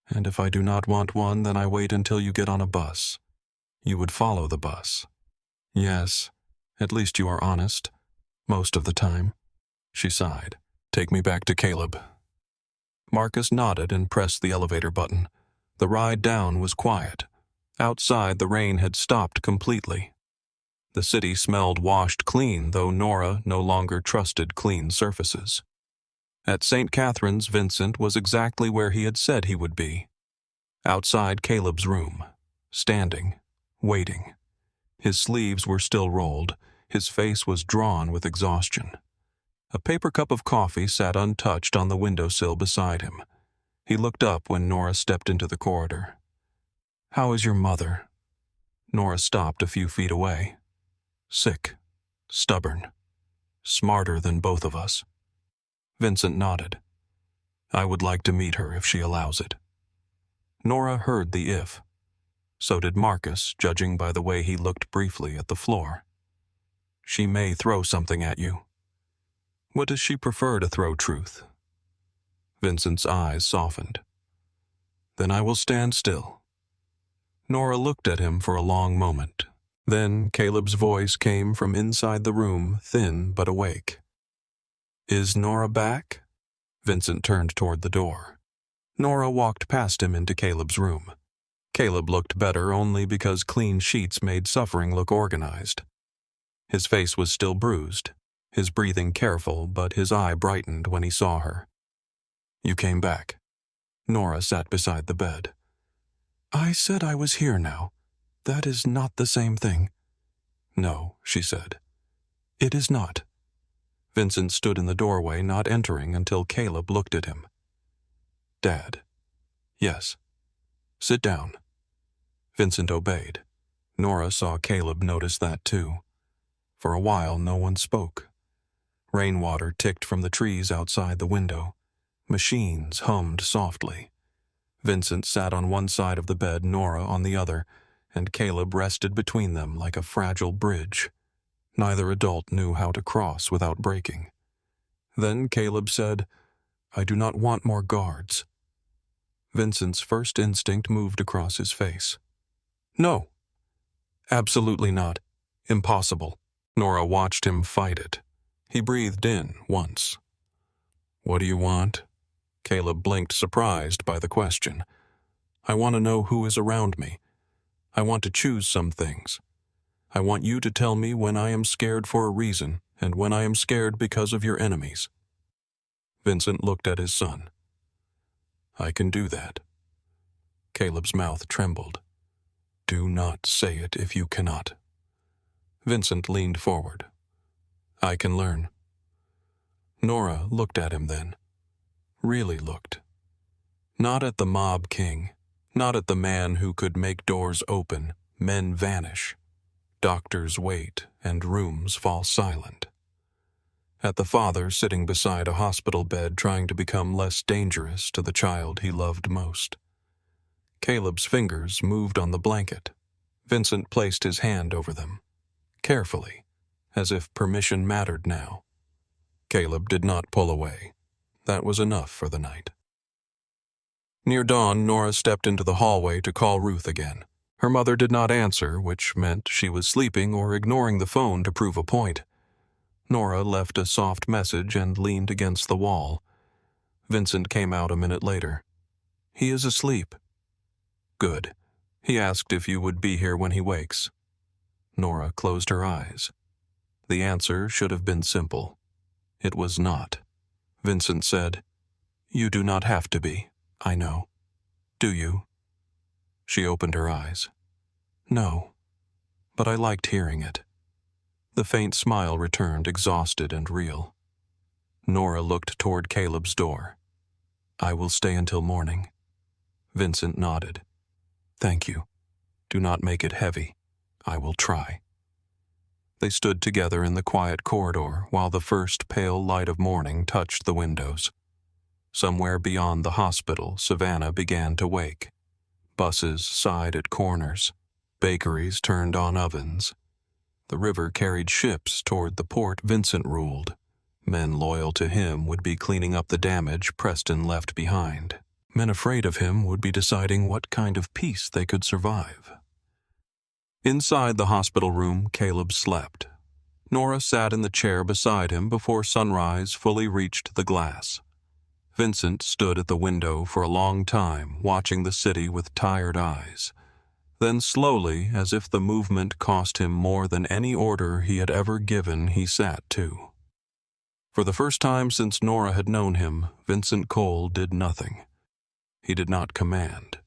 And if I do not want one, then I wait until you get on a bus. You would follow the bus. Yes, at least you are honest. Most of the time. She sighed. Take me back to Caleb. Marcus nodded and pressed the elevator button. The ride down was quiet. Outside, the rain had stopped completely. The city smelled washed clean, though Nora no longer trusted clean surfaces. At St. Catherine's, Vincent was exactly where he had said he would be. Outside Caleb's room, standing, waiting. His sleeves were still rolled. His face was drawn with exhaustion. A paper cup of coffee sat untouched on the windowsill beside him. He looked up when Nora stepped into the corridor. How is your mother? Nora stopped a few feet away. Sick, stubborn, smarter than both of us. Vincent nodded. I would like to meet her if she allows it. Nora heard the if. So did Marcus, judging by the way he looked briefly at the floor. She may throw something at you. What does she prefer to throw, Truth? Vincent's eyes softened. Then I will stand still. Nora looked at him for a long moment. Then Caleb's voice came from inside the room, thin but awake. Is Nora back? Vincent turned toward the door. Nora walked past him into Caleb's room. Caleb looked better only because clean sheets made suffering look organized. His face was still bruised, his breathing careful, but his eye brightened when he saw her. You came back. Nora sat beside the bed. I said I was here now. That is not the same thing. No, she said. It is not. Vincent stood in the doorway, not entering until Caleb looked at him. Dad. Yes. Sit down. Vincent obeyed. Nora saw Caleb notice that too. For a while, no one spoke. Rainwater ticked from the trees outside the window. Machines hummed softly. Vincent sat on one side of the bed, Nora on the other, and Caleb rested between them like a fragile bridge. Neither adult knew how to cross without breaking. Then Caleb said, I do not want more guards. Vincent's first instinct moved across his face. No. Absolutely not. Impossible. Nora watched him fight it. He breathed in once. What do you want? Caleb blinked, surprised by the question. I want to know who is around me. I want to choose some things. I want you to tell me when I am scared for a reason and when I am scared because of your enemies. Vincent looked at his son. I can do that. Caleb's mouth trembled. Do not say it if you cannot. Vincent leaned forward. I can learn. Nora looked at him then. Really looked. Not at the mob king, not at the man who could make doors open, men vanish, doctors wait, and rooms fall silent. At the father sitting beside a hospital bed trying to become less dangerous to the child he loved most. Caleb's fingers moved on the blanket. Vincent placed his hand over them. Carefully, as if permission mattered now. Caleb did not pull away. That was enough for the night. Near dawn, Nora stepped into the hallway to call Ruth again. Her mother did not answer, which meant she was sleeping or ignoring the phone to prove a point. Nora left a soft message and leaned against the wall. Vincent came out a minute later. "He is asleep." "Good. He asked if you would be here when he wakes." Nora closed her eyes. The answer should have been simple. It was not. Vincent said, "You do not have to be, I know. Do you?" She opened her eyes. "No, but I liked hearing it." The faint smile returned, exhausted and real. Nora looked toward Caleb's door. "I will stay until morning." Vincent nodded. "Thank you. Do not make it heavy. I will try." They stood together in the quiet corridor while the first pale light of morning touched the windows. Somewhere beyond the hospital, Savannah began to wake. Buses sighed at corners. Bakeries turned on ovens. The river carried ships toward the port Vincent ruled. Men loyal to him would be cleaning up the damage Preston left behind. Men afraid of him would be deciding what kind of peace they could survive. Inside the hospital room, Caleb slept. Nora sat in the chair beside him before sunrise fully reached the glass. Vincent stood at the window for a long time, watching the city with tired eyes. Then slowly, as if the movement cost him more than any order he had ever given, he sat too. For the first time since Nora had known him, Vincent Cole did nothing. He did not command.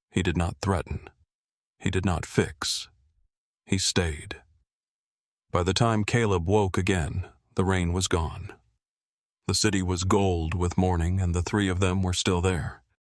He did not threaten. He did not fix. He stayed. By the time Caleb woke again, the rain was gone. The city was gold with morning, and the three of them were still there.